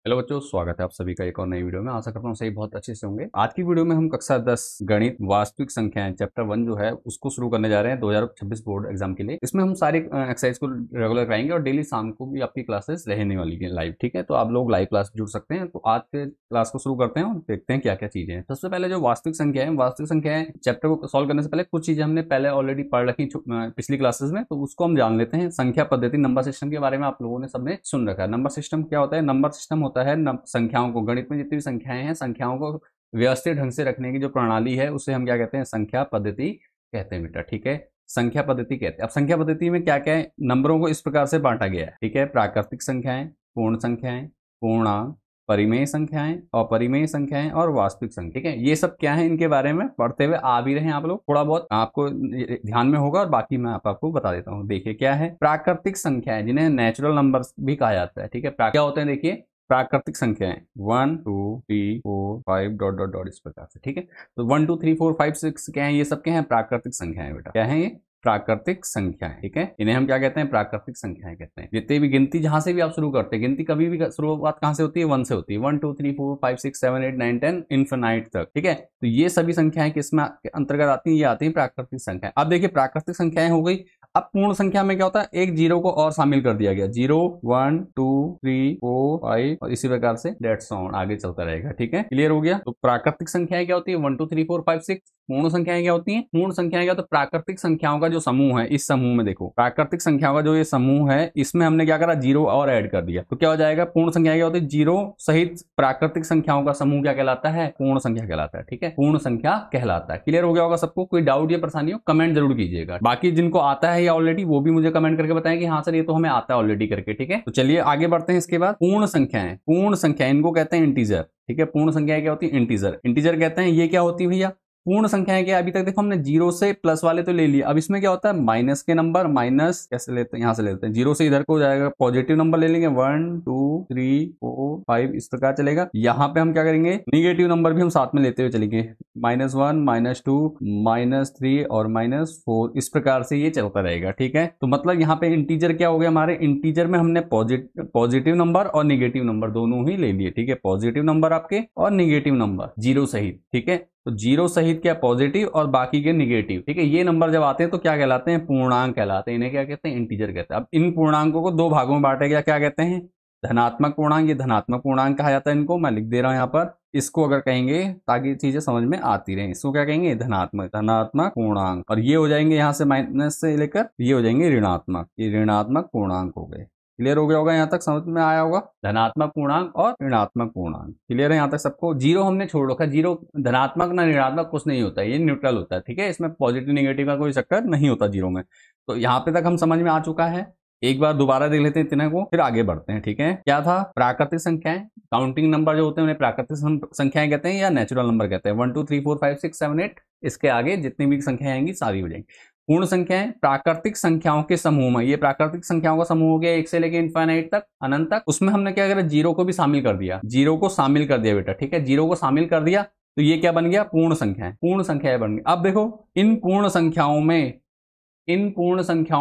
Hello बच्चों, स्वागत है आप सभी का एक और नई वीडियो में। आशा करता हूँ सही बहुत अच्छे से होंगे। आज की वीडियो में हम कक्षा 10 गणित वास्तविक संख्याएं चैप्टर 1 जो है उसको शुरू करने जा रहे हैं 2026 बोर्ड एग्जाम के लिए। इसमें हम सारी एक्सरसाइज को रेगुलर कराएंगे और डेली शाम को भी आपकी क्लासेस रहने वाली है लाइव। ठीक है, तो आप लोग लाइव क्लास जुड़ सकते हैं। तो आज के क्लास को शुरू करते हैं और देखते हैं क्या क्या चीजें हैं। सबसे पहले जो वास्तविक संख्याएं चैप्टर को सॉल्व करने से पहले कुछ चीजें हमने पहले ऑलरेडी पढ़ रखी पिछली क्लासेस में, तो उसको हम जान लेते हैं। संख्या पद्धति नंबर सिस्टम के बारे में आप लोगों ने सबने सुन रखा है। नंबर सिस्टम क्या होता है? नंबर सिस्टम होता है संख्याओं को, गणित में जितनी भी संख्याएं हैं, संख्याओं को व्यवस्थित ढंग से रखने की जो प्रणाली है उसे हम क्या कहते हैं? संख्या पद्धति कहते हैं बेटा। ठीक है, संख्या पद्धति कहते हैं। अब संख्या पद्धति में क्या क्या है? नंबरों को इस प्रकार से बांटा गया है। ठीक है, प्राकृतिक संख्याएं, पूर्ण संख्याएं, पूर्णांक, परिमेय संख्याएं, अपरिमेय संख्याएं और वास्तविक संख्या। ठीक है, ये सब क्या है इनके बारे में पढ़ते हुए आ भी रहे हैं आप लोग, थोड़ा बहुत आपको ध्यान में होगा और बाकी मैं आपको बता देता हूँ। देखिए क्या है प्राकृतिक संख्याएं, जिन्हें नेचुरल नंबर्स भी कहा जाता है। ठीक है, क्या होते हैं? देखिए प्राकृतिक संख्याएं 1 2 3 4 5 डॉट डॉट डॉट इस प्रकार से। ठीक है, तो 1 2 3 4 5 6 क्या है? ये सब क्या है? प्राकृतिक संख्याएं बेटा। क्या है ये? प्राकृतिक संख्याएं। ठीक है, इन्हें हम क्या कहते हैं? प्राकृतिक संख्याएं कहते हैं। जितने भी गिनती जहां से भी आप शुरू करते हैं, गिनती कभी भी शुरुआत कहां से होती है? 1 से होती है। 1 2 3 4 5 6 7 8 9 10 इन्फिनाइट तक। ठीक है, तो ये सभी संख्याएं किसमें अंतर्गत आती हैं? ये आती है प्राकृतिक संख्याएं। अब देखिए प्राकृतिक संख्याएं हो गई। अब पूर्ण संख्या में क्या होता है? एक जीरो को और शामिल कर दिया गया। 0 1 2 3 4 5 और इसी प्रकार से डेट्स ऑन आगे चलता रहेगा। ठीक है, क्लियर हो गया? तो प्राकृतिक संख्याएं क्या होती है? 1 2 3 4 5 6। पूर्ण संख्याएं क्या होती हैं? पूर्ण संख्याएं क्या? तो प्राकृतिक संख्याओं का जो समूह है, इस समूह में देखो प्राकृतिक संख्याओं का जो ये समूह है, इसमें हमने क्या करा? जीरो और ऐड कर दिया। तो क्या हो जाएगा? पूर्ण संख्या क्या होती है? जीरो सहित प्राकृतिक संख्याओं का समूह क्या कहलाता है? पूर्ण संख्या कहलाता है। ठीक है, पूर्ण संख्या कहलाता है। क्लियर हो गया होगा सबको? कोई डाउट या परेशानी हो कमेंट जरूर कीजिएगा। बाकी जिनको आता है या ऑलरेडी, वो भी मुझे कमेंट करके बताएं कि हाँ सर ये तो हमें आता है ऑलरेडी करके। ठीक है, तो चलिए आगे बढ़ते हैं। इसके बाद पूर्ण संख्याएं। पूर्ण संख्या इनको कहते हैं इंटीजर। ठीक है, पूर्ण संख्याएं क्या होती है? इंटीजर। इंटीजर कहते हैं ये क्या होती है भैया? पूर्ण संख्याएं क्या? अभी तक देखो हमने जीरो से प्लस वाले तो ले लिए, अब इसमें क्या होता है? माइनस के नंबर। माइनस कैसे लेते हैं? यहां से लेते हैं, जीरो से इधर को हो जाएगा, पॉजिटिव नंबर ले लेंगे। 1 2 3 4 5 इस प्रकार चलेगा। यहाँ पे हम क्या करेंगे? निगेटिव नंबर भी हम साथ में लेते हुए चलेंगे। -1 -2 -3 और -4 इस प्रकार से ये चलता रहेगा। ठीक है, तो मतलब यहाँ पे इंटीजर क्या हो गया हमारे? इंटीजर में हमने पॉजिटिव नंबर और निगेटिव नंबर दोनों ही ले लिए। ठीक है, पॉजिटिव नंबर आपके और निगेटिव नंबर जीरो सहित। ठीक है, तो जीरो सहित क्या? पॉजिटिव और बाकी के निगेटिव। ठीक है, ये नंबर जब आते हैं तो क्या कहलाते हैं? पूर्णांक कहलाते हैं। इन्हें क्या कहते हैं? इंटीजर कहते हैं। अब इन पूर्णांकों को दो भागों में बांटा गया। क्या कहते हैं? धनात्मक पूर्णांक। ये धनात्मक पूर्णांक कहा जाता है। इनको मैं लिख दे रहा हूं यहाँ पर। इसको अगर कहेंगे ताकि चीजें समझ में आती रहे, इसको क्या कहेंगे? धनात्मक पूर्णांक। और ये हो जाएंगे यहाँ से माइनस से लेकर ये हो जाएंगे ऋणात्मक। ये ऋणात्मक पूर्णांक हो गए। क्लियर हो गया होगा? यहाँ तक समझ में आया होगा? धनात्मक पूर्णांक और ऋणात्मक पूर्णांक क्लियर है यहाँ तक सबको? जीरो हमने छोड़ रखा। जीरो धनात्मक ना ऋणात्मक कुछ नहीं होता है, ये न्यूट्रल होता है। ठीक है, इसमें पॉजिटिव निगेटिव का कोई चक्कर नहीं होता जीरो में। तो यहाँ पे तक हम समझ में आ चुका है। एक बार दोबारा देख लेते हैं इतने को, फिर आगे बढ़ते हैं। ठीक है, क्या था? प्राकृतिक संख्याएं, काउंटिंग नंबर जो होते हैं उन्हें प्राकृतिक संख्याएं कहते हैं या नेचुरल नंबर कहते हैं। 1 2 3 4 5 6 7 8 इसके आगे जितनी भी संख्याएं आएंगी सारी हो जाएंगी। पूर्ण संख्याएं प्राकृतिक संख्याओं के समूह में, ये प्राकृतिक संख्याओं का समूह हो गया एक से लेके इनफाइनाइट तक, अनंत तक। उसमें हमने क्या करा? जीरो को भी शामिल कर दिया। जीरो को शामिल कर दिया बेटा। ठीक है, जीरो को शामिल कर दिया तो ये क्या बन गया? पूर्ण संख्याएं। पूर्ण संख्याएं बन गई। अब देखो इन पूर्ण संख्याओं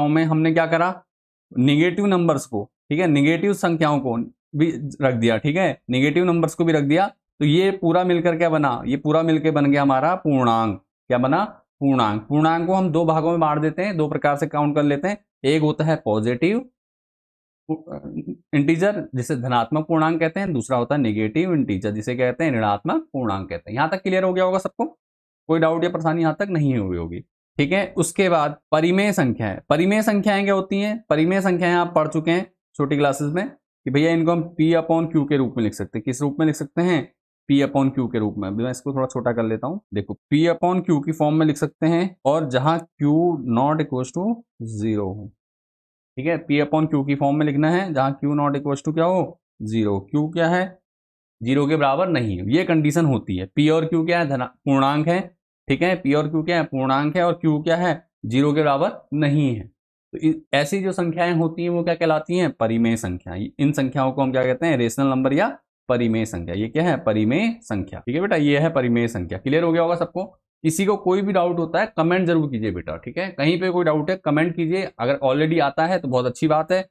में हमने क्या करा? निगेटिव नंबर्स को, ठीक है, निगेटिव संख्याओं को भी रख दिया। ठीक है, निगेटिव नंबर्स को भी रख दिया। तो ये पूरा मिलकर क्या बना? ये पूरा मिलकर बन गया हमारा पूर्णांक। क्या बना? पूर्णांक। पूर्णांक को हम दो भागों में बांट देते हैं, दो प्रकार से काउंट कर लेते हैं। एक होता है पॉजिटिव इंटीजर जिसे धनात्मक पूर्णांक कहते हैं, दूसरा होता है नेगेटिव इंटीजर जिसे कहते हैं ऋणात्मक पूर्णांक कहते हैं। यहां तक क्लियर हो गया होगा सबको? कोई डाउट या परेशानी यहां तक नहीं हुई होगी? ठीक है, उसके बाद परिमेय संख्याएं। परिमेय संख्याएं क्या होती हैं? परिमेय संख्याएं आप पढ़ चुके हैं छोटी क्लासेस में कि भैया इनको हम P/Q के रूप में लिख सकते हैं। किस रूप में लिख सकते हैं? P/Q के रूप में। मैं इसको थोड़ा छोटा कर लेता हूं। देखो P/Q की फॉर्म में लिख सकते हैं और जहां Q नॉट इक्वल टू 0 हो। ठीक है, P/Q की फॉर्म में लिखना है जहां Q नॉट इक्वल टू क्या हो? 0। Q क्या है? जीरो के बराबर नहीं है, ये कंडीशन होती है। P और Q क्या है? पूर्णांक है। ठीक है, P और Q क्या है? पूर्णांक है। और Q क्या है? जीरो के बराबर नहीं है। तो ऐसी जो संख्याएं होती हैं वो क्या कहलाती हैं? परिमेय संख्या। इन संख्याओं को हम क्या कहते हैं? रेशनल नंबर या परिमेय संख्या। ये क्या है? परिमेय संख्या। ठीक है बेटा, ये है परिमेय संख्या। क्लियर हो गया होगा सबको? किसी को कोई भी डाउट होता है कमेंट जरूर कीजिए बेटा। ठीक है, कहीं पे कोई डाउट है कमेंट कीजिए। अगर ऑलरेडी आता है तो बहुत अच्छी बात है,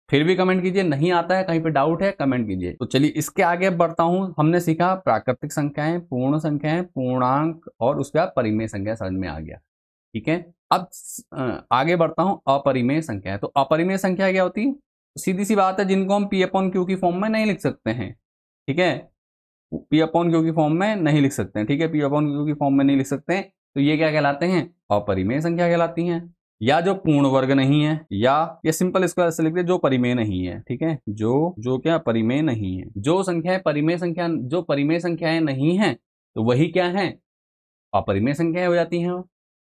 फिर भी कमेंट कीजिए, नहीं आता है कहीं पे डाउट है कमेंट कीजिए। तो चलिए इसके आगे अब बढ़ता हूं। हमने सीखा प्राकृतिक संख्याएं, पूर्ण संख्याएं, पूर्णांक और उसके बाद परिमेय संख्या समझ में आ गया। ठीक है, अब आगे बढ़ता हूं अपरिमेय संख्याएं। तो अपरिमेय संख्या क्या होती है? सीधी सी बात है, जिनको हम पी अपॉन क्यू की फॉर्म में नहीं लिख सकते हैं। ठीक है, पी अपॉन क्यू की फॉर्म में नहीं लिख सकते हैं। ठीक है, पी अपॉन क्यू की फॉर्म में नहीं लिख सकते हैं, तो ये क्या कहलाते हैं? अपरिमेय संख्या कहलाती हैं। या जो पूर्ण वर्ग नहीं है, या ये सिंपल इसको ऐसे लिख दे, जो परिमेय नहीं है। ठीक है, जो क्या परिमेय नहीं है। जो संख्याएं परिमेय संख्या, जो परिमेय संख्याएं नहीं है, तो वही क्या है? अपरिमेय संख्याएं हो जाती हैं।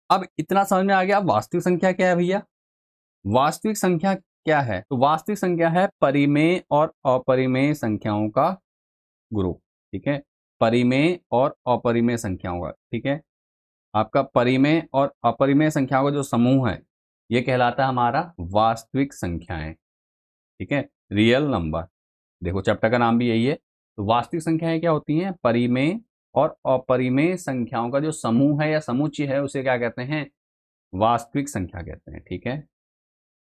अब इतना समझ में आ गया। अब वास्तविक संख्या क्या है भैया? वास्तविक संख्या क्या है? तो वास्तविक संख्या है परिमेय और अपरिमेय संख्याओं का ग्रुप। ठीक है, परिमेय और अपरिमेय संख्याओं का। ठीक है, आपका परिमेय और अपरिमेय संख्याओं का जो समूह है, ये कहलाता है हमारा वास्तविक संख्याएं। ठीक है, रियल नंबर। देखो चैप्टर का नाम भी यही है। तो वास्तविक संख्याएं क्या होती हैं? परिमेय और अपरिमेय संख्याओं का जो समूह है या समुच्चय है, उसे क्या कहते हैं? वास्तविक संख्या कहते हैं। ठीक है,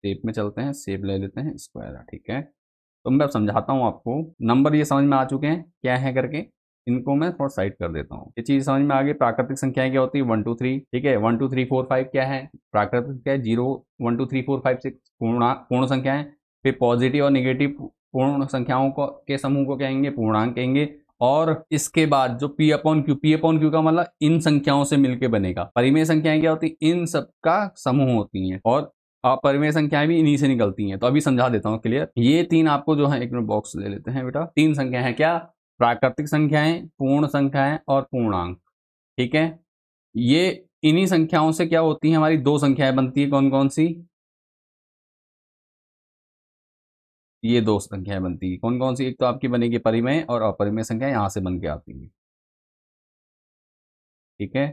शेप में चलते हैं, शेप ले लेते हैं स्क्वायर। ठीक है, तो मैं समझाता हूँ आपको। नंबर ये समझ में आ चुके हैं क्या है करके, इनको मैं थोड़ा साइड कर देता हूँ। ये चीज समझ में आ गई। प्राकृतिक संख्याएं क्या होती है? 1 2 3। ठीक है, 1 2 3 4 5 क्या है? प्राकृतिक क्या है? 0 1 2 3 4 5 6 पूर्ण संख्याएं। फिर पॉजिटिव और निगेटिव पूर्ण संख्याओं को के समूह को कहेंगे पूर्णांक कहेंगे। और इसके बाद जो पी अपॉन क्यू का मतलब इन संख्याओं से मिलकर बनेगा। परिमेय संख्याएं क्या होती? इन सब का समूह होती हैं, और अपरिमेय संख्याएं भी इन्हीं से निकलती हैं। तो अभी समझा देता हूँ क्लियर। ये तीन आपको जो है, एक मिनट बॉक्स ले लेते हैं बेटा। तीन संख्या है क्या? प्राकृतिक संख्याएं, पूर्ण संख्याएं और पूर्णांक। ठीक है, ये इन्हीं संख्याओं से क्या होती है? हमारी दो संख्याएं बनती है। कौन कौन सी? ये दो संख्याएं बनती है। कौन कौन सी? एक तो आपकी बनेगी परिमेय, और अपरिमेय संख्या यहां से बन के आती है। ठीक है,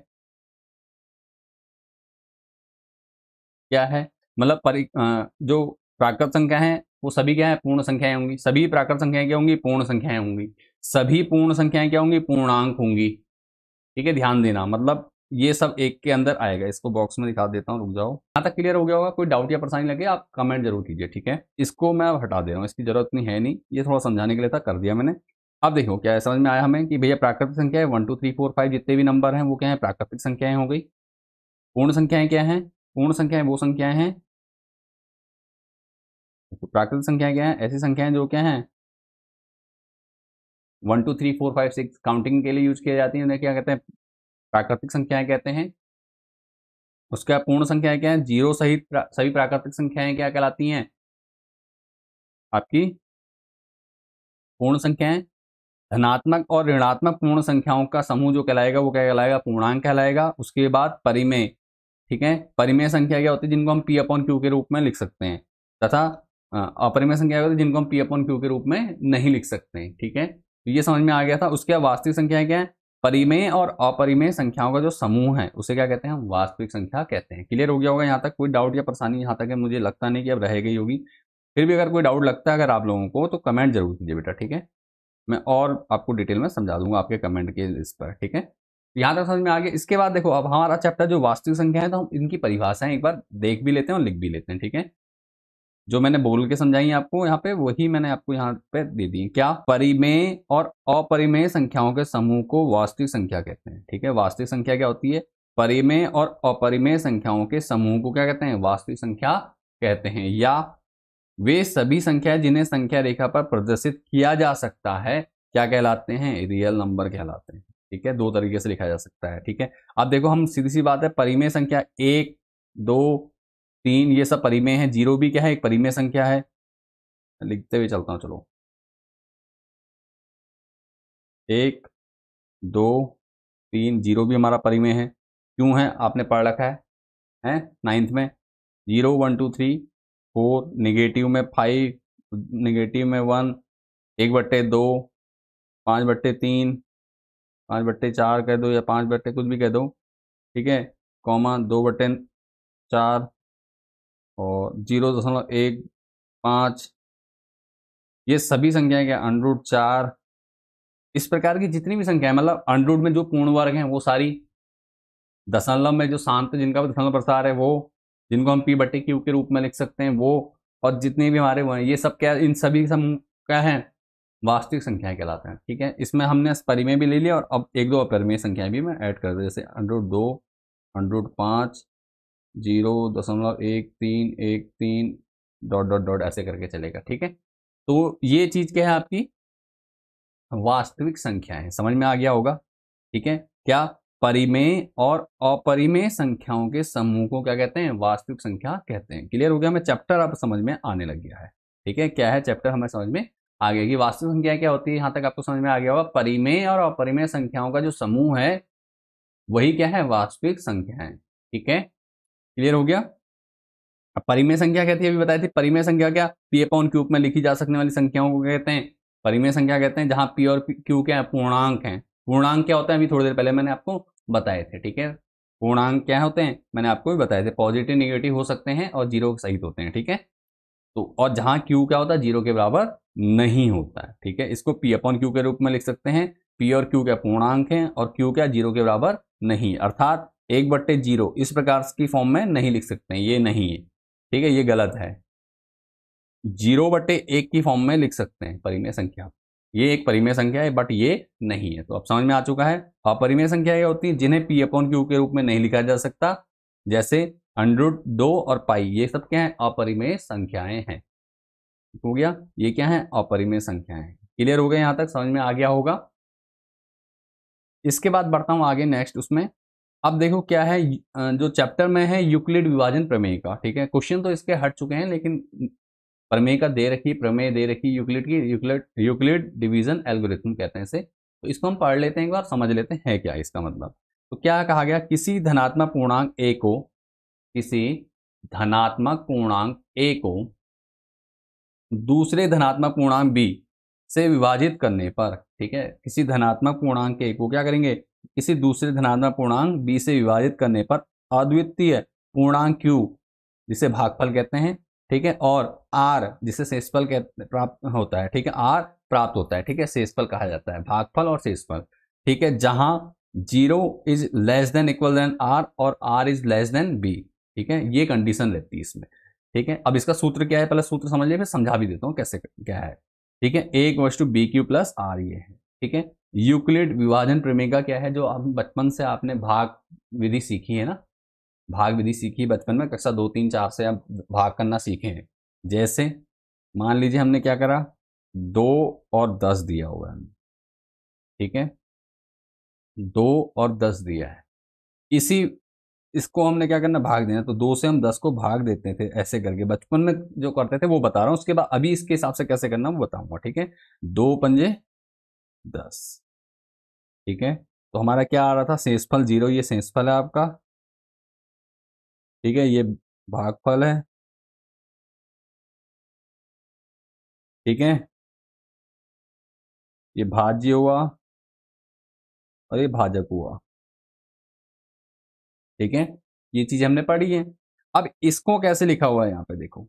क्या है मतलब जो प्राकृत संख्या है वो सभी क्या है? पूर्ण संख्याएं होंगी। सभी प्राकृत संख्याएं क्या होंगी? पूर्ण संख्याएं होंगी। सभी पूर्ण संख्याएं क्या होंगी? पूर्णांक होंगी। ठीक है, ध्यान देना, मतलब ये सब एक के अंदर आएगा। इसको बॉक्स में दिखा देता हूँ, रुक जाओ। यहाँ तक क्लियर हो गया होगा? कोई डाउट या परेशानी लगे आप कमेंट जरूर कीजिए। ठीक है, इसको मैं अब हटा दे रहा हूँ, इसकी जरूरत नहीं है। नहीं, ये थोड़ा समझाने के लिए था, कर दिया मैंने। अब देखो क्या है, समझ में आया हमें कि भैया प्राकृतिक संख्या है 1 2 3 4 5 जितने भी नंबर हैं वो क्या है? प्राकृतिक संख्याएं हो गई। पूर्ण संख्याएं क्या है? पूर्ण संख्याएं वो संख्याएं हैं, तो प्राकृतिक संख्याएं क्या है? ऐसी संख्याएं जो क्या है 1 2 3 4 5 6 काउंटिंग के लिए यूज किया जाती है, उन्हें क्या कहते हैं? प्राकृतिक संख्याएं कहते हैं। उसके बाद पूर्ण संख्याएं क्या है? जीरो सहित सभी प्राकृतिक संख्याएं क्या कहलाती हैं? आपकी पूर्ण संख्याएं। धनात्मक और ऋणात्मक पूर्ण संख्याओं का समूह जो कहलाएगा वो क्या कहलाएगा? पूर्णांक कहलाएगा। उसके बाद परिमेय। ठीक है, परिमेय संख्या क्या होती है? जिनको हम पी अपॉन क्यू के रूप में लिख सकते हैं, तथा अपरिमेय संख्या क्या होती है? जिनको हम पी अपॉन क्यू के रूप में नहीं लिख सकते हैं। ठीक है, तो ये समझ में आ गया था। उसके बाद वास्तविक संख्या क्या है? परिमेय और अपरिमेय संख्याओं का जो समूह है उसे क्या कहते हैं? हम वास्तविक संख्या कहते हैं। क्लियर हो गया होगा यहाँ तक? कोई डाउट या परेशानी यहाँ तक है? मुझे लगता नहीं कि अब रह गई होगी। फिर भी अगर कोई डाउट लगता है अगर आप लोगों को, तो कमेंट जरूर कीजिए बेटा। ठीक है, मैं और आपको डिटेल में समझा दूंगा आपके कमेंट के इस पर। ठीक है, यहाँ तक समझ में आ गया। इसके बाद देखो, अब हमारा चैप्टर जो वास्तविक संख्या है, तो हम इनकी परिभाषाएं एक बार देख भी लेते हैं और लिख भी लेते हैं। ठीक है, जो मैंने बोल के समझाई आपको यहाँ पे, वही मैंने आपको यहाँ पे दे दी। क्या? परिमेय और अपरिमेय संख्याओं के समूह को वास्तविक संख्या कहते हैं। ठीक है, वास्तविक संख्या क्या होती है? परिमेय और अपरिमेय संख्याओं के समूह को क्या कहते हैं? वास्तविक संख्या कहते हैं। या वे सभी संख्या जिन्हें संख्या रेखा पर प्रदर्शित किया जा सकता है क्या कहलाते हैं? रियल नंबर कहलाते हैं। ठीक है, दो तरीके से लिखा जा सकता है। ठीक है, अब देखो हम सीधी सी बात है, परिमेय संख्या 1 2 3 ये सब परिमेय है। 0 भी क्या है? एक परिमेय संख्या है। लिखते हुए चलता हूं, चलो। 1 2 3 0 भी हमारा परिमेय है। क्यों है? आपने पढ़ रखा है 9th में। 0 1 2 3 4, निगेटिव में 5, निगेटिव में 1, 1/2, 5/3, 5/4 कह दो, या 5 कुछ भी कह दो। ठीक है, कॉमा 2/4 और 0.15। ये सभी संख्याएं क्या? √4। इस प्रकार की जितनी भी संख्या है, मतलब अंडरूट में जो पूर्ण वर्ग हैं वो सारी, दशमलव में जो शांत जिनका भी दशमलव प्रसार है वो, जिनको हम p/q के रूप में लिख सकते हैं वो, और जितने भी हमारे वो हैं ये सब क्या, इन सभी समूह क्या है, वास्तविक संख्याएं कहलाते हैं। ठीक है, इसमें हमने परिमेय भी ले लिया और अब एक दो अपरिमेय संख्याएं भी मैं ऐड कर दूँ, जैसे √2, √5, 0.1313 डॉट डॉट डॉट ऐसे करके चलेगा। ठीक है, तो ये चीज क्या है, आपकी वास्तविक संख्या है। समझ में आ गया होगा। ठीक है, क्या परिमेय और अपरिमेय संख्याओं के समूह को क्या कहते हैं, वास्तविक संख्या कहते हैं। क्लियर हो गया, हमें चैप्टर अब समझ में आने लग गया है। ठीक है, क्या है चैप्टर हमें समझ में आ गया कि वास्तविक संख्या क्या होती है। यहां तक आपको समझ में आ गया होगा, परिमेय और अपरिमेय संख्याओं का जो समूह है वही क्या है, वास्तविक संख्या है। ठीक है, क्लियर हो गया। अब परिमेय संख्या कहती है, अभी बताई थी परिमेय संख्या क्या, पी अपॉन क्यूब में लिखी जा सकने वाली संख्याओं को कहते हैं परिमेय संख्या कहते हैं, जहां पी और क्यू क्या है, पूर्णांक है। पूर्णांक क्या होता है, अभी थोड़ी देर पहले मैंने आपको बताए थे। ठीक है, पूर्णांक क्या होते हैं, मैंने आपको भी बताए थे, पॉजिटिव निगेटिव हो सकते हैं और जीरो सहित होते हैं। ठीक है, तो और जहां क्यू क्या होता है, जीरो के बराबर नहीं होता है। ठीक है, इसको पी अपॉन क्यू के रूप में लिख सकते हैं। पी और क्यू क्या पूर्णांक है और क्यू क्या जीरो के बराबर नहीं, अर्थात 1/0 इस प्रकार की फॉर्म में नहीं लिख सकते हैं, ये नहीं है। ठीक है, ये गलत है। 0/1 की फॉर्म में लिख सकते हैं परिमेय संख्या, ये एक परिमेय संख्या है बट ये नहीं है। तो अब समझ में आ चुका है। अपरिमेय संख्या ये होती है जिन्हें पी अपॉन क्यू के रूप में नहीं लिखा जा सकता, जैसे √2 और पाई, ये सब क्या है, अपरिमेय संख्याएं हैं। हो गया, ये क्या है, अपरिमेय संख्याएं हैं। क्लियर हो गया, यहां तक समझ में आ गया होगा। इसके बाद बढ़ता हूं आगे नेक्स्ट उसमें। अब देखो क्या है, जो चैप्टर में है यूक्लिड विभाजन प्रमेय का। ठीक है, क्वेश्चन तो इसके हट चुके हैं, लेकिन प्रमेय का दे रखी, प्रमेय दे रखी यूक्लिड की, यूक्लिड डिवीजन एल्गोरिथम कहते हैं इसे। तो इसको हम पढ़ लेते हैं, एक बार समझ लेते हैं क्या इसका मतलब। तो क्या कहा गया, किसी धनात्मक पूर्णांक ए को, किसी धनात्मक पूर्णांक ए को दूसरे धनात्मक पूर्णांक बी से विभाजित करने पर, ठीक है, किसी धनात्मक पूर्णांक ए को क्या करेंगे, किसी दूसरे धनात्मक पूर्णांक बी से विभाजित करने पर अद्वितीय पूर्णांक क्यू, जिसे भागफल कहते हैं, ठीक है, और आर जिसे शेषफल प्राप्त होता है। ठीक है, आर प्राप्त होता है। ठीक है, शेषफल कहा जाता है, भागफल और शेषफल। ठीक है, जहां 0 is less than equal then R और R is less than B. ठीक है, ये कंडीशन रहती है इसमें। ठीक है, अब इसका सूत्र क्या है, पहले सूत्र समझ लिया, फिर समझा भी देता हूं कैसे क्या है। ठीक है, A equals to B Q plus R, ये है। ठीक है, यूक्लिड विभाजन प्रमेय का क्या है, जो हम बचपन से आपने भाग विधि सीखी है ना, भाग विधि सीखी बचपन में, कक्षा 2, 3, 4 से आप भाग करना सीखे हैं। जैसे मान लीजिए हमने क्या करा, 2 और 10 दिया हुआ है। ठीक है, 2 और 10 दिया है, इसी इसको हमने क्या करना, भाग देना। तो 2 से हम 10 को भाग देते थे ऐसे करके, बचपन में जो करते थे वो बता रहा हूं। उसके बाद अभी इसके हिसाब से कैसे करना वो बताऊंगा। ठीक है, 2×5 = 10। ठीक है, तो हमारा क्या आ रहा था, शेषफल 0, ये शेषफल है आपका। ठीक है, ये भागफल है। ठीक है, ये भाज्य हुआ और ये भाजक हुआ। ठीक है, ये चीज हमने पढ़ी है। अब इसको कैसे लिखा हुआ है यहाँ पे देखो,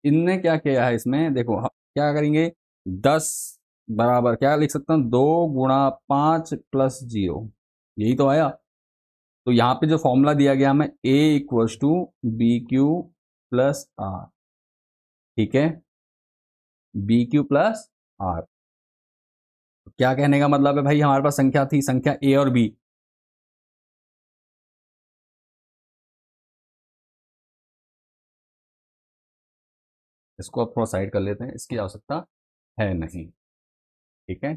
इनने क्या किया है इसमें देखो, हम क्या करेंगे, 10 बराबर क्या लिख सकता हूँ, 2×5 + 0, यही तो आया। तो यहाँ पे जो फॉर्मूला दिया गया हमें, A equals to B Q plus R. ठीक है, बी क्यू प्लस आर, क्या कहने का मतलब है भाई, हमारे पास संख्या थी, संख्या ए और बी। इसको आप थोड़ा साइड कर लेते हैं, इसकी आवश्यकता है नहीं। ठीक है,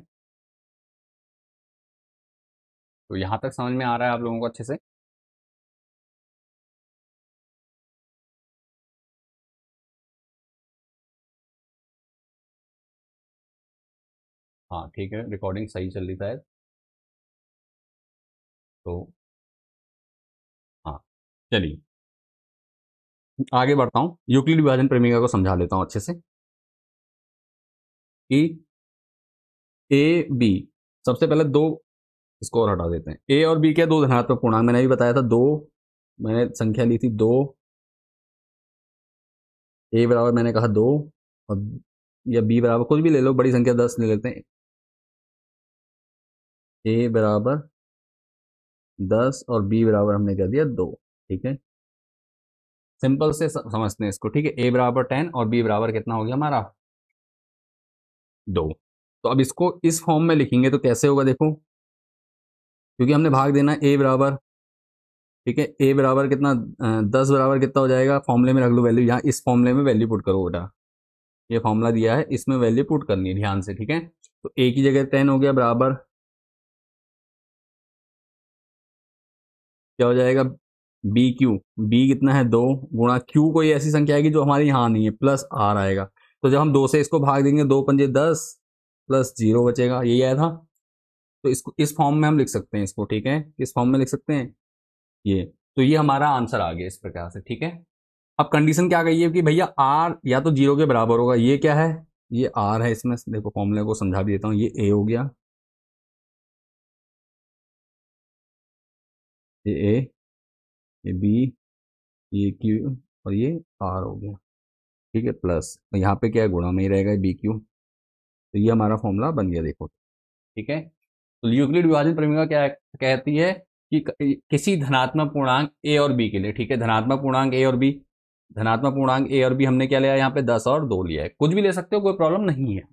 तो यहां तक समझ में आ रहा है आप लोगों को अच्छे से। हाँ ठीक है, रिकॉर्डिंग सही चल रही था। तो हाँ, चलिए आगे बढ़ता हूँ, यूक्लिड विभाजन प्रमेय को समझा लेता हूँ अच्छे से कि ए बी, सबसे पहले दो, इसको और हटा देते हैं। ए और बी क्या, दो धनात्मक पूर्णांक, मैंने अभी बताया था दो, मैंने संख्या ली थी 2, ए बराबर मैंने कहा 2, और या बी बराबर कुछ भी ले लो, बड़ी संख्या 10 ले लेते हैं। ए बराबर 10 और बी बराबर हमने कह दिया 2। ठीक है, सिंपल से समझते हैं इसको, ठीक है। a बराबर 10 और b बराबर कितना हो गया हमारा 2। तो अब इसको इस फॉर्म में लिखेंगे तो कैसे होगा देखो, क्योंकि हमने भाग देना a बराबर, ठीक है, a बराबर कितना 10 बराबर कितना हो जाएगा, फॉर्मूले में रख लो वैल्यू, यहाँ इस फॉर्मूले में वैल्यू पुट करो बेटा, ये फॉर्मूला दिया है इसमें वैल्यू पुट करनी है ध्यान से, ठीक है। तो a की जगह 10 हो गया बराबर क्या हो जाएगा बी क्यू, बी कितना है 2 गुणा क्यू, कोई ऐसी संख्या आएगी जो हमारी यहाँ नहीं है, प्लस आर आएगा। तो जब हम 2 से इसको भाग देंगे 2 पंजे 10 प्लस 0 बचेगा, यही आया था। तो इसको इस फॉर्म में हम लिख सकते हैं इसको, ठीक है, इस फॉर्म में लिख सकते हैं ये। तो ये हमारा आंसर आ गया इस प्रकार से, ठीक है। अब कंडीशन क्या गई है कि भैया आर या तो 0 के बराबर होगा, ये क्या है ये आर है, इसमें देखो फॉर्मूले को समझा भी देता हूँ, ये ए हो गया, ये ए, ये बी, ये क्यू और ये आर हो गया, ठीक है। प्लस यहाँ पे क्या है गुणा में ही रहेगा बी क्यू। तो ये हमारा फॉर्मूला बन गया देखो, ठीक है। तो यूक्लिड विभाजन प्रमेय क्या कहती है कि किसी धनात्मक पूर्णांक ए और बी के लिए, ठीक है, धनात्मक पूर्णांक ए और बी, धनात्मक पूर्णांक ए और बी हमने क्या लिया यहाँ पे 10 और 2 लिया है, कुछ भी ले सकते हो कोई प्रॉब्लम नहीं है,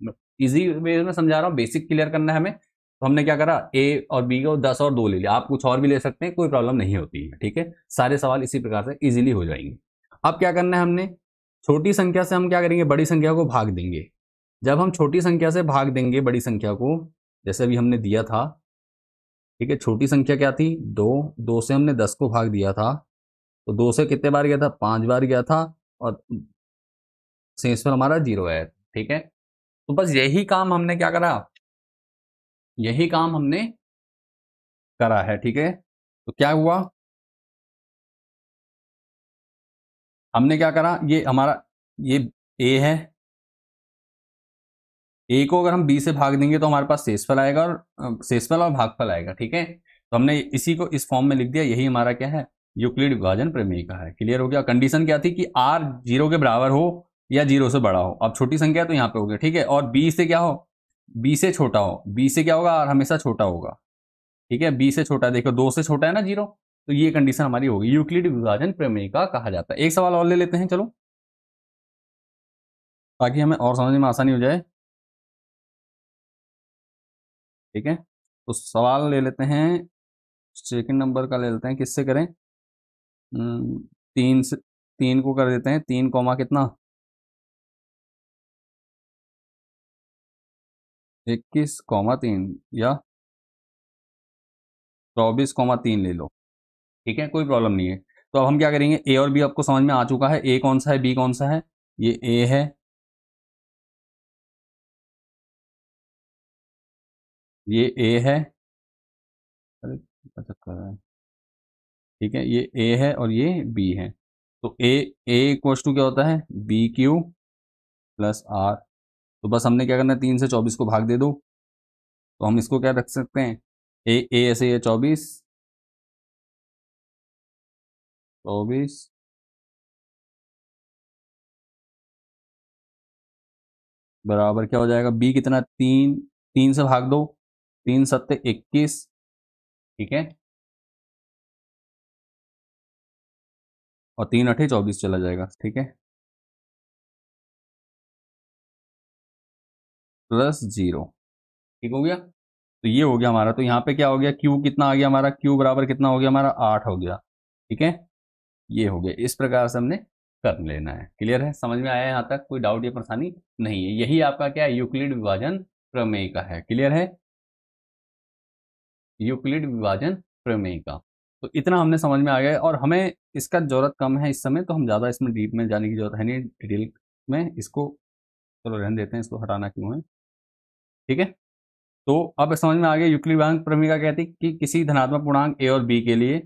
इजी वे में समझा रहा हूँ, बेसिक क्लियर करना है हमें। तो हमने क्या करा ए और बी को 10 और 2 ले लिया, आप कुछ और भी ले सकते हैं, कोई प्रॉब्लम नहीं होती है, ठीक है। सारे सवाल इसी प्रकार से इजीली हो जाएंगे। अब क्या करना है हमने, छोटी संख्या से हम क्या करेंगे बड़ी संख्या को भाग देंगे। जब हम छोटी संख्या से भाग देंगे बड़ी संख्या को, जैसे अभी हमने दिया था, ठीक है, छोटी संख्या क्या थी 2, 2 से हमने 10 को भाग दिया था, तो 2 से कितने बार गया था 5 बार गया था, और शेषफल हमारा 0 है, ठीक है। तो बस यही काम हमने क्या करा, यही काम हमने करा है, ठीक है। तो क्या हुआ, हमने क्या करा, ये हमारा ये ए है, ए को अगर हम बी से भाग देंगे तो हमारे पास शेषफल आएगा और शेषफल और भागफल आएगा, ठीक है। तो हमने इसी को इस फॉर्म में लिख दिया, यही हमारा क्या है यूक्लिड विभाजन प्रमेय का है। क्लियर हो गया। कंडीशन क्या थी कि आर 0 के बराबर हो या 0 से बड़ा हो, अब छोटी संख्या है तो यहाँ पे हो गया, ठीक है, और बी से क्या हो, बी से छोटा हो, बी से क्या होगा आर हमेशा छोटा होगा, ठीक है, बी से छोटा, देखो 2 से छोटा है ना 0, तो ये कंडीशन हमारी होगी, यूक्लिड विभाजन प्रमेय का कहा जाता है। एक सवाल और ले लेते हैं चलो, ताकि हमें और समझने में आसानी हो जाए, ठीक है। तो सवाल ले लेते हैं, सेकंड नंबर का ले लेते हैं, किससे करें, 3 से 3 को कर देते हैं, 3 कॉमा कितना 21,3 या 24,3 ले लो, ठीक है, कोई प्रॉब्लम नहीं है। तो अब हम क्या करेंगे, ए और बी आपको समझ में आ चुका है, ए कौन सा है बी कौन सा है, ये ए है, ये ए है, अरे क्या चक्कर है, ठीक है, ये ए है और ये बी है। तो ए इक्वल टू क्या होता है बी क्यू प्लस आर। तो बस हमने क्या करना है 3 से 24 को भाग दे दो, तो हम इसको क्या रख सकते हैं, ए ऐसे ये 24, 24 बराबर क्या हो जाएगा, बी कितना 3, 3 से भाग दो, 3 सत्ते 21, ठीक है, और 3 अठे 24 चला जाएगा, ठीक है, प्लस 0, ठीक हो गया। तो ये हो गया हमारा, तो यहाँ पे क्या हो गया क्यू कितना आ गया हमारा, क्यू बराबर कितना हो गया हमारा 8 हो गया, ठीक है, ये हो गया। इस प्रकार से हमने कर लेना है। क्लियर है, समझ में आया यहाँ तक, कोई डाउट या परेशानी नहीं है। यही आपका क्या है यूक्लिड विभाजन प्रमेय का है। क्लियर है, यूक्लिड विभाजन प्रमेय का। तो इतना हमने समझ में आ गया, और हमें इसका जरूरत कम है इस समय, तो हम ज़्यादा इसमें डीप में जाने की जरूरत है नहीं, डिटेल में इसको चलो रहने देते हैं, इसको हटाना क्यों है, ठीक है। तो अब समझ में आ गया यूक्लिड विभाजन प्रमेय का कहती है कि किसी धनात्मक पूर्णांक ए और बी के लिए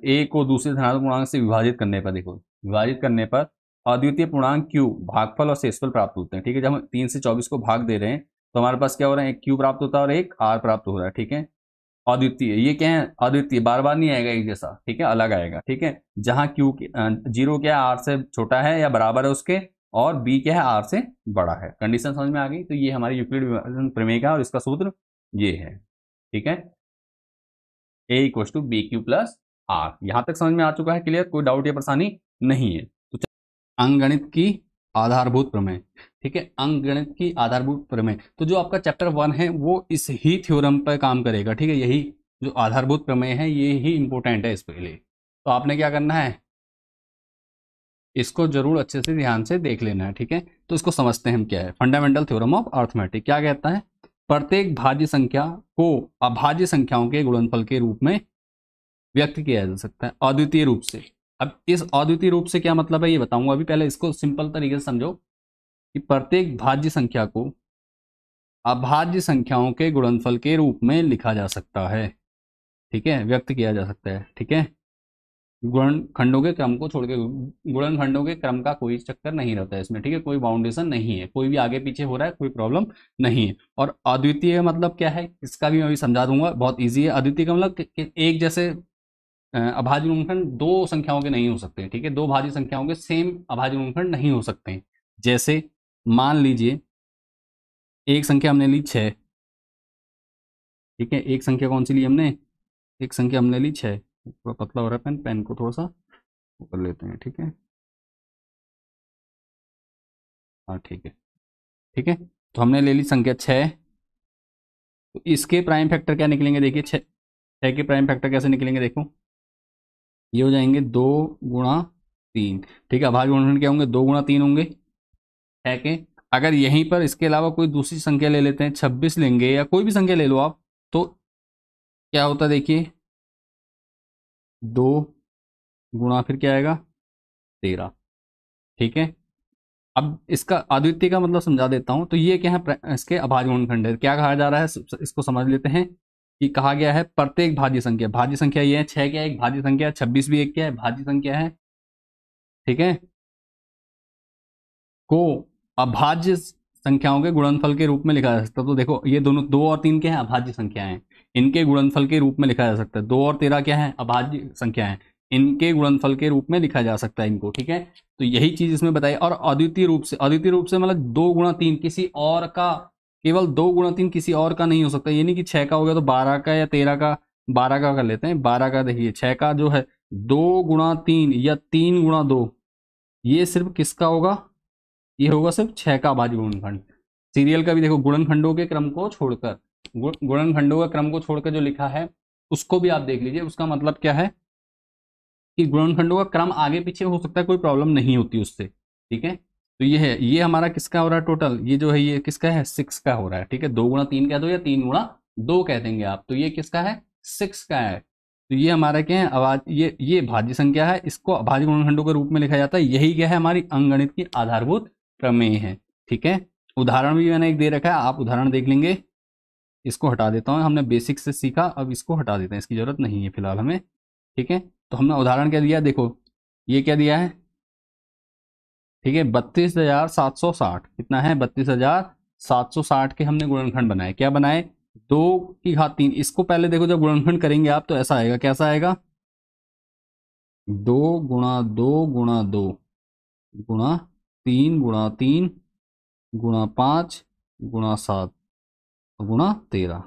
ए को दूसरे धनात्मक पूर्णांक से विभाजित करने पर, देखो विभाजित करने पर अद्वितीय पूर्णांक क्यू भागफल और शेषफल प्राप्त होते हैं, ठीक है। जब हम 3 से 24 को भाग दे रहे हैं तो हमारे पास क्या हो रहा है, एक क्यू प्राप्त होता है और एक आर प्राप्त हो रहा है, ठीक है। अद्वितीय, ये क्या है अद्वितीय, बार बार नहीं आएगा एक जैसा, ठीक है, अलग आएगा, ठीक है। जहां क्यू 0 क्या है आर से छोटा है या बराबर है उसके, और बी क्या है आर से बड़ा है। कंडीशन समझ में आ गई। तो ये हमारी यूक्लिड विभाजन प्रमेय का, और इसका सूत्र ये है, ठीक है, A equal to B Q plus R. यहां तक समझ में आ चुका है, क्लियर, कोई डाउट या परेशानी नहीं है। तो अंकगणित की आधारभूत प्रमेय, ठीक है, अंकगणित की आधारभूत प्रमेय। तो जो आपका चैप्टर 1 है वो इस ही थ्योरम पर काम करेगा, ठीक है, यही जो आधारभूत प्रमेय है ये ही इंपॉर्टेंट है इसके लिए। तो आपने क्या करना है, इसको जरूर अच्छे से ध्यान से देख लेना है, ठीक है। तो इसको समझते हैं हम क्या है। फंडामेंटल थ्योरम ऑफ अर्थमेटिक क्या कहता है, प्रत्येक भाज्य संख्या को अभाज्य संख्याओं के गुणनफल के रूप में व्यक्त किया जा सकता है अद्वितीय रूप से। अब इस अद्वितीय रूप से क्या मतलब है ये बताऊंगा, अभी पहले इसको सिंपल तरीके से समझो कि प्रत्येक भाज्य संख्या को अभाज्य संख्याओं के गुणनफल के रूप में लिखा जा सकता है, ठीक है, व्यक्त किया जा सकता है, ठीक है। गुणनखंडों के क्रम को छोड़ के, गुणनखंडों के क्रम का कोई चक्कर नहीं रहता है इसमें, ठीक है, कोई बाउंडेशन नहीं है, कोई भी आगे पीछे हो रहा है कोई प्रॉब्लम नहीं है। और अद्वितीय मतलब क्या है इसका भी मैं अभी समझा दूंगा, बहुत ईजी है। अद्वितीय का मतलब कि एक जैसे अभाज्य गुणनखंड दो संख्याओं के नहीं हो सकते, ठीक है, दो भाज्य संख्याओं के सेम अभाज्य गुणनखंड नहीं हो सकते। जैसे मान लीजिए एक संख्या हमने ली 6, ठीक है, एक संख्या कौन सी ली हमने, एक संख्या हमने ली 6। थोड़ा पतला हो रहा है पेन, पेन को थोड़ा सा कर लेते हैं, ठीक है, हाँ ठीक है, ठीक है। तो हमने ले ली संख्या 6, तो इसके प्राइम फैक्टर क्या निकलेंगे, देखिए 6 के प्राइम फैक्टर कैसे निकलेंगे, देखो ये हो जाएंगे 2 गुणा 3, ठीक है। अभाज्य गुणनखंड क्या होंगे, 2 गुणा 3 होंगे 6 के। अगर यहीं पर इसके अलावा कोई दूसरी संख्या ले लेते हैं, 26 लेंगे या कोई भी संख्या ले लो आप, तो क्या होता है देखिए 2 गुणा फिर क्या आएगा 13, ठीक है। अब इसका अद्वितीय का मतलब समझा देता हूं। तो ये क्या है, इसके अभाज्य गुणनखंड है। क्या कहा जा रहा है इसको समझ लेते हैं कि कहा गया है प्रत्येक भाज्य संख्या, भाज्य संख्या ये है 6 क्या है एक भाज्य संख्या है, 26 भी एक क्या है भाज्य संख्या है, ठीक है, को अभाज्य संख्याओं के गुणनफल के रूप में लिखा जा सकता है। तो देखो ये दोनों 2 और 3 क्या है अभाज्य संख्याएं हैं, इनके गुणनफल के रूप में लिखा जा सकता है। 2 और 13 क्या है अभाज्य संख्या है, इनके गुणनफल के रूप में लिखा जा सकता है इनको, ठीक है। तो यही चीज इसमें बताई। और अद्वितीय रूप से, अद्वितीय रूप से मतलब 2 गुणा 3 किसी और का, केवल 2 गुणा 3 किसी और का नहीं हो सकता। ये नहीं कि 6 का हो गया तो 12 का या 13 का, 12 का कर लेते हैं, 12 का देखिए 6 का जो है 2 गुणा 3 या 3 गुणा 2, ये सिर्फ किसका होगा, ये होगा सिर्फ 6 का अभाज्य गुणनखंड। सीरियल का भी देखो गुणनखंडों के क्रम को छोड़कर, गुणनखंडों का क्रम को छोड़कर जो लिखा है उसको भी आप देख लीजिए। उसका मतलब क्या है कि गुणनखंडों का क्रम आगे पीछे हो सकता है, कोई प्रॉब्लम नहीं होती उससे, ठीक है। तो ये है, ये हमारा किसका हो रहा है टोटल, ये जो है ये किसका है 6 का हो रहा है, ठीक है। 2 गुणा 3 कह दो या 3 गुणा 2 कह देंगे आप, तो ये किसका है 6 का है। तो ये हमारा क्या है आवाज, ये भाज्य संख्या है, इसको अभाज्य गुणनखंडों के रूप में लिखा जाता है। यही क्या है हमारी अंकगणित की आधारभूत प्रमेय है, ठीक है। उदाहरण भी मैंने एक दे रखा है, आप उदाहरण देख लेंगे। इसको हटा देता हूँ, हमने बेसिक से सीखा, अब इसको हटा देते हैं, इसकी जरूरत नहीं है फिलहाल हमें, ठीक है। तो हमने उदाहरण क्या दिया, देखो ये क्या दिया है, ठीक है, 32,760 कितना है 32,760 के हमने गुणनखंड बनाए। क्या बनाए, 2 की घात 3। इसको पहले देखो जब गुणनखंड करेंगे आप तो ऐसा आएगा, कैसा आएगा 2 गुणा 2 गुणा 2 गुणा 3 गुणा 5 गुणा 7 गुणा 13।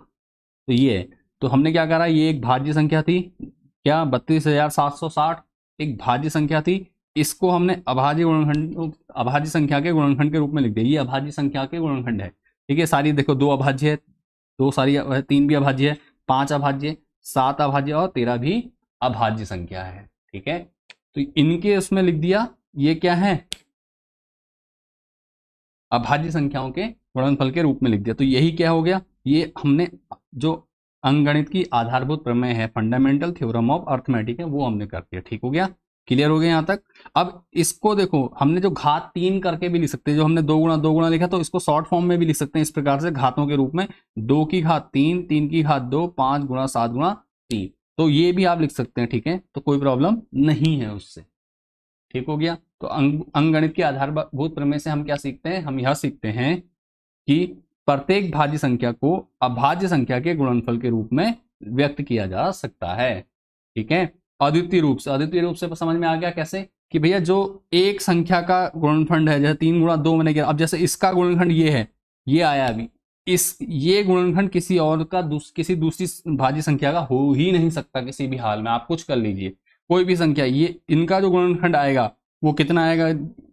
तो ये है। तो हमने क्या करा, ये एक भाज्य संख्या थी, क्या 32,760 एक भाज्य संख्या थी। इसको हमने अभाज्य गुणनखंड, अभाज्य संख्या के गुणनखंड के रूप में लिख दिया। ये अभाज्य संख्या के गुणनखंड है, ठीक है। सारी देखो 2 अभाज्य है, 2 सारी 3 भी अभाज्य है, 5 अभाज्य, 7 अभाज्य और 13 भी अभाज्य संख्या है, ठीक है। तो इनके उसमें लिख दिया, ये क्या है अभाज्य संख्याओं के गुणनफल के रूप में लिख दिया। तो यही क्या हो गया, ये हमने जो अंकगणित की आधारभूत प्रमेय है, फंडामेंटल थ्योरम ऑफ अर्थमेटिक है, वो हमने कर दिया, ठीक हो गया, क्लियर हो गया यहां तक। अब इसको देखो हमने जो घात 3 करके भी लिख सकते हैं, जो हमने 2 गुणा 2 गुणा लिखा तो इसको शॉर्ट फॉर्म में भी लिख सकते हैं इस प्रकार से घातों के रूप में, 2 की घात 3, 3 की घात 2, 5 गुणा 7 गुणा 3। तो ये भी आप लिख सकते हैं, ठीक है, तो कोई प्रॉब्लम नहीं है उससे, ठीक हो गया। तो अंकगणित के आधारभूत प्रमेय से हम क्या सीखते हैं, हम यह सीखते हैं कि प्रत्येक भाज्य संख्या को अभाज्य संख्या के गुणनफल के रूप में व्यक्त किया जा सकता है, ठीक है। अद्वितीय रूप से, अद्वितीय रूप से समझ में आ गया कैसे कि भैया जो एक संख्या का गुणनखंड है, जैसे 3 गुणा 2 मैंने किया, अब जैसे इसका गुणनखंड ये है, ये आया अभी, ये गुणनखंड किसी और का किसी दूसरी भाज्य संख्या का हो ही नहीं सकता किसी भी हाल में। आप कुछ कर लीजिए, कोई भी संख्या, ये इनका जो गुणनखंड आएगा वो कितना आएगा,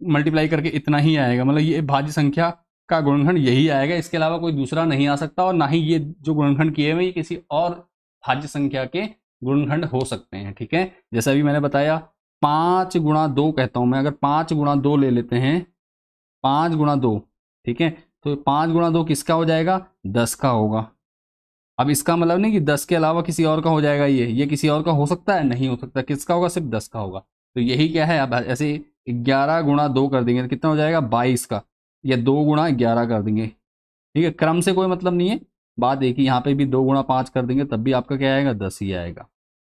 मल्टीप्लाई करके इतना ही आएगा। मतलब ये भाज्य संख्या का गुणनखंड यही आएगा, इसके अलावा कोई दूसरा नहीं आ सकता। और ना ही ये जो गुणनखंड किए हुए ये किसी और भाज्य संख्या के गुणनखंड हो सकते हैं। ठीक है, जैसा अभी मैंने बताया 5 गुणा 2 कहता हूं मैं, अगर 5 गुणा 2 ले लेते हैं, 5 गुणा 2, ठीक है, तो 5 गुणा 2 किसका हो जाएगा, 10 का होगा। अब इसका मतलब नहीं कि 10 के अलावा किसी और का हो जाएगा, ये किसी और का हो सकता है, नहीं हो सकता। किसका होगा, सिर्फ 10 का होगा। तो यही क्या है, अब ऐसे 11 गुणा 2 कर देंगे तो कितना हो जाएगा, 22 का, या 2 गुणा 11 कर देंगे। ठीक है, क्रम से कोई मतलब नहीं है, बात एक ही, यहाँ पे भी 2 गुणा 5 कर देंगे तब भी आपका क्या आएगा, 10 ही आएगा।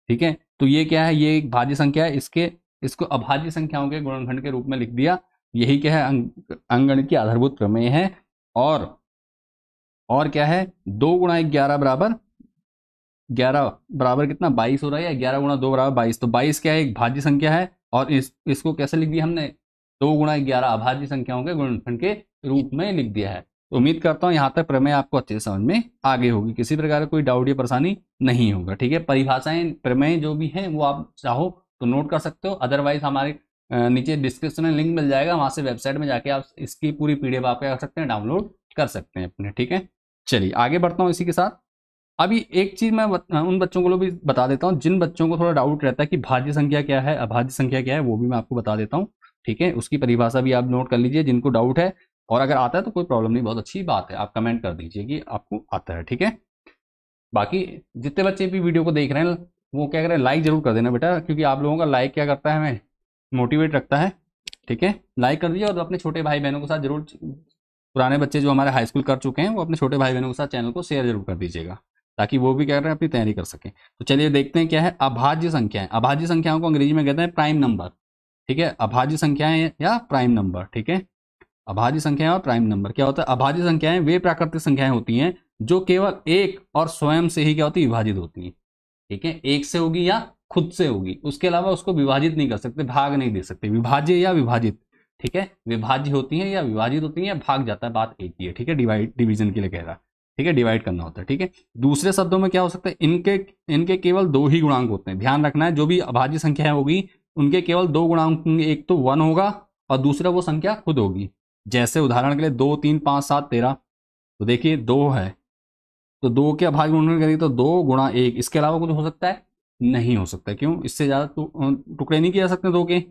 ठीक है, तो ये क्या है, ये एक भाज्य संख्या है, इसको अभाज्य संख्याओं के गुणनखंड के रूप में लिख दिया। यही क्या है, अंकगणित की आधारभूत प्रमेय है। और क्या है, 2 गुणा 11 बराबर 11 बराबर कितना, 22 हो रहा है, या 11 गुणा 2 बराबर 22। तो 22 क्या है, एक भाज्य संख्या है। और इसको कैसे लिख दिया हमने, 2 गुणा 11 अभाज्य संख्याओं के गुणनखंड के रूप में लिख दिया है। तो उम्मीद करता हूं यहाँ तक प्रमेय आपको अच्छे से समझ में आगे होगी, किसी प्रकार का कोई डाउट या परेशानी नहीं होगा। ठीक है, परिभाषाएं प्रमेय जो भी हैं वो आप चाहो तो नोट कर सकते हो, अदरवाइज हमारे नीचे डिस्क्रिप्शन में लिंक मिल जाएगा, वहां से वेबसाइट में जाके आप इसकी पूरी पीडीएफ आप क्या कर सकते हैं, डाउनलोड कर सकते हैं अपने। ठीक है, चलिए आगे बढ़ता हूँ इसी के साथ। अभी एक चीज मैं उन बच्चों को भी बता देता हूँ जिन बच्चों को थोड़ा डाउट रहता है कि भाज्य संख्या क्या है, अभाज्य संख्या क्या है, वो भी मैं आपको बता देता हूँ। ठीक है, उसकी परिभाषा भी आप नोट कर लीजिए जिनको डाउट है, और अगर आता है तो कोई प्रॉब्लम नहीं, बहुत अच्छी बात है, आप कमेंट कर दीजिए कि आपको आता है। ठीक है, बाकी जितने बच्चे भी वीडियो को देख रहे हैं वो क्या करें, लाइक जरूर कर देना बेटा, क्योंकि आप लोगों का लाइक क्या करता है, हमें मोटिवेट रखता है। ठीक है, लाइक कर दीजिए, और अपने छोटे भाई बहनों के साथ जरूर, पुराने बच्चे जो हमारे हाई स्कूल कर चुके हैं वो अपने छोटे भाई बहनों के साथ चैनल को शेयर जरूर कर दीजिएगा, ताकि वो भी क्या कर रहे हैं, अपनी तैयारी कर सकें। तो चलिए देखते हैं क्या है अभाज्य संख्याएं। अभाज्य संख्याओं को अंग्रेजी में कहते हैं प्राइम नंबर। ठीक है, अभाज्य संख्याएं या प्राइम नंबर। ठीक है, अभाज्य संख्याएं और प्राइम नंबर क्या होता है, अभाज्य संख्याएं वे प्राकृतिक संख्याएं होती हैं जो केवल एक और स्वयं से ही क्या होती है, विभाजित होती हैं। ठीक है, एक से होगी या खुद से होगी, उसके अलावा उसको विभाजित नहीं कर सकते, भाग नहीं दे सकते, विभाज्य या विभाजित। ठीक है, विभाज्य होती है या विभाजित होती है, भाग जाता है, बात एक ही है। ठीक है, डिवाइड डिवीजन के लिए कह रहा है। ठीक है, डिवाइड करना होता है। ठीक है, दूसरे शब्दों में क्या हो सकता है, इनके केवल 2 ही गुणांक होते हैं। ध्यान रखना है, जो भी अभाज्य संख्या होगी उनके केवल 2 गुणांक होंगे, एक तो 1 होगा और दूसरा वो संख्या खुद होगी। जैसे उदाहरण के लिए 2, 3, 5, 7, 13, तो देखिए 2 है, तो 2 के अभाज्य गुणनखंड करेंगे तो 2 गुणा 1, इसके अलावा कुछ हो सकता है, नहीं हो सकता। क्यों, इससे ज्यादा टुकड़े नहीं किए जा सकते 2 के।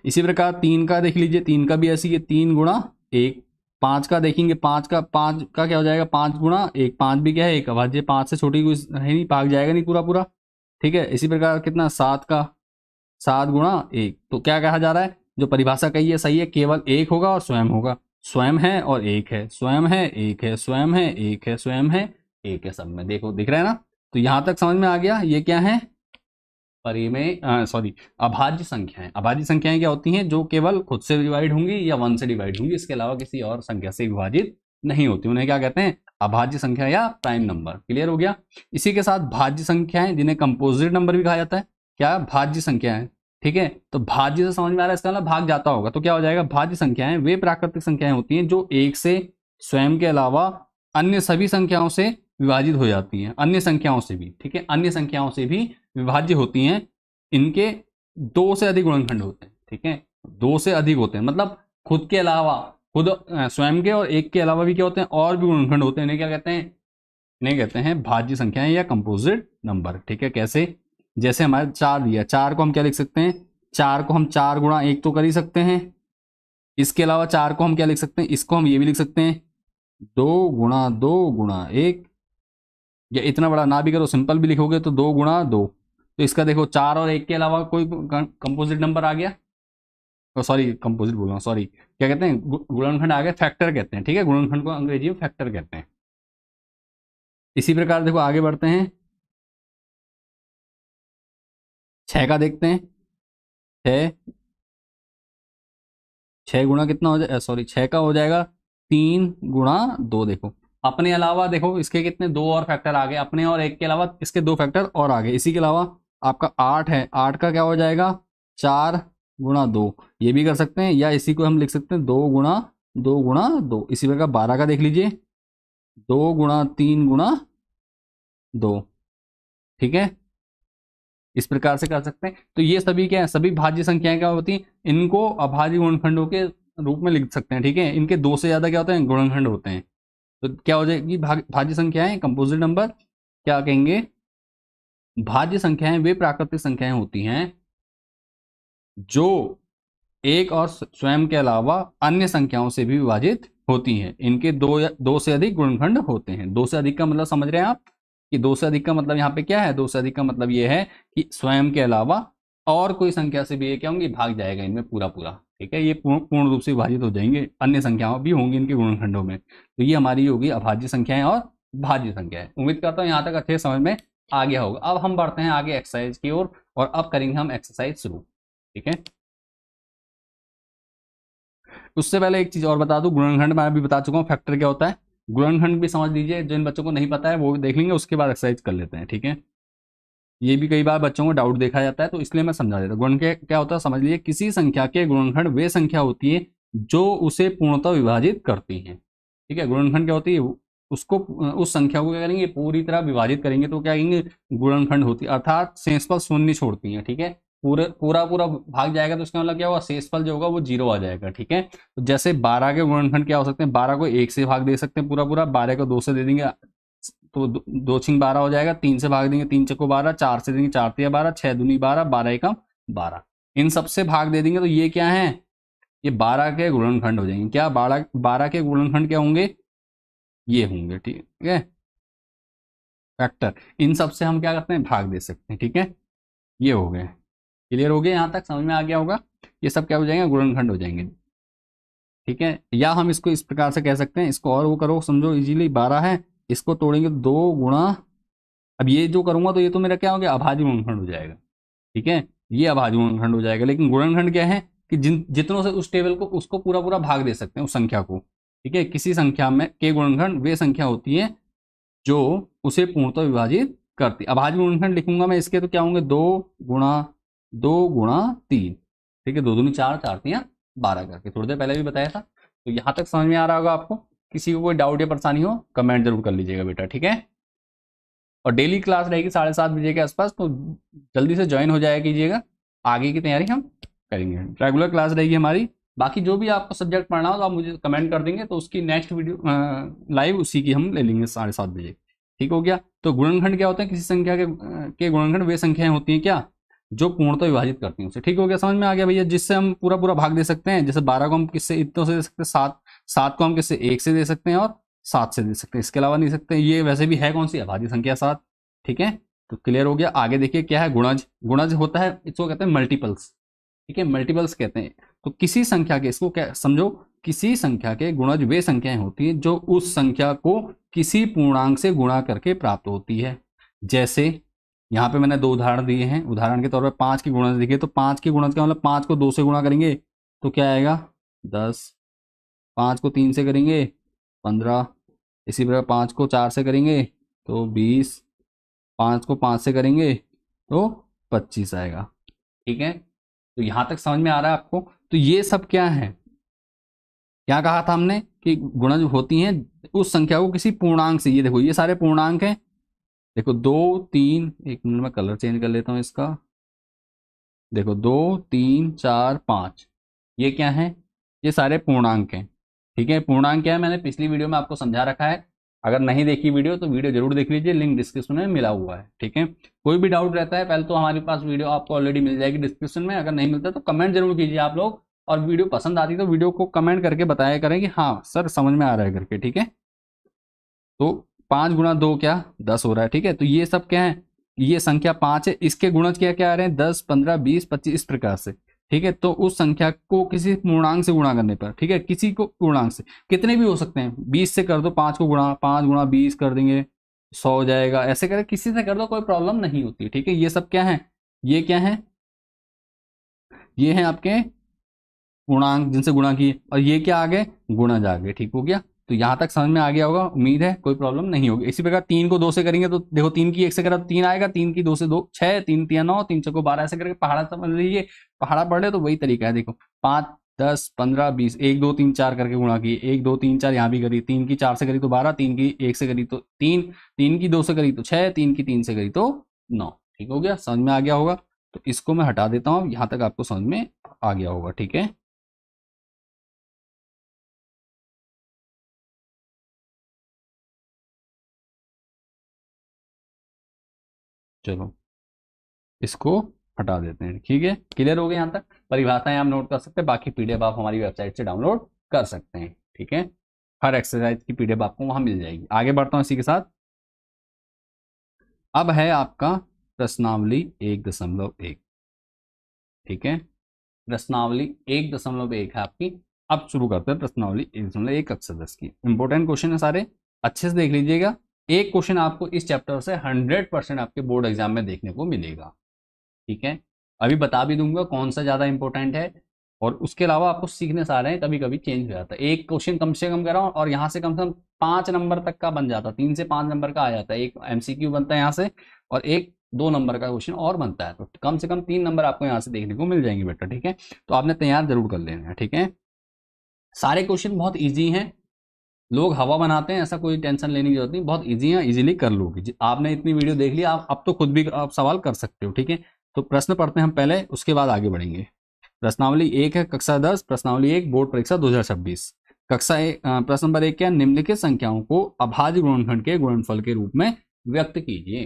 इसी प्रकार 3 का देख लीजिए, 3 का भी ऐसी है, 3 गुणा 1। 5 का देखेंगे, 5 का क्या हो जाएगा, 5 गुणा 1, 5 भी क्या है, एक अभाज्य, 5 से छोटी कोई है नहीं, भाग जाएगा नहीं पूरा पूरा। ठीक है, इसी प्रकार कितना, 7 का 7 गुणा 1, तो क्या कहा जा रहा है, जो परिभाषा कही है सही है, केवल एक होगा और स्वयं होगा, स्वयं है और एक है, स्वयं है एक है, स्वयं है एक है, स्वयं है एक है, सब में देखो दिख रहा है ना। तो यहां तक समझ में आ गया, ये क्या है, परिमेय सॉरी अभाज्य संख्याएं। अभाज्य संख्याएं क्या होती हैं, जो केवल खुद से डिवाइड होंगी या 1 से डिवाइड होंगी, इसके अलावा किसी और संख्या से विभाजित नहीं होती, उन्हें क्या कहते हैं, अभाज्य संख्या या प्राइम नंबर। क्लियर हो गया। इसी के साथ भाज्य संख्याएं जिन्हें कंपोजिट नंबर भी कहा जाता है, क्या भाज्य संख्याएं। ठीक है, तो भाज्य से समझ में आ रहा है, इसका मतलब भाग जाता होगा, तो क्या हो जाएगा, भाज्य संख्याएं वे प्राकृतिक संख्याएं होती हैं जो एक से, स्वयं के अलावा अन्य सभी संख्याओं से विभाजित हो जाती हैं, अन्य संख्याओं से भी। ठीक है, अन्य संख्याओं से भी विभाज्य होती हैं, इनके 2 से अधिक गुणनखंड होते हैं। ठीक है, 2 से अधिक होते हैं, मतलब खुद के अलावा, खुद स्वयं के और एक के अलावा भी क्या होते हैं, और भी गुणनखंड होते हैं, इन्हें क्या कहते हैं, इन्हें कहते हैं भाज्य संख्याएं या कंपोजिट नंबर। ठीक है, कैसे, जैसे हमारे 4 दिया, 4 को हम क्या लिख सकते हैं, 4 को हम 4 गुणा 1 तो कर ही सकते हैं, इसके अलावा 4 को हम क्या लिख सकते हैं, इसको हम ये भी लिख सकते हैं 2 गुणा 2 गुणा 1, या इतना बड़ा ना भी करो, सिंपल भी लिखोगे तो 2 गुणा 2। तो इसका देखो 4 और 1 के अलावा कोई कंपोजिट नंबर आ गया, सॉरी कंपोजिट बोल रहा हूँ, सॉरी क्या कहते हैं, गुणनखंड आ गया, फैक्टर कहते हैं। ठीक है, गुणनखंड को अंग्रेजी में फैक्टर कहते हैं। इसी प्रकार देखो आगे बढ़ते हैं, 6 का देखते हैं, 6 6 गुणा कितना हो जाए, सॉरी 6 का हो जाएगा 3 गुणा 2। देखो अपने अलावा देखो इसके कितने 2 और फैक्टर आ गए, अपने और एक के अलावा इसके 2 फैक्टर और आ गए। इसी के अलावा आपका 8 है, 8 का क्या हो जाएगा 4 गुणा 2, ये भी कर सकते हैं, या इसी को हम लिख सकते हैं 2 गुणा 2 गुणा 2। इसी प्रकार 12 का देख लीजिए, 2 गुणा 3 गुणा 2, ठीक है, इस प्रकार से कर सकते हैं। तो ये सभी क्या है, सभी भाज्य संख्याएं क्या होती हैं, इनको अभाज्य गुणनखंडों के रूप में लिख सकते हैं, ठीक है। इनके 2 से ज्यादा क्या होते हैं, गुणनखंड होते हैं। तो क्या हो जाएगी, भाज्य संख्याएं, कंपोजिट नंबर, क्या कहेंगे, भाज्य संख्याएं वे प्राकृतिक संख्याएं होती हैं जो एक और स्वयं के अलावा अन्य संख्याओं से भी विभाजित होती हैं। इनके दो से अधिक गुणनखंड होते हैं। 2 से अधिक का मतलब समझ रहे हैं आप, कि 2 से अधिक का मतलब यहाँ पे क्या है, 2 से अधिक का मतलब ये है कि स्वयं के अलावा और कोई संख्या से भी ये क्या होंगे, भाग जाएगा इनमें पूरा पूरा, ठीक है। ये पूर्ण रूप से विभाजित हो जाएंगे, अन्य संख्याओं भी होंगी इनके गुणनखंडों में। तो ये हमारी होगी अभाज्य संख्याएं और भाज्य संख्याएं। उम्मीद करता हूँ यहाँ तक अच्छे समझ में आ गया होगा। अब हम बढ़ते हैं आगे एक्सरसाइज की ओर, और अब करेंगे हम एक्सरसाइज शुरू, ठीक है। उससे पहले एक चीज और बता दूं, गुणनखंड मैं अभी बता चुका हूँ फैक्टर क्या होता है, गुणनखंड भी समझ लीजिए। जिन बच्चों को नहीं पता है वो भी देख लेंगे, उसके बाद एक्सरसाइज कर लेते हैं, ठीक है। ये भी कई बार बच्चों को डाउट देखा जाता है, तो इसलिए मैं समझा देता हूँ। गुणन के क्या होता है समझ लीजिए, किसी संख्या के गुणनखंड वे संख्या होती है जो उसे पूर्णतः विभाजित करती है, ठीक है। गुणनखंड क्या होती है, उसको, उस संख्या को क्या करेंगे, पूरी तरह विभाजित करेंगे तो क्या कहेंगे, गुणनखंड होती है, अर्थात शेषफल शून्य छोड़ती है, ठीक है। पूरा पूरा भाग जाएगा तो उसका मतलब क्या होगा, शेषफल जो होगा वो 0 आ जाएगा, ठीक है। तो जैसे 12 के गुणनखंड क्या हो सकते हैं, 12 को 1 से भाग दे सकते हैं पूरा पूरा, 12 को 2 से दे देंगे तो 2 छिंग 12 हो जाएगा, 3 से भाग देंगे 3 चक्को 12, 4 से देंगे 4 तिया 12, 6 दूनी 12, 12 एकम 12, इन सब से भाग दे देंगे तो ये क्या है, ये 12 के गुणनखंड हो जाएंगे। क्या 12 के गुणनखंड क्या होंगे, ये होंगे, ठीक है, फैक्टर। इन सब से हम क्या करते हैं, भाग दे सकते हैं, ठीक है। ये हो गए, क्लियर हो गए, यहां तक समझ में आ गया होगा। ये सब क्या हो जाएंगे, गुणनखंड हो जाएंगे, ठीक है। या हम इसको इस प्रकार से कह सकते हैं, इसको और वो करो, समझो इजीली, 12 है, इसको तोड़ेंगे 2 गुणा, अब ये जो करूंगा तो ये तो मेरा क्या हो गया, अभाज्य गुणनखंड हो जाएगा, ठीक है। ये अभाज्य गुणनखंड हो जाएगा, लेकिन गुणनखंड क्या है कि जितनों से उस टेबल को, उसको पूरा पूरा भाग दे सकते हैं उस संख्या को, ठीक है। किसी संख्या में के गुणनखंड वे संख्या होती है जो उसे पूर्णतः विभाजित करती। अभाज्य गुणनखंड लिखूंगा मैं इसके तो क्या होंगे, 2 गुणा 3, ठीक है, 2 दूनी 4, 4 तिया 12 करके, थोड़ी देर पहले भी बताया था। तो यहां तक समझ में आ रहा होगा आपको। किसी को कोई डाउट या परेशानी हो कमेंट जरूर कर लीजिएगा बेटा, ठीक है। और डेली क्लास रहेगी 7:30 बजे के आसपास, तो जल्दी से ज्वाइन हो जाया कीजिएगा, आगे की तैयारी हम करेंगे। रेगुलर क्लास रहेगी हमारी। बाकी जो भी आपको सब्जेक्ट पढ़ना हो तो आप मुझे कमेंट कर देंगे, तो उसकी नेक्स्ट वीडियो लाइव उसी की हम ले लेंगे 7:30 बजे, ठीक हो गया। तो गुणनखंड क्या होता है, किसी संख्या के गुणनखंड वे संख्याएं होती हैं क्या, जो पूर्णतः विभाजित करती हैं उसे, ठीक हो गया, समझ में आ गया भैया। जिससे हम पूरा पूरा भाग दे सकते हैं, जैसे 12 को हम किससे इतनों से दे सकते हैं, 7 को हम किससे 1 से दे सकते हैं और 7 से दे सकते हैं, इसके अलावा नहीं सकते। ये वैसे भी है कौन सी, अभाज्य संख्या 7, ठीक है। तो क्लियर हो गया। आगे देखिए क्या है, गुणज। गुणज होता है, इसको कहते हैं मल्टीपल्स, ठीक है, मल्टीपल्स कहते हैं। तो किसी संख्या के, इसको क्या समझो, किसी संख्या के गुणज वे संख्याएं होती हैं जो उस संख्या को किसी पूर्णांक से गुणा करके प्राप्त होती है। जैसे यहाँ पे मैंने 2 उदाहरण दिए हैं। उदाहरण के तौर पर 5 के गुणज देखिए, तो 5 के गुणज का मतलब 5 को 2 से गुणा करेंगे तो क्या आएगा, 10, 5 को 3 से करेंगे 15, इसी प्रकार 5 को 4 से करेंगे तो 20, 5 को 5 से करेंगे तो 25 आएगा, ठीक है। तो यहां तक समझ में आ रहा है आपको। तो ये सब क्या है, क्या कहा था हमने कि गुणज होती हैं उस संख्या को किसी पूर्णांक से। ये देखो ये सारे पूर्णांक हैं, देखो 2 3, एक मिनट में कलर चेंज कर लेता हूं इसका, देखो 2 3 4 5, ये क्या है, ये सारे पूर्णांक हैं, ठीक है। पूर्णांक क्या है, मैंने पिछली वीडियो में आपको समझा रखा है। अगर नहीं देखी वीडियो तो वीडियो जरूर देख लीजिए, लिंक डिस्क्रिप्शन में मिला हुआ है, ठीक है। कोई भी डाउट रहता है पहले तो हमारे पास वीडियो आपको ऑलरेडी मिल जाएगी डिस्क्रिप्शन में, अगर नहीं मिलता तो कमेंट जरूर कीजिए आप लोग। और वीडियो पसंद आती तो वीडियो को कमेंट करके बताया करें कि हाँ सर समझ में आ रहा है करके, ठीक है। तो 5 गुणा 2 क्या, 10 हो रहा है, ठीक है। तो ये सब क्या है, ये संख्या 5 है, इसके गुणज क्या क्या आ रहे हैं, 10 15 20 25, इस प्रकार से, ठीक है। तो उस संख्या को किसी पूर्णांक से गुणा करने पर, ठीक है, किसी को पूर्णांक से, कितने भी हो सकते हैं, 20 से कर दो, 5 को गुणा 5 गुणा 20 कर देंगे 100 हो जाएगा, ऐसे करें किसी से कर दो, कोई प्रॉब्लम नहीं होती, ठीक है। ये सब क्या है, ये क्या है, ये है आपके पूर्णांक जिनसे गुणा किए, और ये क्या आ गए, गुणज आ गए, ठीक हो गया। तो यहां तक समझ में आ गया होगा, उम्मीद है कोई प्रॉब्लम नहीं होगी। इसी प्रकार 3 को 2 से करेंगे तो देखो 3 की 1 से करा तो 3 आएगा, 3 की 2 से 2 6, 3 तिया 9, 3 चौको 12, ऐसे करके पहाड़ा समझ लीजिए, पहाड़ा पढ़ ले तो वही तरीका है। देखो 5 10 15 20, 1 2 3 4 करके गुणा किए, 1 2 3 4 यहाँ भी करी, 3 की 4 से करी तो 12, 3 की 1 से करी तो 3, 3 की 2 से करी तो 6, 3 की 3 से करी तो 9। ठीक हो गया, समझ में आ गया होगा। तो इसको मैं हटा देता हूँ, यहाँ तक आपको समझ में आ गया होगा। ठीक है, चलो इसको हटा देते हैं। ठीक है, क्लियर हो गया यहाँ तक। परिभाषाएं आप नोट कर सकते हैं, बाकी पीडीएफ आप हमारी वेबसाइट से डाउनलोड कर सकते हैं। ठीक है, हर एक्सरसाइज की पीडीएफ आपको वहां मिल जाएगी। आगे बढ़ता हूँ इसी के साथ। अब है आपका प्रश्नावली 1.1। ठीक है, प्रश्नावली 1.1 है आपकी। अब शुरू करते हैं प्रश्नावली 1.1 कक्षा 10 की। इंपॉर्टेंट क्वेश्चन है सारे, अच्छे से देख लीजिएगा। एक क्वेश्चन आपको इस चैप्टर से 100% आपके बोर्ड एग्जाम में देखने को मिलेगा। ठीक है, अभी बता भी दूंगा कौन सा ज्यादा इंपॉर्टेंट है, और उसके अलावा आपको सीखने से आ रहे हैं, कभी कभी चेंज हो जाता है। एक क्वेश्चन कम से कम करा और यहाँ से कम 5 नंबर तक का बन जाता है, 3 से 5 नंबर का आ जाता है। एक एमसीक्यू बनता है यहाँ से, और एक 2 नंबर का क्वेश्चन और बनता है, तो कम से कम 3 नंबर आपको यहाँ से देखने को मिल जाएंगे बेटा। ठीक है, तो आपने तैयार जरूर कर लेना है। ठीक है, सारे क्वेश्चन बहुत ईजी हैं, लोग हवा बनाते हैं, ऐसा कोई टेंशन लेने की जरूरत नहीं, बहुत ईजी है, इजीली कर लोगे। आपने इतनी वीडियो देख ली, आप अब तो खुद भी आप सवाल कर सकते हो। ठीक है, तो प्रश्न पढ़ते हैं हम पहले, उसके बाद आगे बढ़ेंगे। प्रश्नावली 1 है कक्षा 10, प्रश्नावली 1 बोर्ड परीक्षा 2026। कक्षा प्रश्न नंबर 1 क्या, निम्नलिखित संख्याओं को अभाज्य गुणनखंड के गुणनफल के रूप में व्यक्त कीजिए।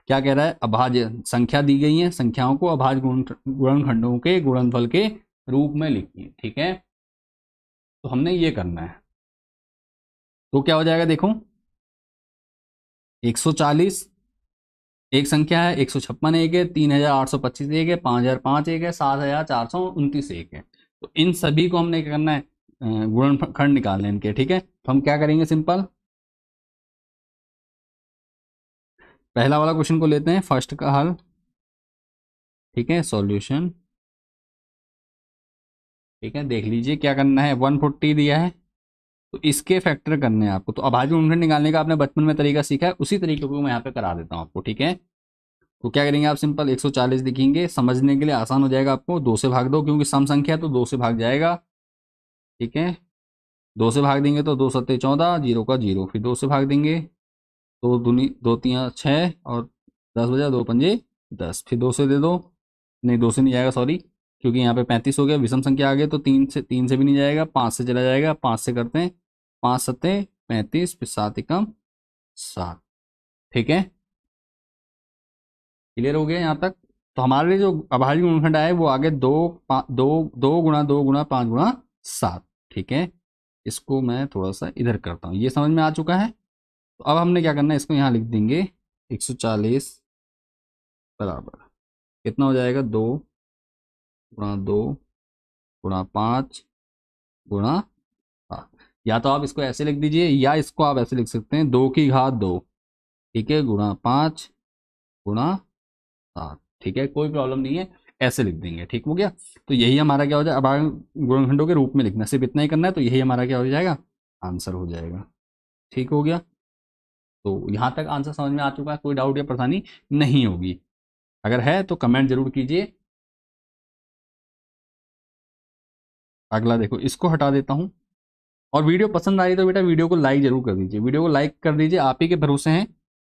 क्या कह रहा है, अभाज्य संख्या दी गई है, संख्याओं को अभाज्य गुणनखंडों के गुणनफल के रूप में लिखिए। ठीक है, तो हमने ये करना है, तो क्या हो जाएगा देखो, 140 एक संख्या है, 156 एक है, 3825 एक है, 5005 एक है, 7429 एक है। तो इन सभी को हमने क्या करना है, गुणनखंड निकालने इनके। ठीक है, तो हम क्या करेंगे, सिंपल पहला वाला क्वेश्चन को लेते हैं, फर्स्ट का हल। ठीक है, सॉल्यूशन। ठीक है, देख लीजिए क्या करना है, 140 दिया है, तो इसके फैक्टर करने हैं आपको। तो अभाज्य गुणनखंड निकालने का आपने बचपन में तरीका सीखा है, उसी तरीके को मैं यहाँ पे करा देता हूँ आपको। ठीक है, तो क्या करेंगे आप, सिंपल 140 लिखेंगे, समझने के लिए आसान हो जाएगा आपको। 2 से भाग दो, क्योंकि सम संख्या है तो 2 से भाग जाएगा। ठीक है, 2 से भाग देंगे तो 2 सत्ते 14, जीरो का जीरो, फिर 2 से भाग देंगे, 2 6 और 10 बजा, 2 पंजे 10, फिर 2 से दे दो, नहीं 2 से नहीं जाएगा, सॉरी, क्योंकि यहाँ पे 35 हो गया, विषम संख्या आ गई, तो 3 से भी नहीं जाएगा, 5 से चला जाएगा, 5 से करते हैं, 5 सत्ते 35, फिर 7 एकम 7। ठीक है, क्लियर हो गया यहाँ तक। तो हमारे लिए जो अभाज्य गुणनखंड आए वो आगे 2 गुणा 5 गुणा 7। ठीक है, इसको मैं थोड़ा सा इधर करता हूँ, ये समझ में आ चुका है। तो अब हमने क्या करना है, इसको यहाँ लिख देंगे, 140 बराबर कितना हो जाएगा, 2 गुणा 2 गुणा 5 गुणा 7। या तो आप इसको ऐसे लिख दीजिए, या इसको आप ऐसे लिख सकते हैं, 2 की घात 2। ठीक है, गुणा 5 गुणा 7। ठीक है, कोई प्रॉब्लम नहीं है, ऐसे लिख देंगे। ठीक हो गया, तो यही हमारा क्या हो जाएगा, अभाज्य गुणनखंडों के रूप में लिखना, सिर्फ इतना ही करना है, तो यही हमारा क्या हो जाएगा, आंसर हो जाएगा। ठीक हो गया, तो यहाँ तक आंसर समझ में आ चुका है, कोई डाउट या परेशानी नहीं होगी। अगर है तो कमेंट जरूर कीजिए। अगला देखो, इसको हटा देता हूँ। और वीडियो पसंद आई तो बेटा वीडियो को लाइक जरूर कर दीजिए, वीडियो को लाइक कर दीजिए, आप ही के भरोसे हैं।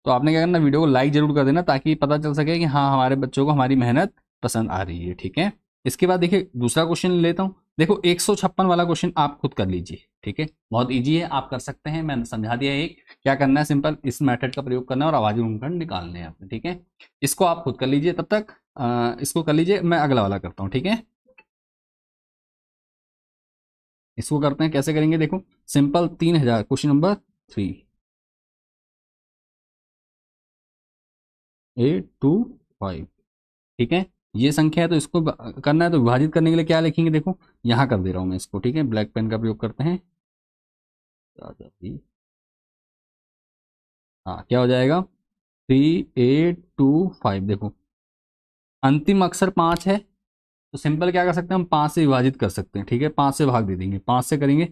तो आपने क्या करना, वीडियो को लाइक जरूर कर देना, ताकि पता चल सके कि हाँ हमारे बच्चों को हमारी मेहनत पसंद आ रही है। ठीक है, इसके बाद देखिए दूसरा क्वेश्चन लेता हूँ। देखो 156 वाला क्वेश्चन आप खुद कर लीजिए। ठीक है, बहुत ईजी है, आप कर सकते हैं, मैंने समझा दिया है। एक क्या करना है, सिंपल इस मेथड का प्रयोग करना है और अभाज्य गुणनखंड निकालने हैं आपने। ठीक है, इसको आप खुद कर लीजिए, तब तक इसको कर लीजिए, मैं अगला वाला करता हूँ। ठीक है, इसको करते हैं, कैसे करेंगे देखो, सिंपल 3000, क्वेश्चन नंबर 3, 825। ठीक है, ये संख्या है, तो इसको करना है, तो विभाजित करने के लिए क्या लिखेंगे, देखो यहाँ कर दे रहा हूँ मैं इसको। ठीक है, ब्लैक पेन का प्रयोग करते हैं। हाँ, क्या हो जाएगा, 3825। देखो अंतिम अक्षर 5 है, तो सिंपल क्या कर सकते हैं हम, 5 से विभाजित कर सकते हैं। ठीक है, 5 से भाग दे देंगे, 5 से करेंगे,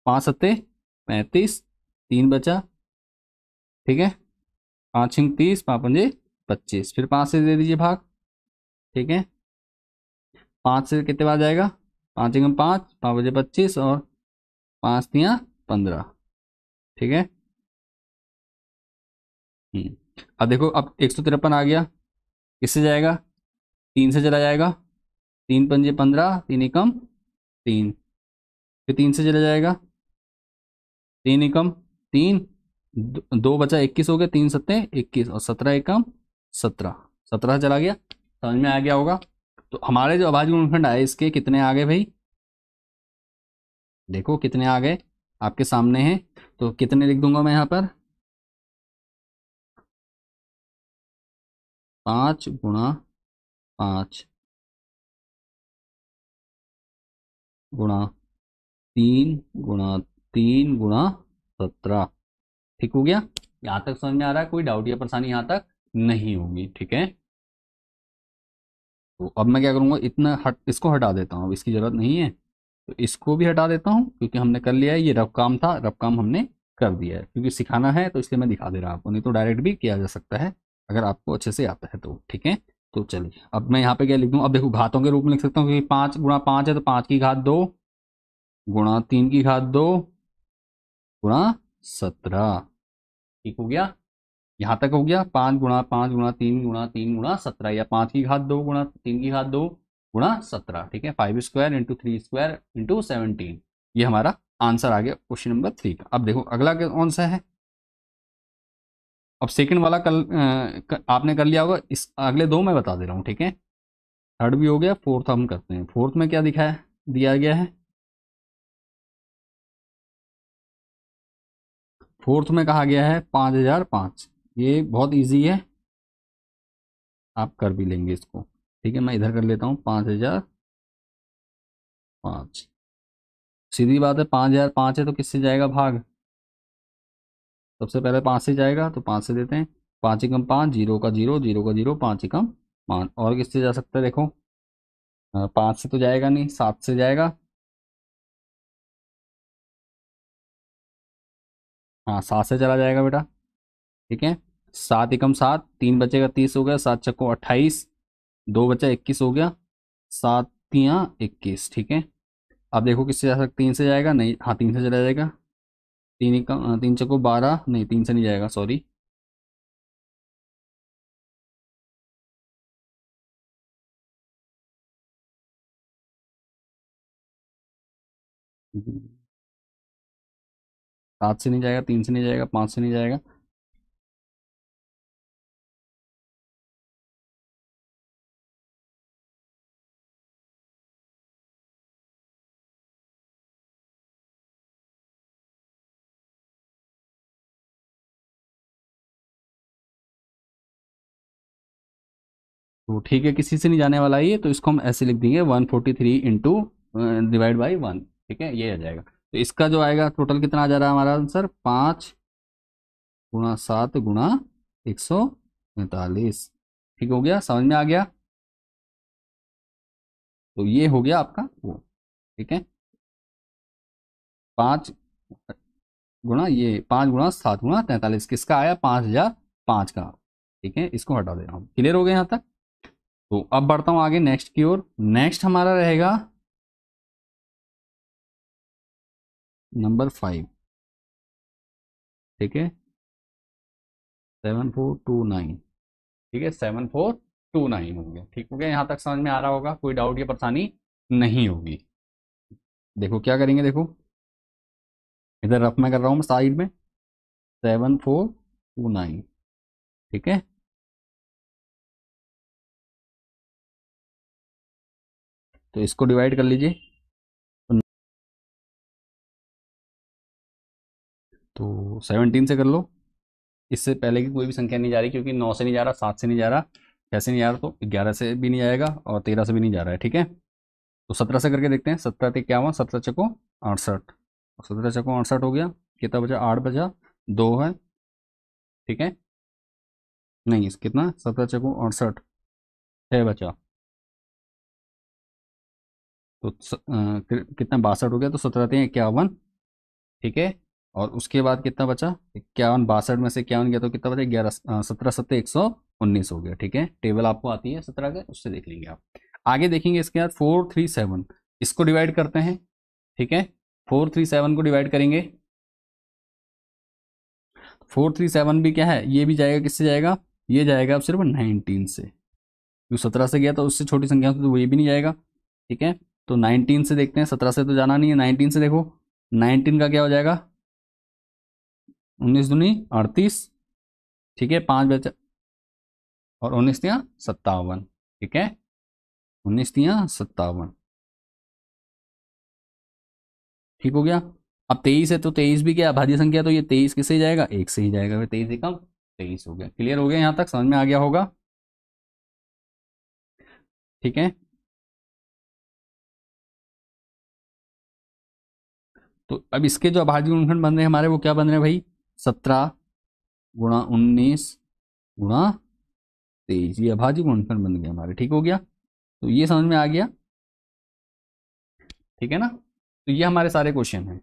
5 सत्ते 35, 3 बचा। ठीक है, 5 छिंग 30, 5 पंजे 25, फिर 5 से दे दीजिए भाग। ठीक है, 5 से कितने बार जाएगा, 5 एकम 5, 5 बजे 25 और 5 तिया 15। ठीक है। अब देखो, अब 153 आ गया, किससे जाएगा? 3 से चला जाएगा, 3 पंजे 15, 3 एकम 3, फिर 3 से चला जाएगा, 3 एकम 3, 2 बचा 21 हो गया, 3 सत्ते 21 और 17 एकम 17, 17 चला गया। समझ में आ गया होगा। तो हमारे जो अभाज्य गुणनखंड आए इसके कितने आ गए भाई? देखो कितने आ गए, आपके सामने हैं। तो कितने लिख दूंगा मैं यहाँ पर? 5 गुणा 5 गुणा 3 गुणा 3 गुणा 17। ठीक हो गया। यहाँ तक समझ में आ रहा है? कोई डाउट या परेशानी यहाँ तक नहीं होगी। ठीक है। तो अब मैं क्या करूँगा, इतना इसको हटा देता हूँ, अब इसकी ज़रूरत नहीं है। तो इसको भी हटा देता हूँ क्योंकि हमने कर लिया है, ये रफ काम था, रफ काम हमने कर दिया है। क्योंकि सिखाना है तो इसलिए मैं दिखा दे रहा हूँ आपको, नहीं तो डायरेक्ट भी किया जा सकता है अगर आपको अच्छे से आता है तो। ठीक है। तो चलिए अब मैं यहाँ पे क्या लिख दूँ, अब देखो घातों के रूप में लिख सकता हूँ क्योंकि 5 गुणा 5 है तो 5 की घात 2 गुणा 3 की घात 2 गुणा 17। ठीक हो गया। यहाँ तक हो गया। 5 गुणा 5 गुणा 3 गुणा 3 गुणा 17, या 5 की घात 2 गुणा 3 की घात 2 गुणा 17। ठीक है। 5 स्क्वायर इंटू 3 स्क्वायर इंटू 17, ये हमारा आंसर आ गया क्वेश्चन नंबर 3 का। अब देखो अगला कौन सा है। अब सेकंड वाला आपने कर लिया होगा, इस अगले दो मैं बता दे रहा हूँ। ठीक है। थर्ड भी हो गया, फोर्थ हम करते हैं। फोर्थ में क्या दिया गया है? फोर्थ में कहा गया है 5005। ये बहुत इजी है, आप कर भी लेंगे इसको। ठीक है। मैं इधर कर लेता हूँ 5005। सीधी बात है, 5005 है तो किससे जाएगा भाग? सबसे पहले 5 से जाएगा तो 5 से देते हैं। 5 एकम 5, 0 का 0, 0 का 0, 5 एकम 5। और किससे जा सकता है देखो? 5 से तो जाएगा नहीं, 7 से जाएगा। हाँ 7 से चला जाएगा बेटा। ठीक है। 7 एकम 7, 3 बचेगा 30 हो गया, 7 चक्को 28, 2 बचा 21 हो गया, 7 तियाँ 21। ठीक है। अब देखो किससे जा सकता? 3 से जाएगा नहीं, हाँ 3 से चला जाएगा। 3 एकम 3 चक्को 12, नहीं 3 से नहीं जाएगा, सॉरी। हम्म, 7 से नहीं जाएगा, 3 से नहीं जाएगा, 5 से नहीं जाएगा। तो ठीक है, किसी से नहीं जाने वाला है ये, तो इसको हम ऐसे लिख देंगे 143 इंटू डिवाइड बाई 1। ठीक है, ये आ जाएगा। तो इसका जो आएगा टोटल कितना आ जा रहा है हमारा आंसर? 5 गुणा 7 गुणा 145। ठीक हो गया, समझ में आ गया। तो ये हो गया आपका वो। ठीक है। 5 गुणा ये 5 गुणा 7 गुणा 43, किसका आया? 5005 का। ठीक है, इसको हटा दे रहा हूँ। क्लियर हो गया यहाँ तक? तो अब बढ़ता हूँ आगे नेक्स्ट की ओर। नेक्स्ट हमारा रहेगा नंबर 5। ठीक है। 7429। ठीक है, 7429 हो गया। ठीक हो गया, यहाँ तक समझ में आ रहा होगा, कोई डाउट या परेशानी नहीं होगी। देखो क्या करेंगे, देखो इधर रफ में कर रहा हूँ मैं साइड में। 7429। ठीक है। तो इसको डिवाइड कर लीजिए। तो 17 से कर लो। इससे पहले की कोई भी संख्या नहीं जा रही, क्योंकि 9 से नहीं जा रहा, 7 से नहीं जा रहा, 6 से नहीं जा रहा, तो 11 से भी नहीं जाएगा और 13 से भी नहीं जा रहा है। ठीक है। तो 17 से करके देखते हैं। 17 ते 51, 17 चको 68, 17 चको 68 हो गया। कितना बचा? 8 बचा, 2 है। ठीक है। नहीं, कितना? 17 चको 68, 6 बचा। तो कितना? 62 हो गया। तो 17 ते 51। ठीक है। और उसके बाद कितना बचा? 51, 62 में से 51 गया तो कितना बचा? 11, 17 सत्ते 119 हो गया। ठीक है। टेबल आपको आती है 17 के, उससे देख लेंगे आप। आगे देखेंगे इसके बाद 437। इसको डिवाइड करते हैं, ठीक है। 437 को डिवाइड करेंगे, 437 भी क्या है, ये भी जाएगा, किससे जाएगा, ये जाएगा अब सिर्फ 19 से, जो 17 से गया तो उससे छोटी संख्या से तो ये भी नहीं जाएगा, ठीक है। तो 19 से देखते हैं, 17 से तो जाना नहीं है, 19 से देखो, 19 का क्या हो जाएगा, 19 दूनी 38, ठीक है, 5 बचा और 19 तियां 57, ठीक है, 19 तियां 57, ठीक हो गया। अब 23 है तो 23 भी क्या अभाज्य संख्या, तो ये 23 किससे जाएगा, 1 से ही जाएगा, फिर 23 एकम 23 हो गया। क्लियर हो गया, यहाँ तक समझ में आ गया होगा, ठीक है। तो अब इसके जो अभाज्य गुणनखंड बन रहे हैं हमारे, वो क्या बन रहे हैं भाई, 17 गुणा 19 गुणा 23, ये अभाज्य गुणनखंड बन गए हमारे, ठीक हो गया। तो ये समझ में आ गया, ठीक है ना। तो ये हमारे सारे क्वेश्चन हैं,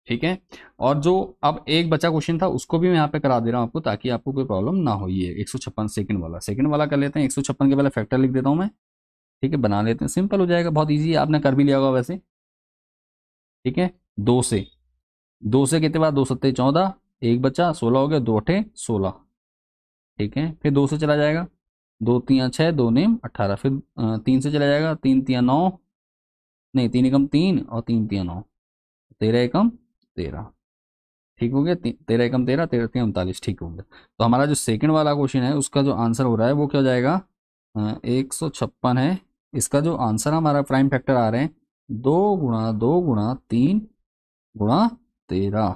ठीक है। और जो अब एक बचा क्वेश्चन था उसको भी मैं यहाँ पे करा दे रहा हूँ आपको, ताकि आपको कोई प्रॉब्लम ना हो। ये 156 सेकंड वाला कर लेते हैं। 156 के पहले फैक्टर लिख देता हूँ मैं, ठीक है, बना लेते हैं, सिंपल हो जाएगा, बहुत ईजी है, आपने कर भी लिया होगा वैसे, ठीक है। 2 से कितने बाद, 2 सत्ते 14, एक बचा 16 हो गया, 2 अठे 16, ठीक है। फिर 2 से चला जाएगा, 2 तियां 6, 2 नेम 18, फिर 3 से चला जाएगा, 3 तियां 9, नहीं 3 एकम 3 और 3 तियां 9, 13 एकम 13, ठीक हो गया। 13 एकम 13, 13 तियां 39, ठीक हो गया। तो हमारा जो सेकंड वाला क्वेश्चन है उसका जो आंसर हो रहा है वो क्या हो जाएगा, 156 है, इसका जो आंसर हमारा प्राइम फैक्टर आ रहे हैं 2 गुणा 2 गुणा 3 गुणा 13,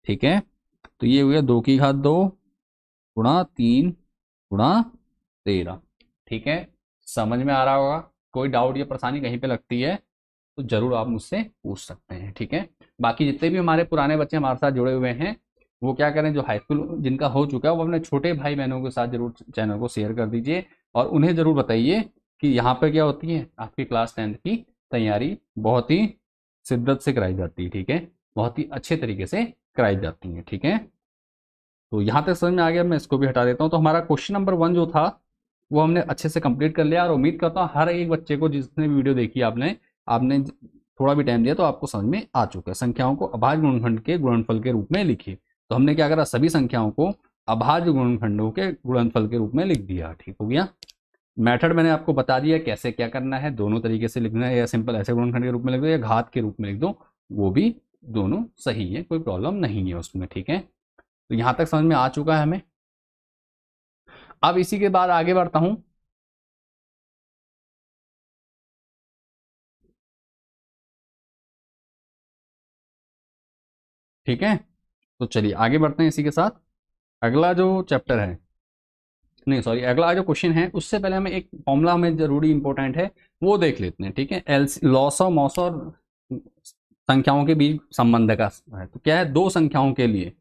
ठीक है। तो ये हो गया 2 की घात 2 गुणा 3 गुणा 13, ठीक है। समझ में आ रहा होगा, कोई डाउट या परेशानी कहीं पे लगती है तो जरूर आप मुझसे पूछ सकते हैं, ठीक है। बाकी जितने भी हमारे पुराने बच्चे हमारे साथ जुड़े हुए हैं वो क्या करें, जो हाई स्कूल जिनका हो चुका है वो अपने छोटे भाई बहनों के साथ जरूर चैनल को शेयर कर दीजिए, और उन्हें जरूर बताइए कि यहाँ पे क्या होती है, आपकी क्लास 10th की तैयारी बहुत ही शिद्दत से कराई जाती है, ठीक है, बहुत ही अच्छे तरीके से कराई जाती है, ठीक है। तो यहाँ तक समझ में आ गया, मैं इसको भी हटा देता हूँ। तो हमारा क्वेश्चन नंबर 1 जो था वो हमने अच्छे से कंप्लीट कर लिया, और उम्मीद करता हूँ हर एक बच्चे को, जिसने भी वीडियो देखी आपने आपने थोड़ा भी टाइम दिया तो आपको समझ में आ चुका है। संख्याओं को अभाज्य गुणनखंड के गुणनफल के रूप में लिखिए, तो हमने क्या करा, सभी संख्याओं को अभाज्य गुणनखंडों के गुणनफल के रूप में लिख दिया, ठीक हो गया। मेथड मैंने आपको बता दिया कैसे क्या करना है, दोनों तरीके से लिखना है, या सिंपल ऐसे गुणनखंड के रूप में लिख दो या घात के रूप में लिख दो, वो भी दोनों सही है, कोई प्रॉब्लम नहीं है उसमें, ठीक है। तो यहां तक समझ में आ चुका है हमें। अब इसी के बाद आगे बढ़ता हूं, ठीक है। तो चलिए आगे बढ़ते हैं इसी के साथ। अगला जो चैप्टर है, नहीं सॉरी, अगला जो क्वेश्चन है उससे पहले हमें एक फॉर्मूला हमें जरूरी इंपॉर्टेंट है वो देख लेते हैं, ठीक है। एल लॉस ऑफ मॉस और संख्याओं के बीच संबंध का है, तो क्या है, दो संख्याओं के लिए,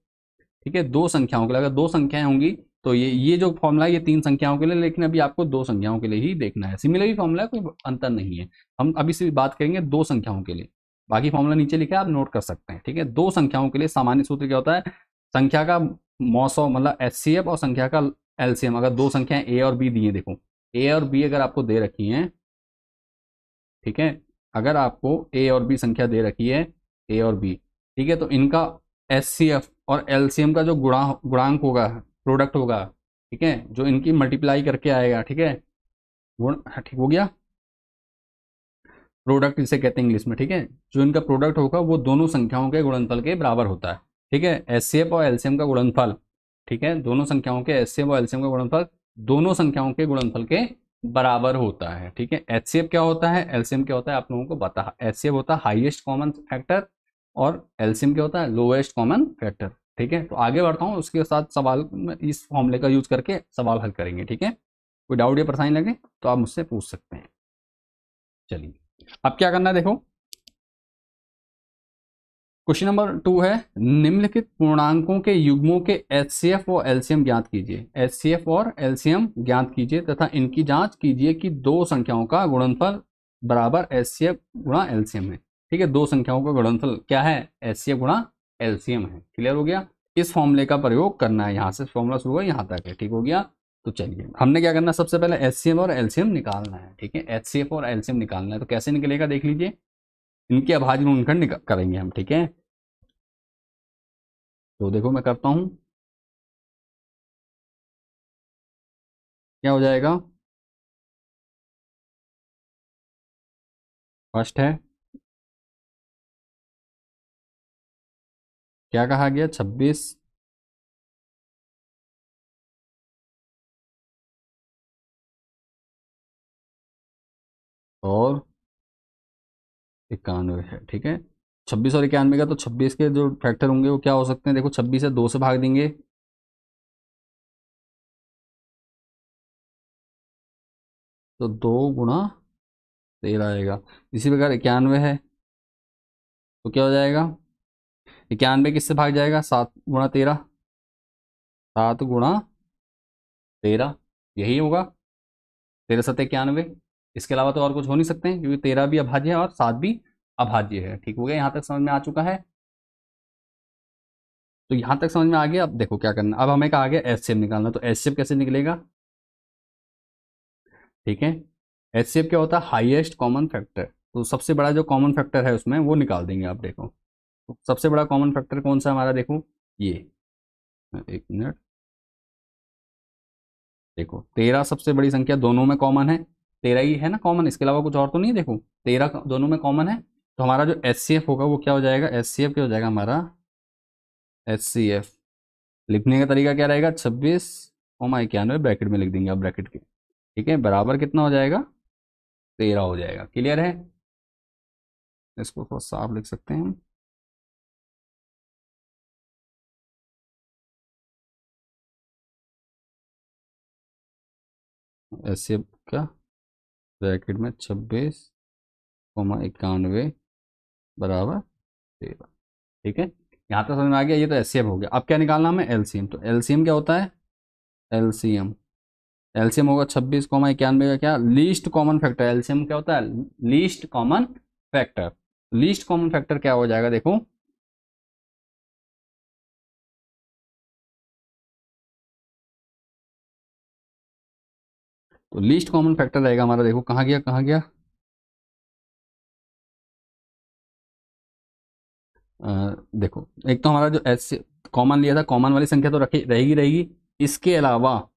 ठीक है, दो संख्याओं के लिए, अगर दो संख्याएं होंगी तो ये जो फॉर्मूला है ये 3 संख्याओं के लिए, लेकिन अभी आपको 2 संख्याओं के लिए ही देखना है। सिमिलर फॉर्मूला है, कोई अंतर नहीं है। हम अभी से बात करेंगे 2 संख्याओं के लिए, बाकी फॉर्मूला नीचे लिखा है आप नोट कर सकते हैं, ठीक है। 2 संख्याओं के लिए सामान्य सूत्र क्या होता है, संख्या का मॉस मतलब HCF और संख्या का LCM। अगर 2 संख्याएं ए और बी दी है, देखो ए और बी अगर आपको दे रखी हैं, ठीक है, अगर आपको ए और बी संख्या दे रखी है, ए और बी, ठीक है, तो इनका HCF और LCM का जो गुणांक होगा, प्रोडक्ट होगा, ठीक है, जो इनकी मल्टीप्लाई करके आएगा, ठीक है, गुण, ठीक हो गया, प्रोडक्ट जिसे कहते हैं इंग्लिश में, ठीक है, जो इनका प्रोडक्ट होगा वो दोनों संख्याओं के गुणनफल के बराबर होता है, ठीक है। HCF और LCM का गुणनफल, ठीक है, दोनों संख्याओं के HCF और LCM का गुणनफल दोनों संख्याओं के गुणनफल के बराबर होता है, ठीक है। HCF क्या होता है, LCM क्या होता है, आप लोगों को पता है। HCF होता है हाईएस्ट कॉमन फैक्टर और LCM क्या होता है, लोएस्ट कॉमन फैक्टर, ठीक है। तो आगे बढ़ता हूँ, उसके साथ सवाल में इस फॉर्मूले का यूज करके सवाल हल करेंगे, ठीक है। कोई डाउट या परेशानी लगे तो आप मुझसे पूछ सकते हैं। चलिए अब क्या करना है, देखो क्वेश्चन नंबर 2 है, निम्नलिखित पूर्णांकों के युग्मों के HCF और LCM ज्ञात कीजिए। HCF और LCM ज्ञात कीजिए तथा इनकी जांच कीजिए कि दो संख्याओं का गुणनफल बराबर HCF गुणा LCM है, ठीक है। दो संख्याओं का गुणनफल क्या है, HCF गुणा LCM है। क्लियर हो गया। इस फॉर्मूले का प्रयोग करना है, यहां से फॉर्मूला शुरू है यहां तक है, ठीक हो गया। तो चलिए हमने क्या करना है, सबसे पहले एचसीएफ और एलसीएम निकालना है। ठीक है, एचसीएफ और एलसीएम निकालना है, तो कैसे निकलेगा देख लीजिए। इनके अभाज्य गुणनखंड करेंगे हम। ठीक है, तो देखो मैं करता हूं, क्या हो जाएगा। फर्स्ट है, क्या कहा गया, 26 और 91 है। ठीक है, 26 और 91 का, तो 26 के जो फैक्टर होंगे वो क्या हो सकते हैं, देखो 26 से 2 से भाग देंगे तो 2 गुणा 13 आएगा। इसी प्रकार 91 है, तो क्या हो जाएगा, 91 किससे भाग जाएगा, 7 गुणा 13, 7 गुणा 13, यही होगा 13×7 = 91। इसके अलावा तो और कुछ हो नहीं सकते हैं, क्योंकि 13 भी अभाज्य है और 7 भी अभाज्य है। ठीक हो गया, यहाँ तक समझ में आ चुका है। तो यहाँ तक समझ में आ गया। अब देखो क्या करना, अब हमें कहा गया एचसीएफ निकालना, तो एचसीएफ कैसे निकलेगा। ठीक है, एचसीएफ क्या होता है, हाईएस्ट कॉमन फैक्टर। तो सबसे बड़ा जो कॉमन फैक्टर है उसमें वो निकाल देंगे आप। देखो तो सबसे बड़ा कॉमन फैक्टर कौन सा हमारा, देखो ये, एक मिनट, देखो 13 सबसे बड़ी संख्या, दोनों में कॉमन है, 13 ही है ना कॉमन, इसके अलावा कुछ और तो नहीं है। देखो 13 दोनों में कॉमन है, तो हमारा जो एचसीएफ होगा वो क्या हो जाएगा, एचसीएफ क्या हो जाएगा हमारा, एचसीएफ लिखने का तरीका क्या रहेगा, 26, 91 ब्रैकेट में लिख देंगे आप, ब्रैकेट के। ठीक है, बराबर कितना हो जाएगा, 13 हो जाएगा। क्लियर है, इसको थोड़ा साफ लिख सकते हैं। ऐसे का ब्रैकेट में 26, 91 बराबर 13। ठीक है, यहाँ तक समझ में आ गया। ये तो एचसीएफ हो गया। अब क्या निकालना हमें, एलसीएम। तो एलसीएम क्या होता है, एलसीएम, एलसीएम होगा 26, 91 का क्या, लीस्ट कॉमन फैक्टर। एलसीएम क्या होता है, least common factor. Least common factor क्या हो जाएगा, देखो तो लीस्ट कॉमन फैक्टर रहेगा हमारा, देखो कहाँ गया, कहाँ गया, देखो एक तो हमारा जो एच कॉमन लिया था, कॉमन वाली संख्या तो रखी रहेगी रहेगी, इसके अलावा,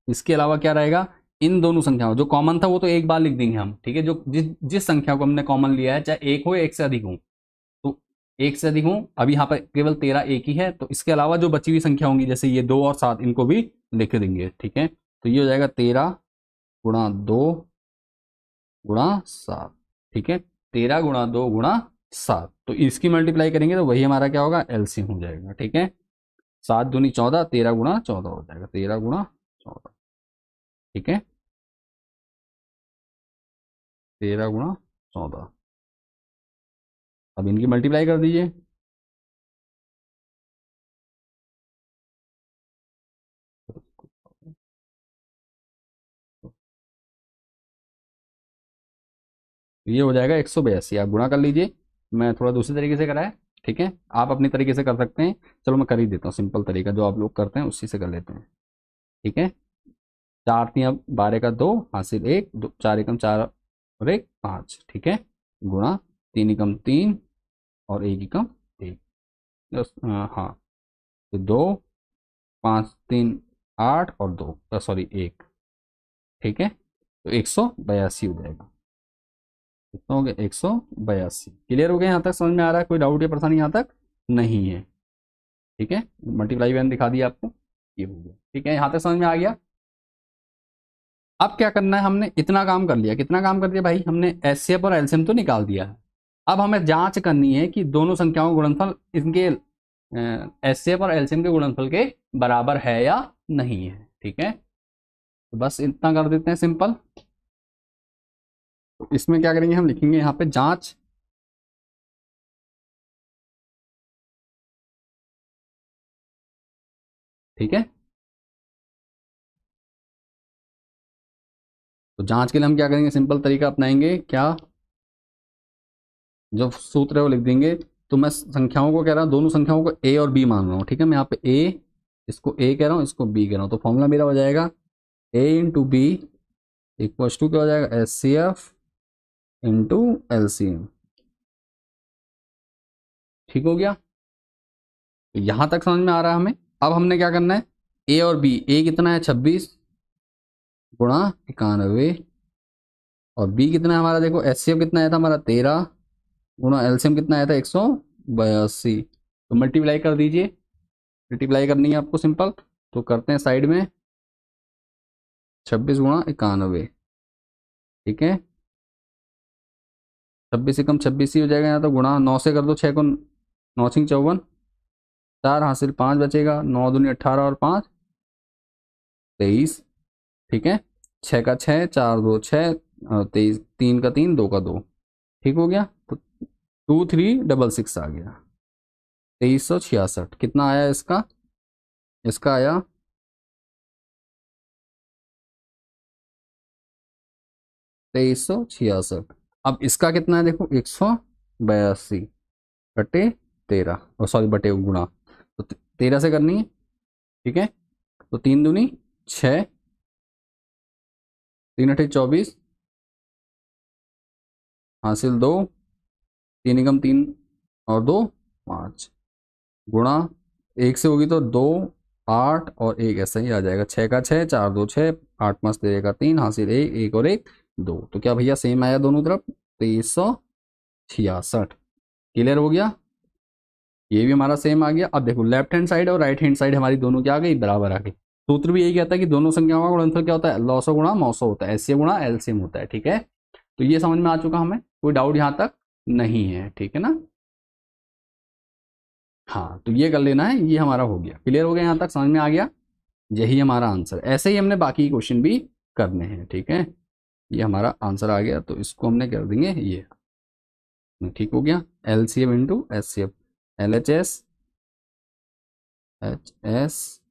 इसके अलावा क्या रहेगा, इन दोनों संख्याओं, जो कॉमन था वो तो एक बार लिख देंगे हम। ठीक है, जो जिस जिस संख्या को हमने कॉमन लिया है, चाहे एक हो या एक से अधिक हो, तो एक से अधिक हो, अभी यहाँ पर केवल 13 एक ही है, तो इसके अलावा जो बची हुई संख्या होंगी, जैसे ये 2 और 7, इनको भी लिख देंगे। ठीक है, तो ये हो जाएगा 13×2×7। ठीक है, 13×2×7, तो इसकी मल्टीप्लाई करेंगे तो वही हमारा क्या होगा, एलसीएम हो जाएगा। ठीक है, 7 दूनी 14, 13×14 हो जाएगा, 13×14। ठीक है, 13×14। अब इनकी मल्टीप्लाई कर दीजिए, ये हो जाएगा 182। आप गुणा कर लीजिए, मैं थोड़ा दूसरे तरीके से कराया। ठीक है, आप अपने तरीके से कर सकते हैं, चलो मैं कर ही देता हूँ, सिंपल तरीका जो आप लोग करते हैं उसी से कर लेते हैं। ठीक है, 4×3 = 12, 2 हासिल 1, 4×1 = 4 और 1 = 5। ठीक है, गुणा 3×1 = 3 और 1×1 = 1। हाँ, तो 2, 5×3 = 8 और 2, सॉरी 1। ठीक है, तो 182 हो जाएगा। कितना हो गया, 182। क्लियर हो गया, यहाँ तक समझ में आ रहा है, कोई डाउट या परेशानी यहाँ तक नहीं है। ठीक है, मल्टीप्लाई वैन दिखा दिया आपको, ये हो गया। ठीक है, यहाँ तक समझ में आ गया। अब क्या करना है, हमने इतना काम कर लिया, कितना काम कर दिया भाई, हमने एचसीएफ और एलसीएम तो निकाल दिया है। अब हमें जांच करनी है कि दोनों संख्याओं का गुणनफल इनके एचसीएफ और एलसीएम के गुणनफल के बराबर है या नहीं है। ठीक है, तो बस इतना कर देते हैं सिंपल। तो इसमें क्या करेंगे, हम लिखेंगे यहाँ पे जांच, ठीक है। तो जांच के लिए हम क्या करेंगे, सिंपल तरीका अपनाएंगे, क्या, जो सूत्र है वो लिख देंगे। तो मैं संख्याओं को कह रहा हूँ, दोनों संख्याओं को ए और बी मान रहा हूँ। ठीक है, मैं यहाँ पे ए, इसको ए कह रहा हूँ, इसको बी कह रहा हूँ, तो फॉर्मूला मेरा हो जाएगा A into B equals to क्या हो जाएगा, H C F into LCM. ठीक हो गया, यहां तक समझ में आ रहा है हमें। अब हमने क्या करना है, ए और बी, ए कितना है 26 गुणा 91, और बी कितना है हमारा, देखो एचसीएफ कितना आया था हमारा 13 गुणा एलसीएम कितना आया था 182। तो मल्टीप्लाई कर दीजिए, मल्टीप्लाई करनी है आपको सिंपल, तो करते हैं साइड में 26 गुणा 91। ठीक है, 26 से कम 26 ही हो जाएगा, यहाँ तो गुणा 9 से कर दो, 6 को 9 सिंह 54, 4 हासिल 5 बचेगा, 9 दूनी 18 और 5 23। ठीक है, 6 का 6, 4 2 6, 23, 3 का 3, 2 का 2। ठीक हो गया, तो 2366 आ गया, 2366। कितना आया इसका, इसका आया 2366। अब इसका कितना है देखो, 182 बटे 13, और सॉरी बटे गुणा, तो 13 से करनी है। ठीक है, तो 3 दूनी 6, 3 अठे 24, हासिल 2, 3 एकम 3 और 2 5, गुणा 1 से होगी तो 2 8 और 1 ऐसा ही आ जाएगा, 6 का 6, 4 2 6, 8 5 13 का 3, हासिल 1 1 और 1 2। तो क्या भैया सेम आया दोनों तरफ, 2366। क्लियर हो गया, ये भी हमारा सेम आ गया। अब देखो लेफ्ट हैंड साइड और राइट हैंड साइड हमारी दोनों क्या आ गई, बराबर आ गई। सूत्र भी यही कहता है कि दोनों संख्याओं का गुणनफल क्या होता है, लॉसो गुणा मौसो होता है, एससीएफ गुणा एलसीएम होता है। ठीक है, तो ये समझ में आ चुका हमें, कोई डाउट यहाँ तक नहीं है। ठीक है ना, हाँ तो ये कर लेना है, ये हमारा हो गया, क्लियर हो गया, यहाँ तक समझ में आ गया, यही हमारा आंसर। ऐसे ही हमने बाकी क्वेश्चन भी करने हैं। ठीक है, ये हमारा आंसर आ गया, तो इसको हमने कर देंगे ये। ठीक हो गया, LCM into HCF, LHS H S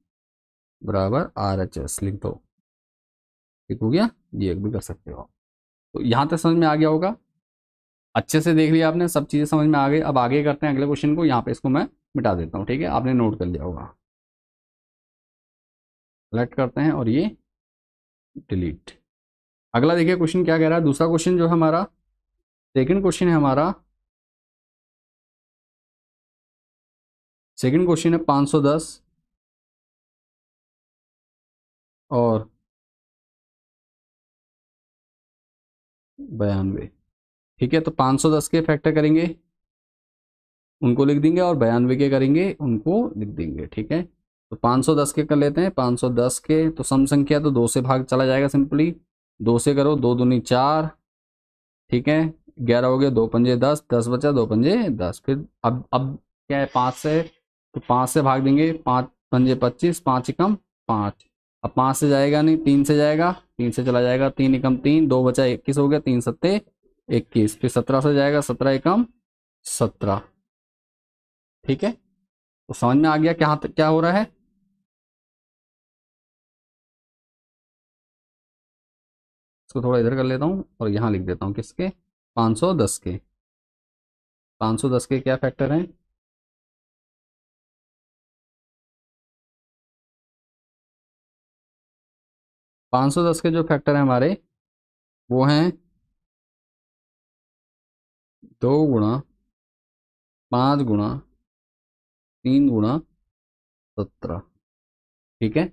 बराबर आर एच एस लिख दो। ठीक हो गया, ये भी कर सकते हो। तो यहाँ तक समझ में आ गया होगा, अच्छे से देख लिया आपने, सब चीज़ें समझ में आ गई। अब आगे करते हैं अगले क्वेश्चन को, यहाँ पे इसको मैं मिटा देता हूँ। ठीक है, आपने नोट कर लिया होगा, सेलेक्ट करते हैं और ये डिलीट। अगला देखिए क्वेश्चन क्या कह रहा है, दूसरा क्वेश्चन जो है हमारा, सेकंड क्वेश्चन है हमारा, सेकंड क्वेश्चन है 510 और 92। ठीक है, तो 510 के फैक्टर करेंगे उनको लिख देंगे, और 92 के करेंगे उनको लिख देंगे। ठीक है, तो 510 के कर लेते हैं, 510 के तो सम संख्या तो 2 से भाग चला जाएगा सिंपली, 2 से करो, 2 दूनी 4। ठीक है, 11 हो गया, 2 पंजे 10, 10 बचा, 2 पंजे 10। फिर अब क्या है 5 से, तो 5 से भाग देंगे, 5 पंजे 25, 5 एकम 5। अब 5 से जाएगा नहीं, 3 से जाएगा, 3 से चला जाएगा, 3 एकम 3, 2 बचा 21 हो गया, 3 सत्ते 21। फिर 17 से जाएगा, 17 एकम 17। ठीक है, तो समझ में आ गया क्या क्या हो रहा है। इसको थोड़ा इधर कर लेता हूँ और यहाँ लिख देता हूँ किसके, 510 के। 510 के क्या फैक्टर हैं, 510 के जो फैक्टर हैं हमारे वो हैं 2 गुणा 5 गुणा 3 गुणा 17। ठीक है,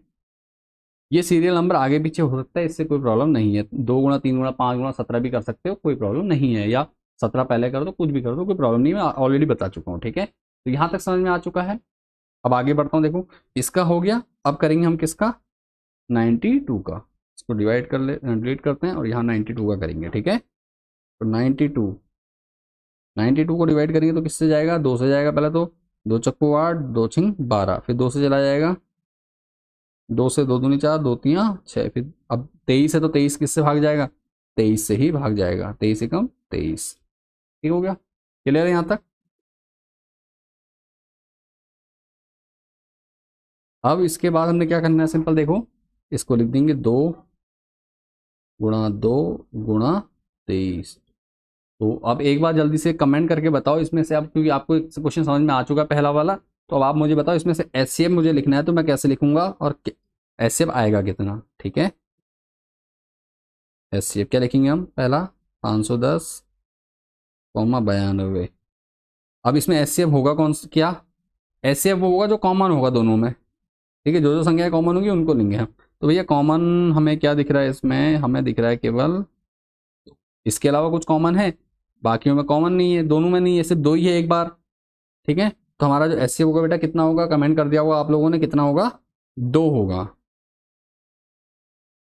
ये सीरियल नंबर आगे पीछे हो सकता है, इससे कोई प्रॉब्लम नहीं है। 2 गुणा 3 गुणा 5 गुणा 17 भी कर सकते हो, कोई प्रॉब्लम नहीं है, या 17 पहले कर दो, कुछ भी कर दो, कोई प्रॉब्लम नहीं है, मैं ऑलरेडी बता चुका हूँ। ठीक है, तो यहाँ तक समझ में आ चुका है। अब आगे बढ़ता हूँ, देखो इसका हो गया, अब करेंगे हम किसका, 92 का। इसको डिवाइड कर ले, डिलीट करते हैं और यहाँ 92 का करेंगे। ठीक है, तो 92 को डिवाइड करेंगे तो किससे जाएगा, 2 से जाएगा पहले, तो 2 चक्कू 8, 2 छिंग 12, फिर 2 से चला जाएगा, 2 से 2 दूनी 4, 2 तियाँ 6। फिर अब 23 है तो 23 किससे भाग जाएगा, 23 से ही भाग जाएगा, 23 एकम 23। ठीक हो गया, क्लियर है यहाँ तक। अब इसके बाद हमने क्या करना है, सिंपल देखो, इसको लिख देंगे 2 गुणा 2 गुणा 23। तो अब एक बार जल्दी से कमेंट करके बताओ इसमें से, अब क्योंकि आपको क्वेश्चन समझ में आ चुका है पहला वाला, तो अब आप मुझे बताओ इसमें से एचसीएफ मुझे लिखना है, तो मैं कैसे लिखूंगा और एचसीएफ आएगा कितना। ठीक है, HCF क्या लिखेंगे हम, पहला 510 कॉमा 92। अब इसमें HCF होगा कौन सा, क्या HCF वो होगा जो कॉमन होगा दोनों में, ठीक है, जो जो संख्याएं कॉमन होंगी उनको लेंगे हम। तो भैया कॉमन हमें क्या दिख रहा है इसमें, हमें दिख रहा है केवल, इसके अलावा कुछ कॉमन है, बाकियों में कॉमन नहीं है, दोनों में नहीं है, सिर्फ दो ही है एक बार, ठीक है। तो हमारा जो HCF होगा बेटा कितना होगा, कमेंट कर दिया होगा आप लोगों ने, कितना होगा, 2 होगा,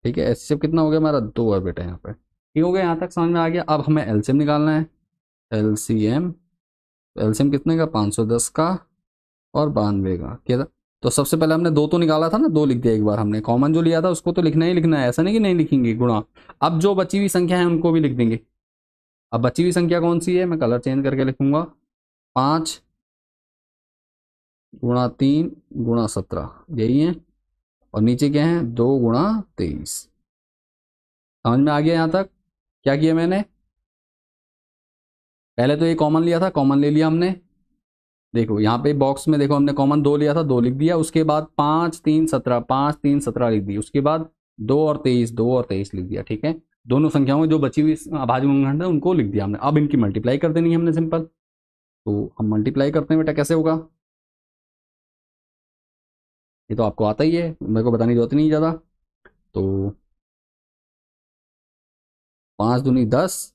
ठीक है। HCF कितना हो गया हमारा, 2 है बेटा यहाँ पे, ठीक हो गया, यहाँ तक समझ में आ गया। अब हमें LCM निकालना है, LCM, LCM कितने का, 510 का और 92 का, क्या था? तो सबसे पहले हमने 2 तो निकाला था ना, 2 लिख दिया एक बार, हमने कॉमन जो लिया था उसको तो लिखना ही लिखना है, ऐसा नहीं कि नहीं लिखेंगे, गुणा। अब जो बची हुई संख्या है उनको भी लिख देंगे। अब बची हुई संख्या कौन सी है, मैं कलर चेंज करके लिखूंगा, 5 गुणा 3 गुणा 17, यही है। और नीचे क्या है, 2 गुणा 23। समझ में आ गया यहाँ तक? क्या किया मैंने, पहले तो ये कॉमन लिया था, कॉमन ले लिया हमने, देखो यहाँ पे बॉक्स में देखो हमने कॉमन 2 लिया था, 2 लिख दिया, उसके बाद 5 3 17, 5 3 17 लिख दी, उसके बाद 2 और 23, 2 और 23 लिख दिया, ठीक है। दोनों संख्याओं में जो बची हुई अभाज्य गुणनखंड है उनको लिख दिया हमने। अब इनकी मल्टीप्लाई कर देनी है हमने सिंपल, तो हम मल्टीप्लाई करते हैं बेटा, कैसे होगा, ये तो आपको आता ही है, मेरे को बताने की जरूरत नहीं ज़्यादा। तो 5 दूनी 10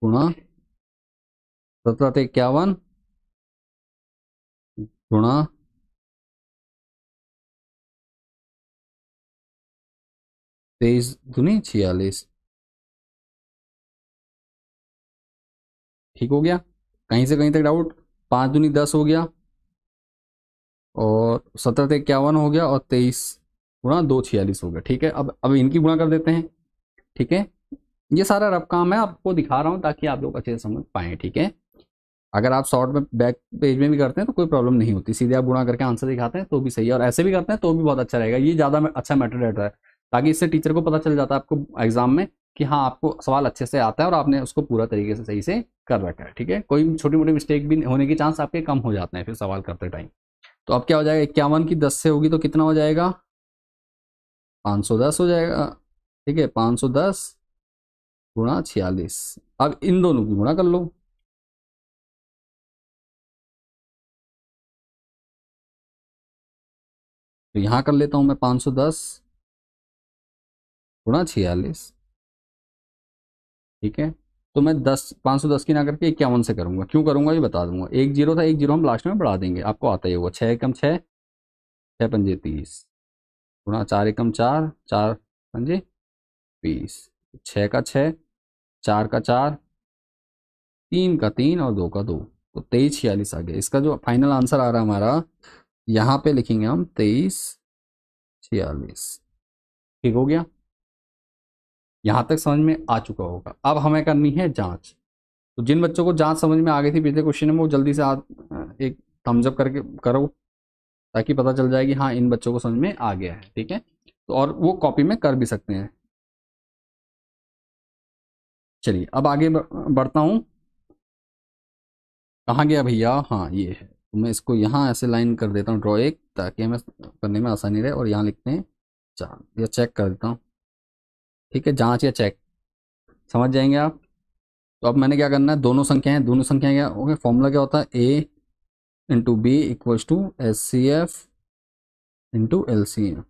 गुणा 17 × 51 गुणा 23 दूनी 46, ठीक हो गया, कहीं से कहीं तक डाउट, 5 दूनी 10 हो गया और 17 × 51 हो गया और 23 गुणा 2 46 हो गया, ठीक है। अब इनकी गुणा कर देते हैं, ठीक है। ये सारा रफ काम है, आपको दिखा रहा हूँ ताकि आप लोग अच्छे से समझ पाएँ, ठीक है। अगर आप शॉर्ट में बैक पेज में भी करते हैं तो कोई प्रॉब्लम नहीं होती, सीधे आप गुणा करके आंसर दिखाते हैं तो भी सही है, और ऐसे भी करते हैं तो भी बहुत अच्छा रहेगा, ये ज़्यादा अच्छा मैटर रहता है, ताकि इससे टीचर को पता चल जाता है आपको एग्जाम में कि हाँ आपको सवाल अच्छे से आता है और आपने उसको पूरा तरीके से सही से कर रखा है, ठीक है। कोई छोटी मोटी मिस्टेक भी होने के चांस आपके कम हो जाते हैं फिर सवाल करते टाइम। तो अब क्या हो जाएगा, 51 की 10 से होगी तो कितना हो जाएगा, 510 हो जाएगा, ठीक है। 510 गुणा 46, अब इन दोनों की गुणा कर लो, तो यहाँ कर लेता हूँ मैं 510 गुणा 46, ठीक है। तो मैं 510 की ना करके 51 से करूंगा, क्यों करूंगा ये बता दूंगा, एक जीरो था, एक जीरो हम लास्ट में बढ़ा देंगे, आपको आता ही होगा, 6 एकम 6, 6 पंजे 30 गुणा 4 एकम 4, 4 पंजे 20, 6 का 6, 4 का 4, 3 का 3 और 2 का 2, तो 23 46 आ गया। इसका जो फाइनल आंसर आ रहा है हमारा, यहाँ पे लिखेंगे हम 23 46, ठीक हो गया, यहाँ तक समझ में आ चुका होगा। अब हमें करनी है जांच, तो जिन बच्चों को जांच समझ में आ गई थी पिछले क्वेश्चन में वो जल्दी से एक थम्स अप करके करो, ताकि पता चल जाए कि हाँ इन बच्चों को समझ में आ गया है, ठीक है। तो और वो कॉपी में कर भी सकते हैं। चलिए अब आगे बढ़ता हूँ, कहाँ गया भैया, हाँ ये है, तो मैं इसको यहाँ ऐसे लाइन कर देता हूँ ड्रॉ एक, ताकि हमें करने में आसानी रहे, और यहाँ लिखते हैं जांच या चेक कर देता हूँ, ठीक है, जांच या चेक, समझ जाएंगे आप। तो अब मैंने क्या करना है, दोनों संख्याएं क्या ओके, फॉर्मूला क्या होता है, A into B equals to HCF into LCM,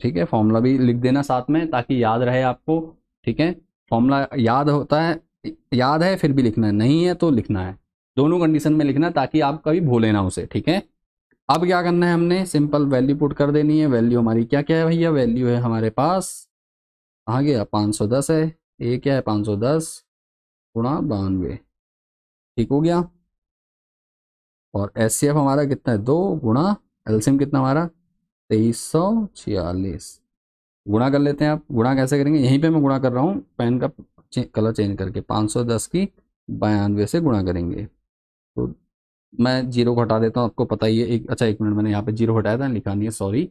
ठीक है। फॉर्मूला भी लिख देना साथ में ताकि याद रहे आपको, ठीक है। फॉर्मूला याद होता है, याद है फिर भी लिखना है, नहीं है तो लिखना है, दोनों कंडीशन में लिखना है ताकि आप कभी भूलें ना उसे, ठीक है। अब क्या करना है, हमने सिंपल वैल्यू पुट कर देनी है। वैल्यू हमारी क्या क्या है भैया, वैल्यू है हमारे पास, आ गया 510 है, ये क्या है 510 गुणा 92, ठीक हो गया। और HCF हमारा कितना है, 2 गुणा LCM कितना हमारा 2346, गुणा कर लेते हैं। आप गुणा कैसे करेंगे, यहीं पे मैं गुणा कर रहा हूँ पेन का कलर चेंज करके, 510 की 92 से गुणा करेंगे। तो मैं जीरो को हटा देता हूँ, आपको पता ही है, एक अच्छा 1 मिनट, मैंने यहाँ पे जीरो हटाया था, लिखा नहीं है सॉरी,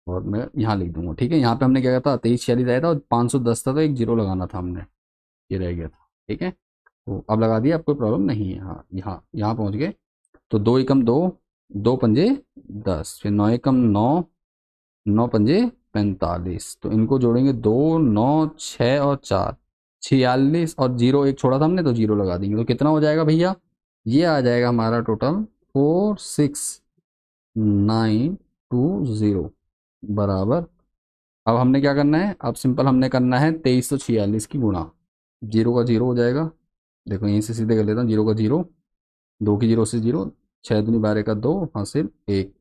और मैं यहाँ लिख दूंगा, ठीक है। यहाँ पे हमने क्या किया था, 2346 आया था और 510 था, तो एक जीरो लगाना था हमने, ये रह गया था, ठीक है। तो अब लगा दिया, अब कोई प्रॉब्लम नहीं है। हाँ यहाँ यहाँ पहुँच गए, तो 2 एकम 2, 2 पंजे 10, फिर 9 एकम 9, 9 पंजे 45, तो इनको जोड़ेंगे 2 9 6 और 4 46, और जीरो एक छोड़ा था हमने तो जीरो लगा देंगे, तो कितना हो जाएगा भैया, ये आ जाएगा हमारा टोटल 46920 बराबर। अब हमने क्या करना है, अब सिंपल हमने करना है 2346 की गुणा, जीरो का जीरो हो जाएगा, देखो यहीं से सीधे कर लेता हूँ, जीरो का जीरो, दो की जीरो से जीरो, 6 दूनी 12 का 2 हासिल 1,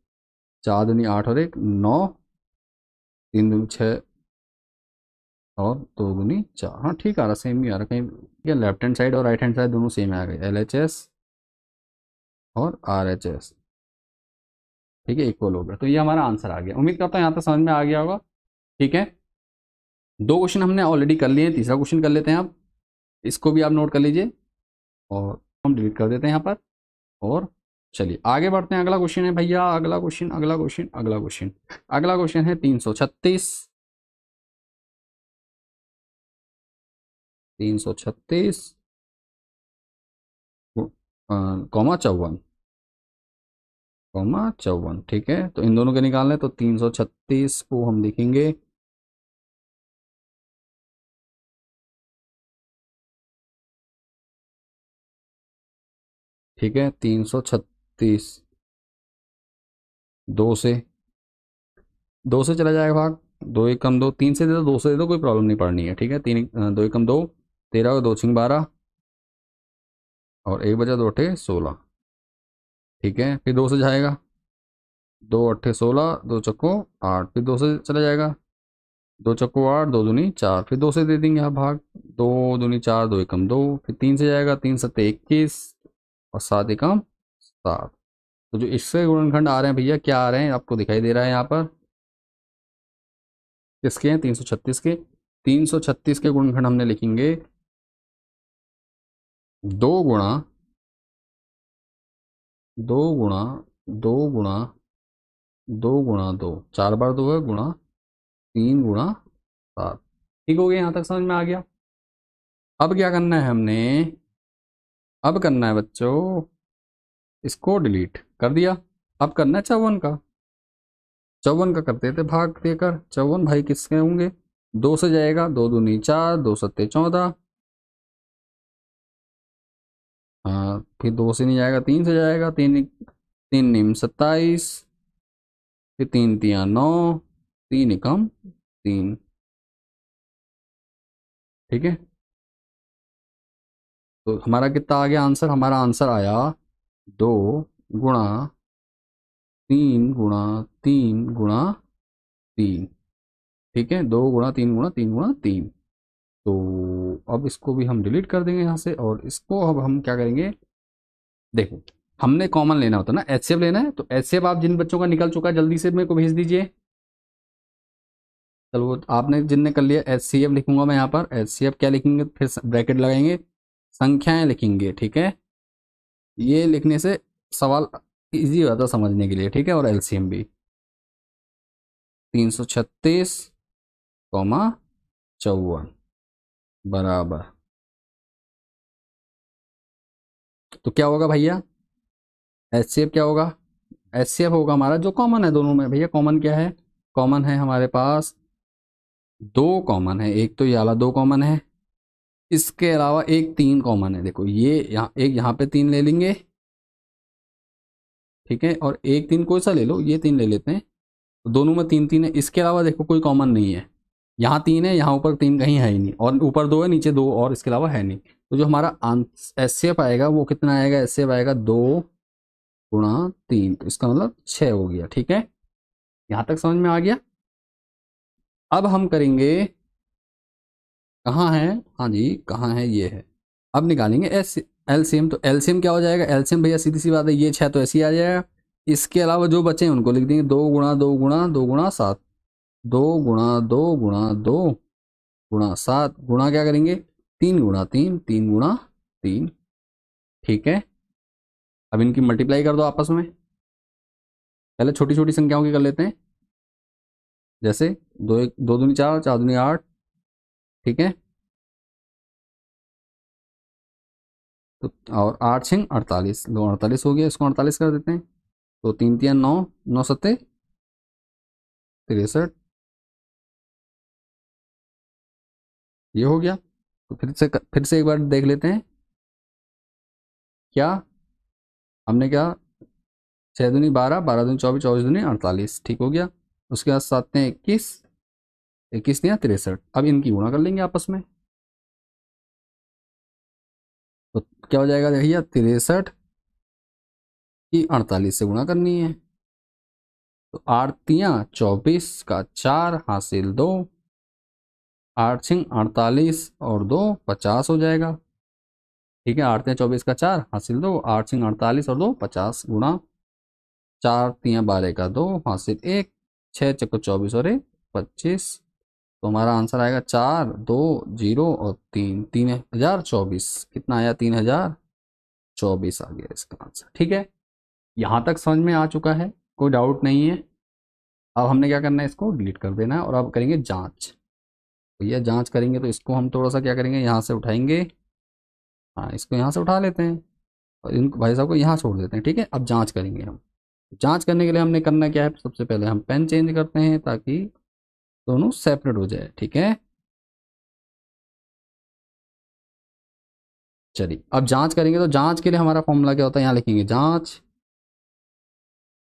4 दूनी 8 और 1 9, 3 दूनी 6 और 2 दूनी 4, हाँ ठीक आ रहा, सेम ही आ रहा कहीं, ठीक है, लेफ्ट हैंड साइड और राइट हैंड साइड दोनों सेम आ गए, LHS और RHS, ठीक है, इक्वल हो गया, तो ये हमारा आंसर आ गया। उम्मीद करता हूँ यहाँ तक समझ में आ गया होगा। ठीक है, दो क्वेश्चन हमने ऑलरेडी कर लिए हैं, तीसरा क्वेश्चन कर लेते हैं आप, इसको भी आप नोट कर लीजिए और हम डिलीट कर देते हैं यहाँ पर। और चलिए आगे बढ़ते हैं, अगला क्वेश्चन है भैया, अगला क्वेश्चन अगला क्वेश्चन अगला क्वेश्चन अगला क्वेश्चन है 336, 336 कॉमा 54, कॉमा 54, ठीक है, तो इन दोनों के निकालने, तो 336 को हम लिखेंगे, ठीक है, 336 दो से, दो से चला जाएगा भाग, दो एक कम दो, तीन से दे दो, दो से दे दो, कोई प्रॉब्लम नहीं पड़नी है, ठीक है, दो एक कम दो, 13 दो छिंग 12 और एक बजा, दो अठे 16, ठीक है, फिर दो से जाएगा, दो अट्ठे 16, दो चक्को 8, फिर दो से चला जाएगा, दो चक्को 8, दो दूनी 4, फिर दो से दे देंगे आप भाग, दो दूनी 4, दो एकम 2, फिर तीन से जाएगा, तीन सत्ते 21 और सात एकम 7, तो जो इसके गुणनखंड आ रहे हैं भैया, क्या आ रहे हैं आपको दिखाई दे रहा है यहाँ पर, किसके हैं, 336 के, 336 के गुणनखंड हमने लिखेंगे, दो गुणा, दो गुणा, दो गुणा, दो गुणा दो, 4 बार 2 है गुणा 3 गुणा 7, ठीक हो गया, यहाँ तक समझ में आ गया। अब क्या करना है हमने, अब करना है बच्चों, इसको डिलीट कर दिया, अब करना है 54 का, 54 का करते थे भाग देकर, 54 भाई किसके होंगे, दो से जाएगा, दो दूनी 4, दो सत्ते 14, हाँ फिर दो से नहीं जाएगा, तीन से जाएगा, तीन तीन निम 27, फिर तीन तिया 9, तीन एकम 3, ठीक है, तो हमारा कितना आ गया आंसर, हमारा आंसर आया 2 गुणा 3 गुणा 3 गुणा 3, ठीक है, 2 गुणा 3 गुणा 3 गुणा 3, तो अब इसको भी हम डिलीट कर देंगे यहाँ से, और इसको अब हम क्या करेंगे, देखो हमने कॉमन लेना होता है ना, HCF लेना है, तो HCF आप जिन बच्चों का निकल चुका है जल्दी से मेरे को भेज दीजिए, चलो वो आपने जिनने कर लिया, HCF लिखूंगा मैं यहाँ पर, HCF क्या लिखेंगे, फिर ब्रैकेट लगाएंगे, संख्याएं लिखेंगे, ठीक है, ये लिखने से सवाल इजी हो जाता है समझने के लिए, ठीक है, और LCM भी, 336 कॉमा 54 बराबर, तो क्या होगा भैया, HCF क्या होगा, HCF होगा हमारा जो कॉमन है दोनों में, भैया कॉमन क्या है, कॉमन है हमारे पास, दो कॉमन है, एक तो ये वाला दो कॉमन है, इसके अलावा एक तीन कॉमन है, देखो ये यहाँ एक, यहाँ पे तीन ले लेंगे, ठीक है, और एक तीन कोई सा ले लो, ये तीन ले लेते हैं, तो दोनों में तीन तीन है, इसके अलावा देखो कोई कॉमन नहीं है, यहाँ तीन है, यहाँ ऊपर तीन कहीं है ही नहीं, और ऊपर दो है, नीचे दो, और इसके अलावा है नहीं, तो जो हमारा HCF आएगा वो कितना आएगा, HCF आएगा 2 गुणा 3, तो इसका मतलब 6 हो गया, ठीक है, यहाँ तक समझ में आ गया। अब हम करेंगे, कहाँ है, हाँ जी कहाँ है, ये है, अब निकालेंगे LCM, तो LCM क्या हो जाएगा, LCM भैया सीधी सी बात है, ये 6 तो ऐसे ही आ जाएगा, इसके अलावा जो बचे हैं उनको लिख देंगे, 2 गुणा 2 गुणा 2 गुणा 7, 2 गुणा 2 गुणा 2 गुणा 7, गुणा क्या करेंगे, 3 गुणा 3, 3 गुणा 3, ठीक है, अब इनकी मल्टीप्लाई कर दो आपस में, पहले छोटी छोटी संख्याओं की कर लेते हैं, जैसे दो एक, दो दूनी 4, 4 दूनी 8, ठीक है, तो और 8 6 48, दो 48 हो गया, इसको 48 कर देते हैं, तो तीन तिया 9, 9 सत्ते 63, ये हो गया। तो फिर से एक बार देख लेते हैं। क्या हमने क्या, 6 दूनी 12, 12 दूनी 24, 24 दूनी 48, ठीक हो गया। उसके बाद 7 ने 21, 21 ने 63। अब इनकी गुणा कर लेंगे आपस में, तो क्या हो जाएगा भैया, 63 की 48 से गुणा करनी है। तो 8 तियाँ 24 का 4 हासिल 2, 8 छिंग 48 और 2 50 हो जाएगा। ठीक है, 8 तियाँ 24 का 4 हासिल 2, 8 छिंग 48 और 2 50 गुणा 4 तियाँ 12 का 2 हासिल 1, 6 चक्को 24 और 1 25। तो हमारा आंसर आएगा 4 2 0 और 3, 3024। कितना आया, 3024 आ गया इसका आंसर। ठीक है, यहाँ तक समझ में आ चुका है, कोई डाउट नहीं है। अब हमने क्या करना है, इसको डिलीट कर देना है और अब करेंगे जांच। तो ये जांच करेंगे तो इसको हम थोड़ा सा क्या करेंगे, यहाँ से उठाएंगे। हाँ, इसको यहाँ से उठा लेते हैं और इन भाई साहब को यहाँ छोड़ देते हैं। ठीक है, अब जांच करेंगे हम। जांच करने के लिए हमने करना क्या है, सबसे पहले हम पेन चेंज करते हैं ताकि दोनों सेपरेट हो जाए। ठीक है, चलिए अब जांच करेंगे। तो जांच के लिए हमारा फॉर्मूला क्या होता है, यहाँ लिखेंगे जांच।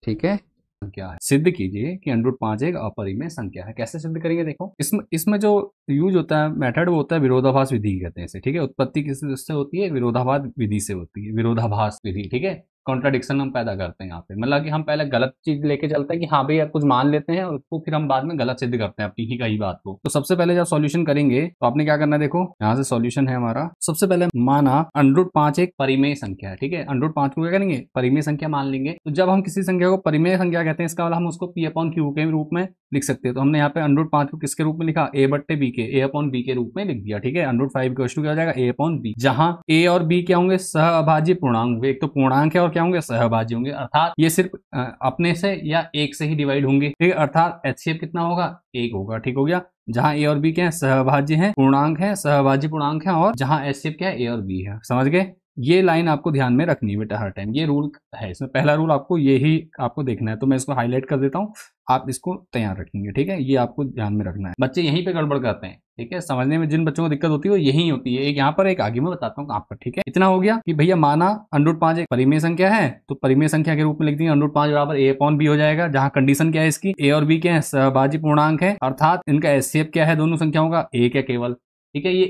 ठीक है, संख्या है, सिद्ध कीजिए कि √5 एक अपरिमेय संख्या है। कैसे सिद्ध करेंगे, देखो इसमें जो यूज होता है मेथड, वो होता है विरोधाभास विधि कहते हैं इसे। ठीक है, उत्पत्ति किससे होती है, विरोधाभास विधि से होती है, विरोधाभास विधि। ठीक है, कॉन्ट्राडिक्शन हम पैदा करते हैं यहाँ पे, मतलब कि हम पहले गलत चीज लेके चलते हैं कि हाँ भैया कुछ मान लेते हैं और उसको फिर हम बाद में गलत सिद्ध करते हैं अपनी ही कही बात को। तो सबसे पहले जब सॉल्यूशन करेंगे तो आपने क्या करना है, देखो यहाँ से सॉल्यूशन है हमारा। सबसे पहले माना √5 एक परिमेय संख्या है। ठीक है, √5 को क्या करेंगे, परिमेय संख्या मान लेंगे। तो जब हम किसी संख्या को परिमेय संख्या कहते हैं, इसका मतलब हम उसको P/Q के रूप में लिख सकते हैं। तो हमने यहाँ पे √5 को किसके रूप में लिखा, A/B के, A/B के रूप में लिख दिया। ठीक है, √5 क्या हो जाएगा, A/B, जहां A और B क्या होंगे, सहअभाज्य पूर्णांक होंगे। एक तो पूर्णांक है और क्या होंगे, सहअभाज्य होंगे, अर्थात ये सिर्फ अपने से या एक से ही डिवाइड होंगे। ठीक है, अर्थात HCF कितना होगा, 1 होगा। ठीक हो गया, जहां A और B क्या है, सहअभाज्य है, पूर्णांक है, सहअभाज्य पूर्णांक है, और जहां HCF क्या है, A और B है। समझ गए, ये लाइन आपको ध्यान में रखनी है बेटा हर टाइम, ये रूल है इसमें। पहला रूल आपको यही आपको देखना है, तो मैं इसको हाईलाइट कर देता हूँ, आप इसको तैयार रखेंगे। ठीक है, ये आपको ध्यान में रखना है। बच्चे यहीं पे गड़बड़ करते हैं। ठीक है, समझने में जिन बच्चों को दिक्कत होती है वो यही होती है, एक यहाँ पर एक आगे में बताता हूँ आप पर। ठीक है, इतना हो गया कि भैया माना √5 एक परिमेय संख्या है, तो परिमेय संख्या के रूप में लिख देंगे √5 बराबर A/B हो जाएगा, जहां कंडीशन क्या है इसकी, A और B क्या है, सहभाज्य पूर्णांक है, अर्थात इनका HCF क्या है, दोनों संख्याओं का 1 है केवल। ठीक है, ये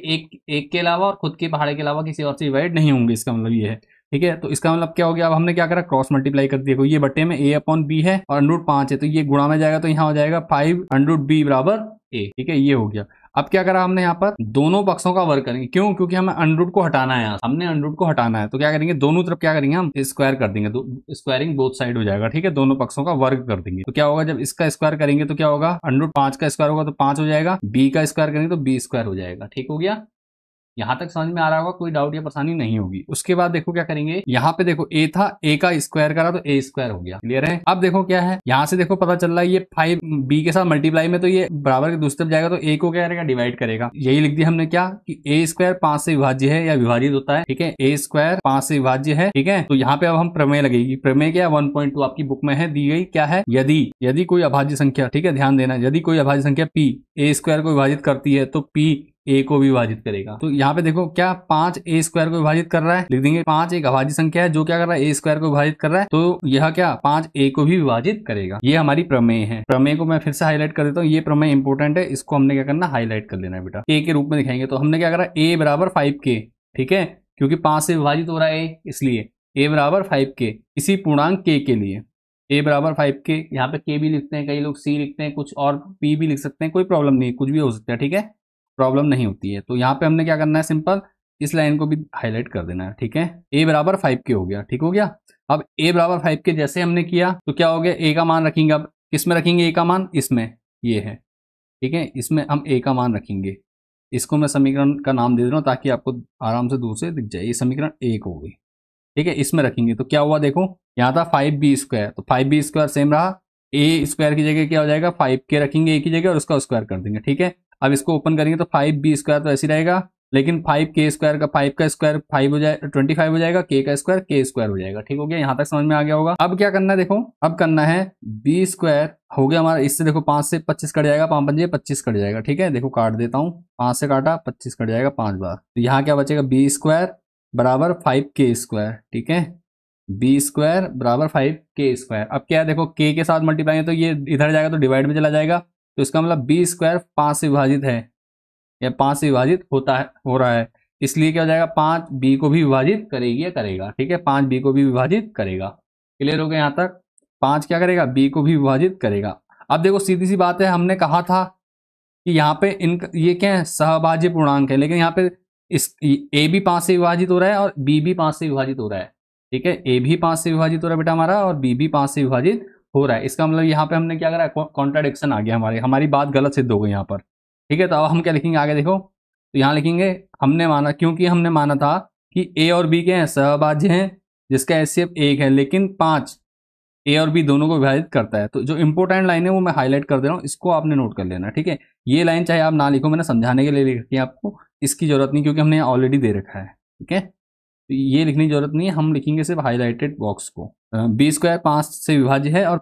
एक के अलावा और खुद के पहाड़े के अलावा किसी और से डिवाइड नहीं होंगे, इसका मतलब ये है। ठीक है, तो इसका मतलब क्या हो गया, अब हमने क्या करा, क्रॉस मल्टीप्लाई कर दिया। ये बटे में A/B है और √5 है, तो ये गुणा में जाएगा, तो यहाँ हो जाएगा 5 √B बराबर A। ठीक है, ये हो गया। अब क्या करा हमने, यहाँ पर दोनों पक्षों का वर्ग करेंगे। क्यों, क्योंकि हमें √, को हटाना है, यहाँ हमने √, को हटाना है। तो क्या करेंगे, दोनों तरफ क्या करेंगे, हम स्क्वायर कर देंगे, स्क्वायरिंग बोथ साइड हो जाएगा। ठीक है, दोनों पक्षों का वर्ग कर देंगे। तो क्या होगा, जब इसका स्क्वायर करेंगे तो क्या होगा, √5 का स्क्वायर होगा तो 5 हो जाएगा, B का स्क्वायर करेंगे तो B स्क्वायर हो जाएगा। ठीक हो गया, यहां तक समझ में आ रहा होगा, कोई डाउट या परेशानी नहीं होगी। उसके बाद देखो क्या करेंगे, यहाँ पे देखो A था, A का स्क्वायर करा तो A स्क्वायर हो गया। क्लियर है, अब देखो क्या है, यहाँ से देखो पता चल रहा है ये 5B के साथ मल्टीप्लाई में, तो ये बराबर के दूसरी तरफ जाएगा तो A को क्या करेगा, डिवाइड करेगा। यही लिख दिया हमने क्या, कि A स्क्वायर 5 से विभाज्य है या विभाजित होता है। ठीक है, A स्क्वायर 5 से विभाज्य है। ठीक है, तो यहाँ पे अब हम प्रमेय लगेगी। प्रमेय क्या, 1.2 आपकी बुक में है, दी गई क्या है, यदि कोई अभाज्य संख्या, ठीक है ध्यान देना, यदि कोई अभाज्य संख्या P A स्क्वायर को विभाजित करती है तो P A को भी विभाजित करेगा। तो यहाँ पे देखो क्या 5 A स्क्वायर को विभाजित कर रहा है, लिख देंगे 5 एक अभाज्य संख्या है जो क्या कर रहा है, A स्क्वायर को विभाजित कर रहा है, तो यह क्या 5 A को भी विभाजित करेगा। ये हमारी प्रमेय है। प्रमेय को मैं फिर से हाईलाइट कर देता हूँ, ये प्रमेय इंपोर्टेंट है, इसको हमने क्या करना, हाईलाइट कर लेना है बेटा। A के रूप में दिखाएंगे, तो हमने क्या करा, A बराबर 5K। ठीक है, क्योंकि 5 से विभाजित हो रहा है A, इसलिए A बराबर 5K इसी पूर्णांक K के लिए। A बराबर 5K, यहाँ पे K भी लिखते हैं, कई लोग C लिखते हैं, कुछ और P भी लिख सकते हैं, कोई प्रॉब्लम नहीं, कुछ भी हो सकता है। ठीक है, प्रॉब्लम नहीं होती है। तो यहाँ पे हमने क्या करना है, सिंपल इस लाइन को भी हाईलाइट कर देना है। ठीक है, A बराबर 5K हो गया। ठीक हो गया, अब A बराबर 5K जैसे हमने किया तो क्या हो गया, A का मान रखेंगे। अब किस में रखेंगे A का मान, इसमें, ये है। ठीक है, इसमें हम A का मान रखेंगे। इसको मैं समीकरण का नाम दे दे रहा हूँ ताकि आपको आराम से दूर से दिख जाए। ये समीकरण 1 हो गई। ठीक है, इसमें रखेंगे तो क्या हुआ, देखो यहाँ था 5B स्क्वायर, तो 5B स्क्वायर सेम रहा, A स्क्वायर की जगह क्या हो जाएगा, 5K रखेंगे A की जगह और उसका स्क्वायर कर देंगे। ठीक है, अब इसको ओपन करेंगे तो 5B स्क्वायर तो ऐसे रहेगा, लेकिन 5k² का 5 का स्क्वायर 5 हो जाए 25 हो जाएगा, k का स्क्वायर k² हो जाएगा। ठीक हो गया, यहाँ तक समझ में आ गया होगा। अब क्या करना है देखो, अब करना है b² हो गया हमारा, इससे देखो 5 से 25 कट जाएगा, 5 5 25 कट जाएगा। ठीक है, देखो काट देता हूँ, 5 से काटा 25 कट जाएगा 5 बार, तो यहाँ क्या बचेगा b² बराबर 5k²। ठीक है, b² बराबर 5k²। अब क्या है देखो, k के साथ मल्टीप्लाई है तो ये इधर जाएगा तो डिवाइड में चला जाएगा, तो इसका मतलब b² 5 से विभाजित है या 5 से विभाजित होता है, हो रहा है, इसलिए क्या हो जाएगा 5 b को भी विभाजित करेगी या करेगा। ठीक है, 5 b को भी विभाजित करेगा। क्लियर हो गया यहाँ तक, 5 क्या करेगा b को भी विभाजित करेगा। अब देखो सीधी सी बात है, हमने कहा था कि यहाँ पे इन ये क्या है, सहभाज्य पूर्णांक है, लेकिन यहाँ पे इस a भी 5 से विभाजित हो रहा है और b भी 5 से विभाजित हो रहा है। ठीक है, a भी 5 से विभाजित हो रहा है बेटा हमारा, और b भी 5 से विभाजित हो रहा है। इसका मतलब यहाँ पे हमने क्या करा, कॉन्ट्राडिक्शन आ गया, हमारी बात गलत सिद्ध हो गई यहाँ पर। ठीक है, तो अब हम क्या लिखेंगे आगे देखो, तो यहाँ लिखेंगे हमने माना, क्योंकि हमने माना था कि a और b के हैं सहभाज्य हैं, जिसका HCF 1 है, लेकिन 5 a और b दोनों को विभाजित करता है। तो जो इंपॉर्टेंट लाइन है वो मैं हाईलाइट कर दे रहा हूँ, इसको आपने नोट कर लेना। ठीक है, ये लाइन चाहे आप ना लिखो, मैंने समझाने के लिए लिख रखी है आपको, इसकी जरूरत नहीं क्योंकि हमने ऑलरेडी दे रखा है। ठीक है, तो ये लिखने की जरूरत नहीं है, हम लिखेंगे सिर्फ हाईलाइटेड बॉक्स को। b² 5 से विभाज्य है और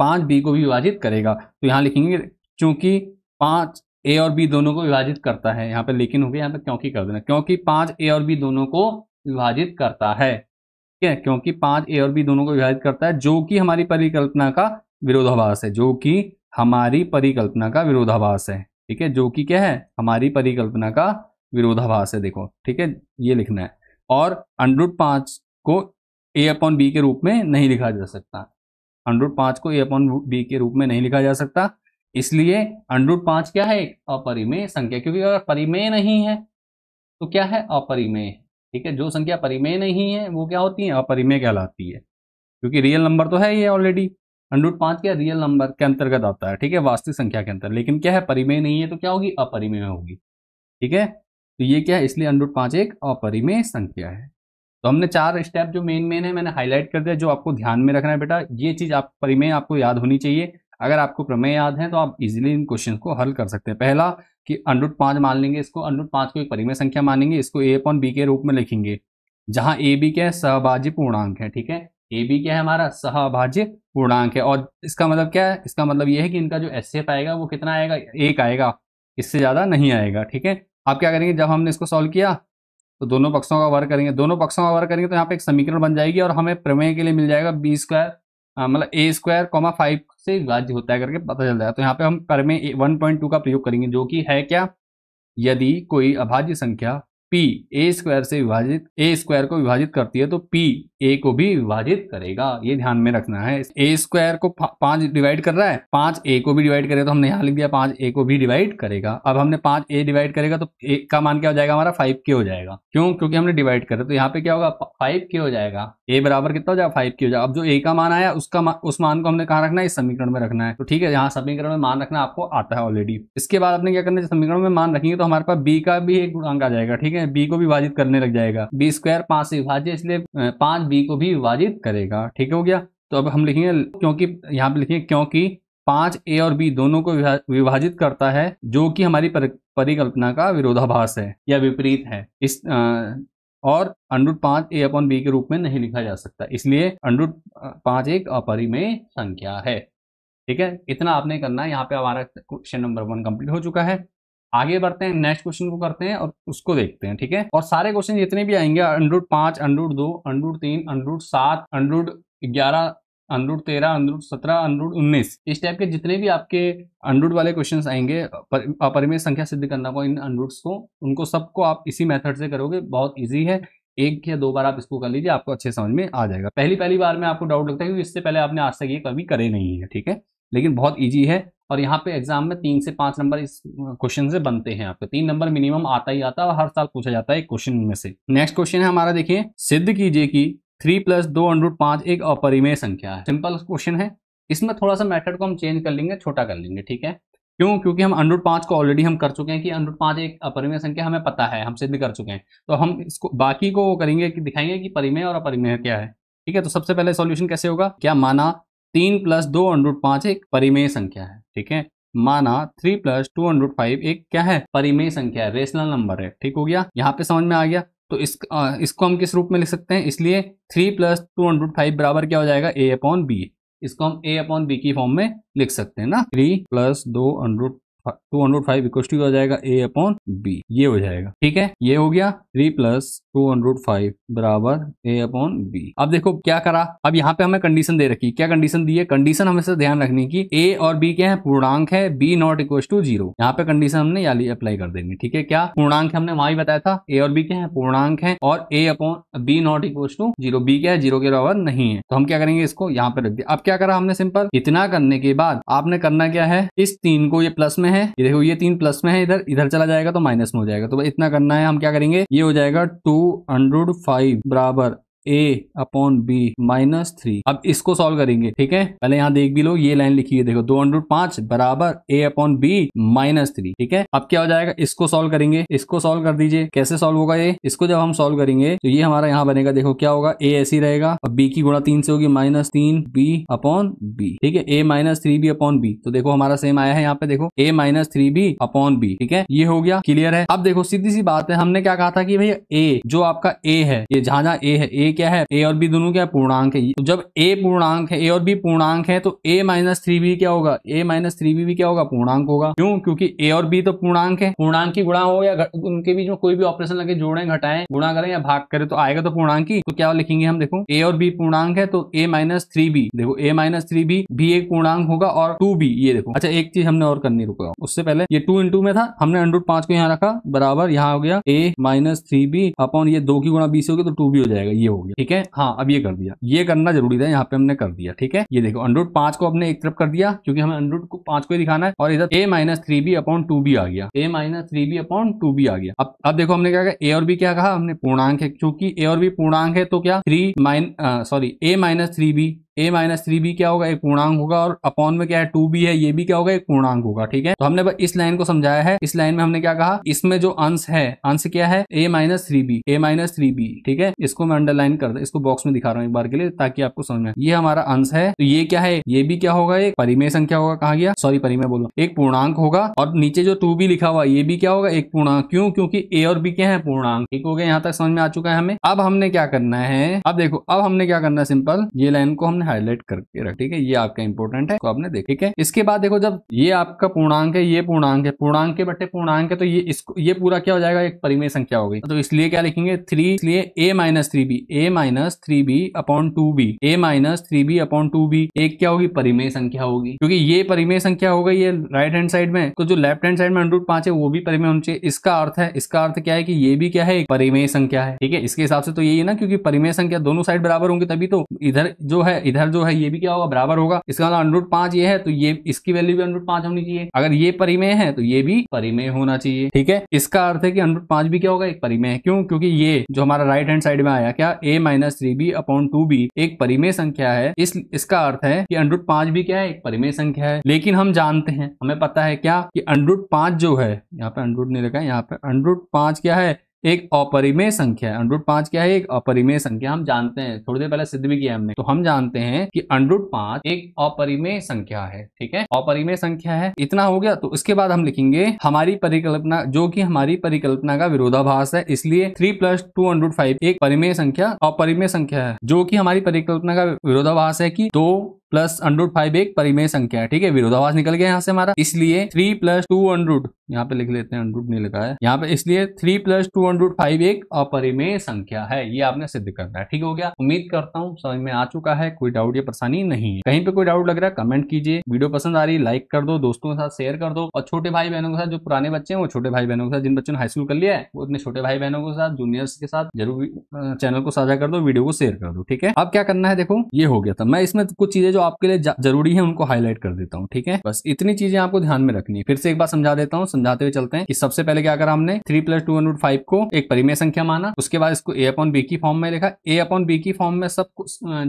5 b को भी विभाजित करेगा, तो यहाँ लिखेंगे चूंकि 5 a और b दोनों को विभाजित करता है, यहाँ पे लेकिन हो गया, यहाँ पे क्योंकि कर देना, क्योंकि 5 a और b दोनों को विभाजित करता है। ठीक है, क्योंकि 5 a और b दोनों को विभाजित करता है, जो कि हमारी परिकल्पना का विरोधाभास है, जो कि हमारी परिकल्पना का विरोधाभास है। ठीक है, जो कि क्या है, हमारी परिकल्पना का विरोधाभास है। देखो ठीक है, ये लिखना है। और √5 को a/b के रूप में नहीं लिखा जा सकता, √5 को a/b के रूप में नहीं लिखा जा सकता, इसलिए √5 क्या है, एक अपरिमेय संख्या, क्योंकि अगर परिमेय नहीं है तो क्या है, अपरिमेय। ठीक है, जो संख्या परिमेय नहीं है वो क्या होती है, अपरिमेय कहलाती है, क्योंकि रियल नंबर तो है ये ऑलरेडी, √5 क्या रियल नंबर के अंतर्गत आता है। ठीक है, वास्तविक संख्या के अंतर, लेकिन क्या है, परिमेय नहीं है, तो क्या होगी, अपरिमेय होगी। ठीक है, तो ये क्या है, इसलिए √5 एक अपरिमेय संख्या है। तो हमने 4 स्टेप जो मेन है मैंने हाईलाइट कर दिया, जो आपको ध्यान में रखना है बेटा, ये चीज आप परिमेय आपको याद होनी चाहिए। अगर आपको प्रमेय याद है तो आप इजीली इन क्वेश्चन को हल कर सकते हैं। पहला कि √5 मान लेंगे, इसको √5 को एक परिमेय संख्या मानेंगे, इसको a/b के रूप में लिखेंगे, जहां a b क्या है, सहभाज्य पूर्णांक है। ठीक है, a b क्या है, हमारा सहभाज्य पूर्णांक है, और इसका मतलब क्या है, इसका मतलब यह है कि इनका जो HCF आएगा वो कितना आएगा, 1 आएगा, इससे ज्यादा नहीं आएगा। ठीक है, आप क्या करेंगे, जब हमने इसको सॉल्व किया तो दोनों पक्षों का वर्ग करेंगे, दोनों पक्षों का वर्ग करेंगे तो यहाँ पे एक समीकरण बन जाएगी, और हमें प्रमेय के लिए मिल जाएगा b², मतलब a² 5 से विभाज्य होता है करके पता चल जाएगा। तो यहाँ पे हम प्रमेय 1.2 का प्रयोग करेंगे, जो कि है क्या, यदि कोई अभाज्य संख्या p a² से विभाजित a² को विभाजित करती है तो p a को भी विभाजित करेगा, ये ध्यान में रखना है। a² को 5 डिवाइड कर रहा है, 5 a को भी डिवाइड करेगा, तो हमने यहाँ लिख दिया 5 a को भी डिवाइड करेगा। अब हमने 5 a डिवाइड करेगा तो a का मान क्या हो जाएगा, हमारा 5k हो जाएगा, क्यों, क्योंकि हमने डिवाइड करा, तो यहाँ पे क्या होगा, 5k हो जाएगा, a बराबर कितना हो जाएगा, 5k हो जाएगा। अब जो a का मान आया उस मान को हमने कहाँ रखना है, इस समीकरण में रखना है। तो ठीक है, यहाँ समीकरण में मान रखना आपको आता है ऑलरेडी। इसके बाद आपने क्या करना है, समीकरण में मान रखेंगे तो हमारे पास b का भी एक गुणांक आ जाएगा। ठीक है, b को भी विभाजित करने लग जाएगा, b² 5 से विभाज्य, इसलिए 5 b को भी विभाजित करेगा। ठीक हो गया, तो अब हम लिखेंगे, क्योंकि यहाँ पे लिखेंगे क्योंकि 5 a और b दोनों को विभाजित करता है, जो कि हमारी परिकल्पना का विरोधाभास है या विपरीत है, इस और √5 a/b के रूप में नहीं लिखा जा सकता, इसलिए √5 एक अपरिमेय संख्या है। ठीक है, इतना आपने करना है। यहाँ पे हमारा क्वेश्चन नंबर 1 कंप्लीट हो चुका है। आगे बढ़ते हैं, नेक्स्ट क्वेश्चन को करते हैं और उसको देखते हैं। ठीक है, और सारे क्वेश्चन जितने भी आएंगे, √5, √2, √3, √7, √11, √13, √17, √19, इस टाइप के जितने भी आपके √ वाले क्वेश्चंस आएंगे, अपरिमेय संख्या सिद्ध करना को, इन √ को, उनको सबको आप इसी मेथड से करोगे, बहुत ईजी है। 1 या 2 बार आप इसको कर लीजिए, आपको अच्छे समझ में आ जाएगा। पहली बार में आपको डाउट लगता है क्योंकि इससे पहले आपने आज तक ये कभी करे नहीं है। ठीक है, लेकिन बहुत ईजी है, और यहाँ पे एग्जाम में 3 से 5 नंबर इस क्वेश्चन से बनते हैं। आपके 3 नंबर मिनिमम आता ही आता है, और हर साल पूछा जाता है एक क्वेश्चन में से। नेक्स्ट क्वेश्चन है हमारा, देखिए, सिद्ध कीजिए कि 3 + 2 √5 एक अपरिमेय संख्या है। सिंपल क्वेश्चन है, इसमें थोड़ा सा मेथड को हम चेंज कर लेंगे, छोटा कर लेंगे। ठीक है, क्यों, क्योंकि हम √5 को ऑलरेडी हम कर चुके हैं कि √5 एक अपरिमेय संख्या हमें पता है, हम सिद्ध कर चुके हैं, तो हम इसको बाकी को करेंगे कि दिखाएंगे कि परिमेय और अपरिमेय क्या है। ठीक है, तो सबसे पहले सॉल्यूशन कैसे होगा, क्या माना 3 + 2 √5 एक परिमेय संख्या है। ठीक है, माना 3 + 205 एक क्या है, परिमेय संख्या है, रेशनल नंबर है। ठीक हो गया, यहाँ पे समझ में आ गया। तो इसको हम किस रूप में लिख सकते हैं, इसलिए 3 + 205 बराबर क्या हो जाएगा, a/b। इसको हम a/b की फॉर्म में लिख सकते हैं ना। 3 + 205 इक्वल टू हो जाएगा a/b, ये हो जाएगा। ठीक है, ये हो गया 3 + 205 बराबर a/b। अब देखो क्या करा, अब यहाँ पे हमें कंडीशन दे रखी, क्या कंडीशन दी है, कंडीशन हमेशा ध्यान रखनी की a और b क्या है, पूर्णांक है, b नॉट इक्वल टू 0। यहाँ पे कंडीशन हमने याली अप्लाई कर देंगे। ठीक है, क्या पूर्णांक हमने वहां ही बताया था, a और b क्या है, पूर्णांक है, और a/b not equal to 0, b क्या है, 0 के बराबर नहीं है। तो हम क्या करेंगे, इसको यहाँ पे रख दिया। अब क्या करा हमने, सिंपल इतना करने के बाद आपने करना क्या है, इस 3 को, ये प्लस में है, ये देखो ये 3 प्लस में है, इधर इधर चला जाएगा तो माइनस में हो जाएगा। तो इतना करना है, हम क्या करेंगे, ये हो जाएगा 205 बराबर a/b -3। अब इसको सॉल्व करेंगे। ठीक है, पहले यहाँ देख भी लो, ये लाइन लिखी है देखो, 205 बराबर a/b -3। ठीक है, अब क्या हो जाएगा, इसको सॉल्व करेंगे, इसको सॉल्व कर दीजिए। कैसे सॉल्व होगा ये, इसको जब हम सॉल्व करेंगे तो ये हमारा यहाँ बनेगा, देखो क्या होगा, a ऐसे ही रहेगा, अब b की गुणा 3 से होगी, -3b/b। ठीक है, a -3b/b। तो देखो हमारा सेम आया है यहाँ पे, देखो a -3b/b। ठीक है, ये हो गया, क्लियर है। अब देखो सीधी सी बात है, हमने क्या कहा था कि भैया a जो आपका a है, ये जहां जहां a है, a क्या है, a और b दोनों क्या पूर्णांक है। तो जब a पूर्णांक है, a और b पूर्णांक है, तो a -3b क्या होगा, a -3b भी क्या होगा, पूर्णांक होगा। क्यों, क्योंकि a और b तो पूर्णांक है, पूर्णांक की गुणा हो या उनके बीच में कोई भी ऑपरेशन लगे, जोड़ें, घटाएं, गुणा करें या भाग करें तो आएगा तो पूर्णांक ही। तो क्या लिखेंगे हम, देखो a और b पूर्णांक है तो a -3b, देखो a -3b भी एक पूर्णांक होगा, और 2b, ये देखो। अच्छा एक चीज हमने और करनी, रुको उससे पहले, ये 2 × में था, हमने √5 को यहाँ रखा, बराबर यहाँ हो गया a -3b/ ये 2 की गुणा b से होगी तो 2b हो जाएगा, ये हो गया। ठीक है, हाँ अब ये कर दिया, ये करना जरूरी था, यहाँ पे हमने कर दिया। ठीक है, ये देखो √5 को हमने एक तरफ कर दिया, क्योंकि हमें √5 को ही दिखाना है, और इधर a -3b/2b आ गया, a -3b/2b आ गया। अब देखो हमने क्या कहा, a और b क्या कहा हमने, पूर्णांक है, क्योंकि a और b पूर्णांक है तो क्या a -3b क्या होगा, एक पूर्णांक होगा, और अपॉन में क्या है, 2b है, ये भी क्या होगा, एक पूर्णांक होगा। ठीक है, तो हमने इस लाइन को समझाया है। इस लाइन में हमने क्या कहा, इसमें जो अंश है, अंश क्या है, a -3b। ठीक है, इसको मैं अंडरलाइन कर दे, इसको बॉक्स में दिखा रहा हूँ एक बार के लिए, ताकि आपको समझ में, ये हमारा अंश है, तो ये क्या है, ये भी क्या होगा, एक परिमेय संख्या होगा, कहा गया, सॉरी परिमेय बोलो, एक पूर्णांक होगा, और नीचे जो 2b लिखा हुआ ये भी क्या होगा, एक पूर्णांक। क्यों, क्योंकि a और b क्या है, पूर्णांक। ठीक हो गया, यहाँ तक समझ में आ चुका है हमें। अब हमने क्या करना है, अब देखो, अब हमने क्या करना है, सिंपल ये लाइन को हमने हाईलाइट करके रख। ठीक है, ये आपका इंपॉर्टेंट है, तो आपने देखा। ठीक है, इसके बाद देखो, जब ये आपका पूर्णांक है, ये पूर्णांक है, पूर्णांक के बट्टे पूर्णांक है, तो ये इसको, ये पूरा क्या हो जाएगा, एक परिमेय संख्या हो गई। तो इसलिए क्या लिखेंगे, 3, इसलिए a -3b/2b, a -3b/2b एक क्या होगी, परिमेय संख्या होगी, क्योंकि ये परिमेय संख्या हो गई है राइट हैंड साइड में, तो जो लेफ्ट हैंड साइड में √5 है वो भी परिमेय होना चाहिए। इसका अर्थ है, इसका अर्थ क्या है कि ये भी क्या है, एक परिमेय संख्या है। ठीक है, इसके हिसाब से तो यही है ना, क्योंकि परिमेय संख्या दोनों साइड बराबर होंगे, तभी तो इधर जो है ये भी क्या होगा, बराबर होगा। इसका मतलब √5 ये है, तो ये इसकी वैल्यू भी √5 होनी चाहिए। अगर ये परिमेय है तो ये भी परिमेय होना चाहिए। ठीक है, इसका अर्थ है कि √5 भी क्या होगा, एक परिमेय है। क्यों, क्योंकि ये जो हमारा राइट हैंड साइड में आया, क्या a -3b/2b एक परिमेय संख्या है। इसका अर्थ है कि √5 भी क्या है, एक परिमेय संख्या है। लेकिन हम जानते हैं, हमें पता है क्या, कि √5 जो है, यहाँ पे √ नहीं लिखा है, यहाँ पे √5 क्या है, एक अपरिमेय संख्या है। √5 क्या है, एक अपरिमेय संख्या, हम जानते हैं, थोड़ी देर पहले सिद्ध भी किया हमने। तो हम जानते हैं कि √5 एक अपरिमेय संख्या है। ठीक है, अपरिमेय संख्या है, इतना हो गया। तो इसके बाद हम लिखेंगे हमारी परिकल्पना, जो कि हमारी परिकल्पना का विरोधाभास है, इसलिए 3 + 205 एक परिमेय संख्या, अपरिमेय संख्या है, जो कि हमारी परिकल्पना का विरोधाभास है कि 2 + √5 एक परिमेय संख्या है। ठीक है, विरोधाभास निकल गया यहाँ से हमारा, इसलिए 3 + 200, यहाँ पे लिख लेते हैं, 100 नहीं लिखा है यहाँ पे, इसलिए 3 + 205 एक अपरिमेय संख्या है। ये आपने सिद्ध करना है। ठीक हो गया, उम्मीद करता हूँ समझ में आ चुका है, कोई डाउट या परेशानी नहीं है। कहीं पे कोई डाउट लग रहा है कमेंट कीजिए, वीडियो पसंद आ रही है लाइक कर दो, दोस्तों के साथ शेयर कर दो, और छोटे भाई बहनों के साथ, जो पुराने बच्चे हैं वो छोटे भाई बहनों के साथ, जिन बच्चों ने हाई स्कूल कर लिया है वो अपने छोटे भाई बहनों के साथ, जूनियर्स के साथ जरूर चैनल को साझा कर दो, वीडियो को शेयर कर दो। ठीक है, अब क्या करना है, देखो ये हो गया था। मैं इसमें कुछ चीजें जो आपके लिए जरूरी है उनको हाईलाइट कर देता हूँ। ठीक है, बस इतनी चीजें आपको ध्यान में रखनी है। फिर से एक बार समझा देता हूँ, समझाते हुए चलते हैं कि सबसे पहले क्या करा हमने, 3 + 205 को एक परिमेय संख्या माना, उसके बाद इसको a/b की फॉर्म में लिखा। a/b की फॉर्म में सब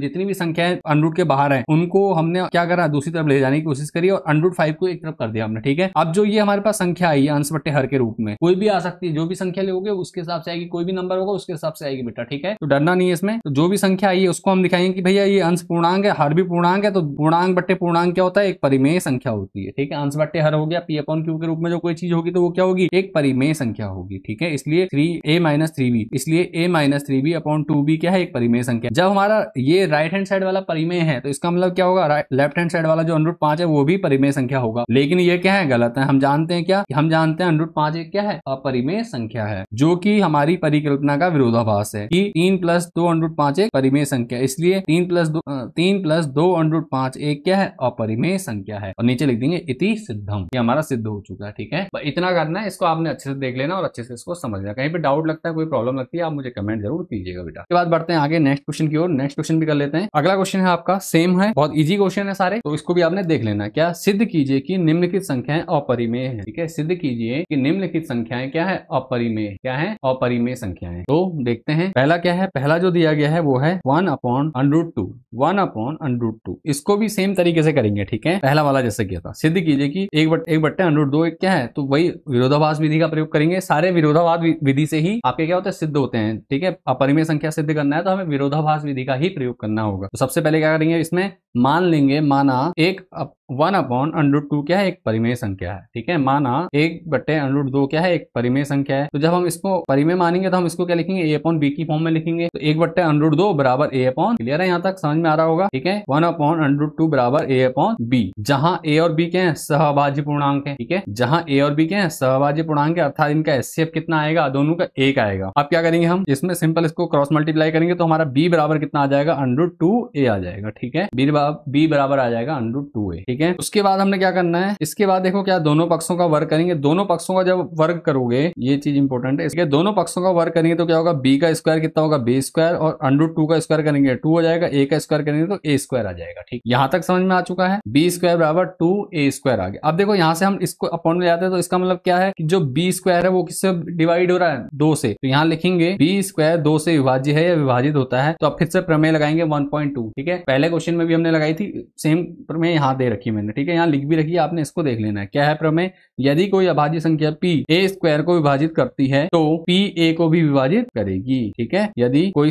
जितनी भी संख्याएं √ के बाहर है उनको हमने क्या करा, दूसरी तरफ ले जाने की कोशिश करी, और √5 को एक तरफ कर दिया हमने। ठीक है, अब जो ये हमारे पास संख्या आई है अंश बट्टे हर के रूप में, कोई भी आ सकती है, जो भी संख्या लोगे उसके हिसाब से आएगी, कोई भी नंबर होगा उसके हिसाब से आएगी बेटा। ठीक है, तो डरना नहीं है इसमें। तो जो भी संख्या आई है उसको हम दिखाएंगे कि भैया ये अंश पूर्णांक है, हर भी पूर्णांक पूर्णांक है तो पूर्णांक बट्टे पूर्णांक क्या होता है, एक परिमेय संख्या होती है। ठीक है, अंश बट्टे हर हो गया, पी अपॉन क्यू के रूप में जो कोई चीज होगी तो वो क्या होगी, एक परिमेय संख्या होगी। ठीक है, इसलिए 3a माइनस 3b, इसलिए a minus 3b upon 2b क्या है, एक परिमेय संख्या। जब हमारा ये राइट हैंड साइड वाला परिमेय है तो इसका मतलब क्या होगा, लेफ्ट हैंड साइड वाला जो √5 है वो भी परिमेय संख्या होगा। लेकिन ये क्या है, गलत है। हम जानते हैं क्या, हम जानते हैं √5 एक क्या है, अपरिमेय संख्या है, जो कि हमारी परिकल्पना का विरोधाभास है कि 3 + 2 √5 एक परिमेय संख्या, इसलिए 3 + 2 √5 एक क्या है, अपरिमेय संख्या है। और नीचे लिख देंगे इति सिद्धम, ये हमारा सिद्ध हो चुका है। ठीक है, इतना करना है, इसको आपने अच्छे से देख लेना और अच्छे से इसको समझना। कहीं पे डाउट लगता है, कोई प्रॉब्लम लगती है, आप मुझे कमेंट जरूर कीजिएगा बेटा। उसके बाद बढ़ते हैं आगे नेक्स्ट क्वेश्चन की ओर। नेक्स्ट क्वेश्चन भी कर लेते हैं। अगला क्वेश्चन है आपका सेम है, बहुत इजी क्वेश्चन है सारे, तो इसको भी आपने देख लेना। क्या, सिद्ध कीजिए कि निम्नलिखित संख्याएं अपरिमेय है। ठीक है, सिद्ध कीजिए कि निम्नलिखित संख्याएं क्या है, अपरिमेय, क्या है, अपरिमेय संख्याएं। तो देखते हैं पहला क्या है, पहला जो दिया गया है वो है 1/√2, 1/√2। इसको भी सेम तरीके से करेंगे। ठीक है, पहला वाला जैसे किया था, सिद्ध कीजिए कि 1/√2 एक क्या है, तो वही विरोधाभास विधि का प्रयोग करेंगे। सारे विरोधाभास विधि से ही आपके क्या होते हैं, सिद्ध होते हैं। ठीक है, अपरिमेय संख्या सिद्ध करना है तो हमें विरोधाभास विधि का ही प्रयोग करना होगा। तो सबसे पहले क्या करेंगे, इसमें मान लेंगे, माना 1/√2 क्या है, एक परिमेय संख्या है। ठीक है, माना 1/√2 क्या है, एक परिमेय संख्या है। तो जब हम इसको परिमेय मानेंगे तो हम इसको क्या लिखेंगे, a/b की फॉर्म में लिखेंगे। तो 1/√2 बराबर a/, क्लियर है, यहाँ तक समझ में आ रहा होगा। ठीक है, 1/√2 बराबर a/b, जहां a और b क्या है, सहभाज्य पूर्णांक है। ठीक है, जहां a और b क्या है, सहभाज्य पूर्णांक है, अर्थात इनका HCF कितना आएगा, दोनों का 1 आएगा। अब क्या करेंगे, हम इसमें सिंपल इसको क्रॉस मल्टीप्लाई करेंगे तो हमारा b बराबर कितना आ जाएगा, √2a आ जाएगा। ठीक है, b बराबर आ जाएगा √2a। ठीक है, उसके बाद हमने क्या करना है, इसके बाद देखो क्या, दोनों पक्षों का वर्ग करेंगे। दोनों पक्षों का जब वर्ग करोगे, ये चीज इंपॉर्टेंट है, इसके दोनों पक्षों का वर्ग करेंगे तो क्या होगा, b का स्क्वायर कितना होगा, b² और √2 का स्क्वायर करेंगे 2 हो जाएगा, a का स्क्वायर करेंगे तो a² आ जाएगा। ठीक, यहां तक समझ में आ चुका है, b² बराबर 2a² आ गया। अब देखो यहां से हम इसको अपॉन में जाते हैं तो इसका मतलब क्या है कि जो b² है वो किससे डिवाइड हो रहा है, 2 से। तो यहाँ लिखेंगे b² 2 से विभाज्य है या विभाजित होता है। तो अब फिर से प्रमेय लगाएंगे 1.2। ठीक है, पहले क्वेश्चन में भी हमने लगाई थी, सेम प्रमेय यहाँ दे रखी मैंने। ठीक है, यहाँ लिख भी रखी है, आपने इसको देख लेना है। क्या है प्रमेय, यदि कोई अभाज्य संख्या p a² को विभाजित करती है तो p a को भी विभाजित करेगी। ठीक है, यदि कोई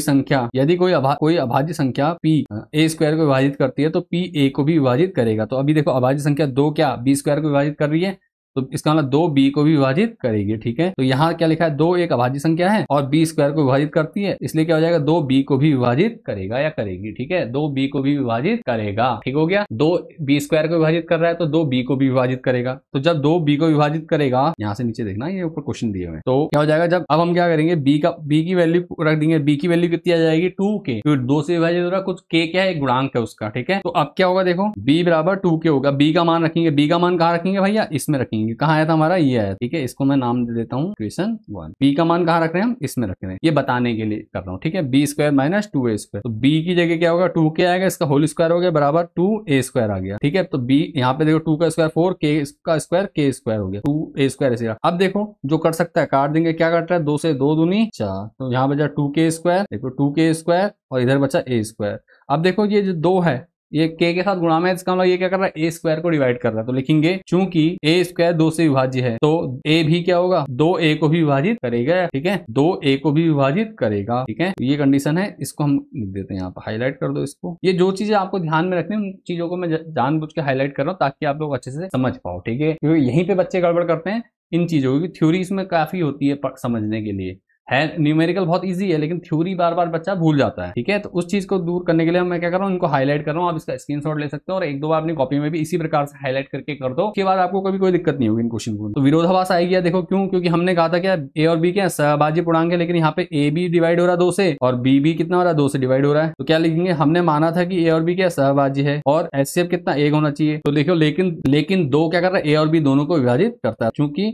अभाज्य संख्या p a² को विभाजित करती है तो p a को भी विभाजित करेगा। तो अभी देखो अभाज्य संख्या 2 क्या b² को विभाजित कर रही है, तो इसका मतलब 2b को भी विभाजित करेगी। ठीक है, तो यहाँ क्या लिखा है, 2 एक अभाज्य संख्या है और b² को विभाजित करती है, इसलिए क्या हो जाएगा, 2b को भी विभाजित करेगा या करेगी। ठीक है, 2b को भी विभाजित करेगा। ठीक हो गया, 2b² को विभाजित कर रहा है तो 2b को भी विभाजित करेगा। तो जब 2b को विभाजित करेगा, यहाँ से नीचे देखना, ये ऊपर क्वेश्चन दिए हुए, तो क्या हो जाएगा, जब अब हम क्या करेंगे, b की वैल्यू रख देंगे। b की वैल्यू कितनी आ जाएगी, 2k, क्योंकि 2 से विभाजित हो रहा है, कुछ k क्या है, एक गुणांक है उसका। ठीक है, तो अब क्या होगा, देखो b बराबर 2k होगा। b का मान रखेंगे, b का मान कहाँ रखेंगे भैया, इसमें रखेंगे। कहाँ आया था हमारा, ये आया। ठीक है, इसको मैं नाम दे देता हूँ इक्वेशन 1। b का मान कहाँ रख रहे हैं हम, इसमें रख रहे हैं, ये बताने के लिए कर रहा हूँ। ठीक है, b² माइनस 2a², तो b की जगह क्या होगा, 2k आएगा, इसका होल स्क्वायर हो गया बराबर 2a² आ गया। ठीक है, तो b यहाँ पे देखो 2 का स्क्वायर 4, k का स्क्वायर k² हो गया, 2a² ऐसे। अब देखो जो कर सकता है काट देंगे, क्या कट रहा है, 2 से 2 दूनी 4, तो यहाँ बचा 2k², देखो 2k² और इधर बचा a²। अब देखो ये जो 2 है ये k के साथ गुणा में, इसका मतलब ये क्या कर रहा है, a² को डिवाइड कर रहा है। तो लिखेंगे चूंकि a² 2 से विभाज्य है तो a भी क्या होगा, 2a को भी विभाजित करेगा। ठीक है, 2a को भी विभाजित करेगा। ठीक है, ये कंडीशन है, इसको हम लिख देते हैं यहाँ पर, हाईलाइट कर दो इसको। ये जो चीजें आपको ध्यान में रखनी है उन चीजों को मैं जानबूझ के हाईलाइट कर रहा हूँ ताकि आप लोग अच्छे से समझ पाओ। ठीक है, क्योंकि यहीं पे बच्चे गड़बड़ करते हैं इन चीजों की। थ्योरी इसमें काफी होती है समझने के लिए, है न्यूमेरिकल बहुत इजी है, लेकिन थ्योरी बार बार बच्चा भूल जाता है। ठीक है, तो उस चीज को दूर करने के लिए मैं क्या कर रहा हूँ, इनको हाईलाइट कर रहा हूँ। आप इसका स्क्रीनशॉट ले सकते हो और एक दो बार अपनी कॉपी में भी इसी प्रकार से हाईलाइट करके कर दो, उसके बाद आपको कभी कोई दिक्कत नहीं होगी इन क्वेश्चन को। तो विरोधाभास आएगी, देखो क्यों, क्योंकि हमने कहा था क्या a और b क्या सहभाज्य पूर्णांक है, लेकिन यहाँ पे a भी डिवाइड हो रहा है 2 से और b भी कितना हो रहा है, 2 से डिवाइड हो रहा है। तो क्या लिखेंगे, हमने माना था कि a और b क्या सहभाज्य है और HCF कितना 1 होना चाहिए। तो देखो लेकिन 2 क्या कर रहा है, a और b दोनों को विभाजित करता है, क्योंकि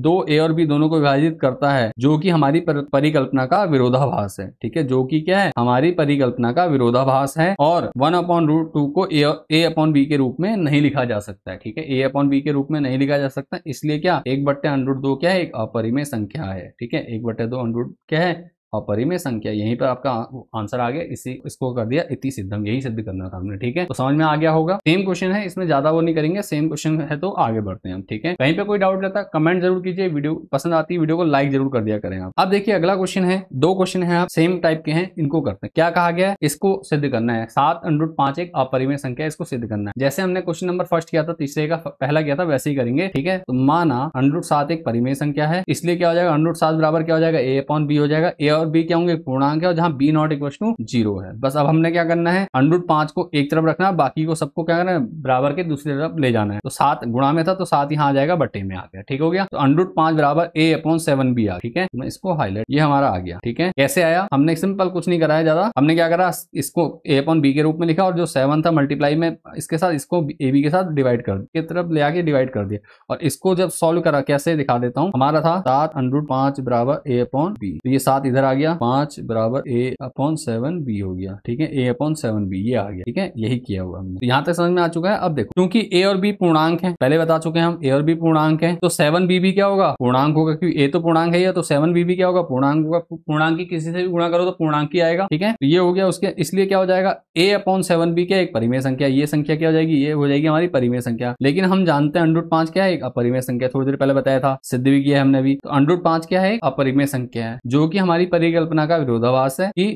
2 a और b दोनों को विभाजित करता है, जो कि हमारी परिकल्पना का विरोधाभास है। ठीक है, जो कि क्या है, हमारी परिकल्पना का विरोधाभास है और 1/√2 को a/b के रूप में नहीं लिखा जा सकता है। ठीक है, a/b के रूप में नहीं लिखा जा सकता, इसलिए क्या 1/√2 क्या है, एक अपरिमेय संख्या है। ठीक है, 1/2 क्या है, अपरिमेय संख्या। यहीं पर आपका आंसर आ गया, इसी इसको कर दिया इति सिद्धम, यही सिद्ध करना था हमने। ठीक है, तो समझ में आ गया होगा। सेम क्वेश्चन है, इसमें ज्यादा वो नहीं करेंगे, सेम क्वेश्चन है तो आगे बढ़ते हैं हम। ठीक है, कहीं पे कोई डाउट रहता है कमेंट जरूर कीजिए, वीडियो पसंद आती है वीडियो को लाइक जरूर कर दिया करें आप। अब देखिए अगला क्वेश्चन है, दो क्वेश्चन है आप सेम टाइप के हैं, इनको करते हैं। क्या कहा गया है, इसको सिद्ध करना है। 7√5 एक अपरिमेय संख्या, इसको सिद्ध करना है। जैसे हमने क्वेश्चन नंबर फर्स्ट किया था, तीसरे का पहला किया था, वैसे ही करेंगे। ठीक है, तो माना √7 एक परिमेय संख्या है, इसलिए क्या हो जाएगा, √7 बराबर क्या हो जाएगा, a/b हो जाएगा। a और b क्या होंगे, पूर्णांक है, और जहां b नॉट इक्वल टू 0 है। बस अब हमने क्या करना है, √5 को एक तरफ रखना है, बाकी को सबको क्या करना है, बराबर के दूसरी तरफ ले जाना है। तो 7 गुणा में था तो 7 यहाँ आ जाएगा, बट्टे में आ गया। ठीक हो गया, तो √5 बराबर a/7b आ। ठीक है, मैं इसको हाईलाइट, ये हमारा आ गया। ठीक है, कैसे आया, हमने सिंपल कुछ नहीं कराया ज्यादा, हमने क्या करा, इसको a/b के रूप में लिखा, और जो 7 था मल्टीप्लाई में इसके साथ, इसको ab के साथ डिवाइड कर के तरफ ले आके डिवाइड कर दिया। और इसको जब सॉल्व करा, कैसे दिखा देता हूं, हमारा था 7√5 बराबर a/b, तो ये 7 इधर आ गया, 5 बराबर a/7b हो गया। ठीक है, a/7b ये आ गया। ठीक है, यही किया हुआ हमने, तो यहाँ तक समझ में आ चुका है। अब देखो, क्योंकि a और b पूर्णांक है, पहले बता चुके हैं हम, a और b पूर्णांक है, तो 7b भी क्या होगा, पूर्णांक होगा, क्योंकि a तो पूर्णांक है, तो 7b भी क्या होगा, पूर्णांक होगा। पूर्णांक की किसी से भी गुणा करो तो पूर्णांक ही आएगा। ठीक है, तो ये हो गया उसके, इसलिए क्या हो जाएगा, a/7b क्या एक परिमेय संख्या, ये संख्या क्या हो जाएगी, ये हो जाएगी हमारी परिमेय संख्या। लेकिन हम जानते हैं √5 क्या है, एक अपरिमेय संख्या, थोड़ी देर पहले बताया था, सिद्ध भी किया है हमने भी। तो √5 क्या है, अपरिमेय संख्या है, जो कि हमारी परिकल्पना का विरोधाभास है कि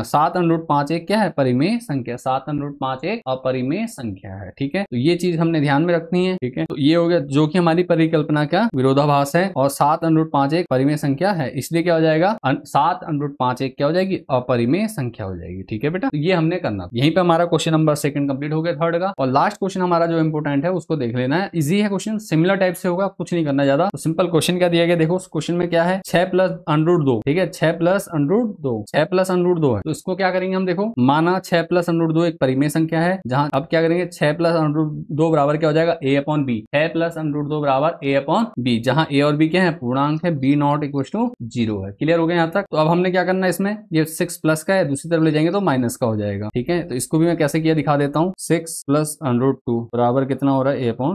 7√5 एक क्या है, परिमेय संख्या, 7√5 एक अपरिमेय संख्या है। ठीक है, तो ये चीज हमने ध्यान में रखनी है। ठीक है, तो ये हो गया जो कि हमारी परिकल्पना का विरोधाभास है, और 7√5 एक परिमेय संख्या है, इसलिए क्या हो जाएगा, 7√5 एक क्या हो जाएगी, अपरिमेय संख्या हो जाएगी। ठीक है बेटा, तो ये हमने करना, यहीं पे हमारा क्वेश्चन नंबर 2 कंप्लीट हो गया, थर्ड का। और लास्ट क्वेश्चन हमारा जो इंपोर्टेंट है उसको देख लेना है, इजी है क्वेश्चन, सिमिलर टाइप से होगा, कुछ नहीं करना ज्यादा। तो सिंपल क्वेश्चन क्या दिया गया, देखो उस क्वेश्चन में क्या है, 6 + √2। ठीक है, 6 + √2, 6 + √2 है, तो इसको क्या करेंगे हम, देखो माना 6 + √2 एक परिमेय संख्या है, जहां अब क्या करेंगे, 6 + √2 बराबर क्या हो जाएगा, a/b, 6 + √2 बराबर a/b, जहां a और b क्या है, पूर्णांक है, b नॉट इक्वल टू 0 है। क्लियर हो गया यहाँ तक। तो अब हमने क्या करना है, इसमें ये 6 प्लस का है, दूसरी तरफ ले जाएंगे तो माइनस का हो जाएगा। ठीक है, तो इसको भी मैं कैसे किया दिखा देता हूँ, 6 + √2 बराबर कितना हो रहा है, a/b,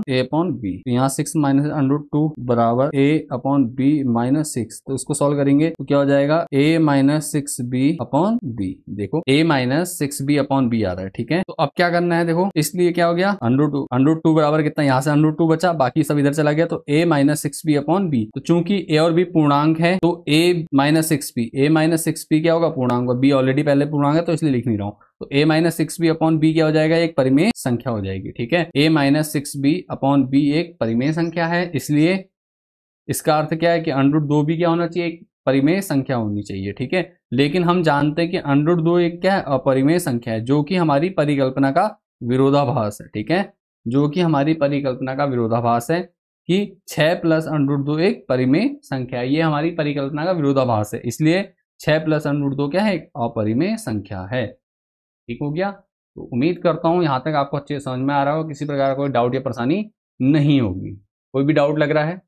तो यहाँ 6 - √2 बराबर a/b - 6, तो इसको सॉल्व करेंगे तो क्या हो जाएगा, a - 6b/b, देखो a - 6b/b आ रहा है। ठीक है, तो अब क्या करना है, देखो इसलिए क्या हो गया, √2 बराबर कितना, यहाँ से √2 बचा, बाकी सब इधर चला गया, तो a - 6b/b, तो चूंकि a और b पूर्णांक है तो a - 6b, a - 6b क्या होगा, पूर्णांक, b ऑलरेडी पहले पूर्णांक है तो इसलिए लिख नहीं रहा हूँ, तो a - 6b/b क्या हो जाएगा, एक परिमेय संख्या हो जाएगी। ठीक है, a - 6b/b एक परिमेय संख्या है, इसलिए इसका अर्थ क्या है कि √2 भी क्या होना चाहिए, एक परिमेय संख्या होनी चाहिए। ठीक है, लेकिन हम जानते हैं कि √2 एक क्या है, अपरिमेय संख्या है, जो कि हमारी परिकल्पना का विरोधाभास है। ठीक है, जो कि हमारी परिकल्पना का विरोधाभास है कि 6 + √2 एक परिमेय संख्या है, ये हमारी परिकल्पना का विरोधाभास है, इसलिए 6 + √2 क्या है, एक अपरिमेय संख्या है। ठीक हो गया, तो उम्मीद करता हूं यहां तक आपको अच्छे समझ में आ रहा हो, किसी प्रकार का कोई डाउट या परेशानी नहीं होगी। कोई भी डाउट लग रहा है,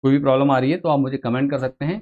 कोई भी प्रॉब्लम आ रही है तो आप मुझे कमेंट कर सकते हैं।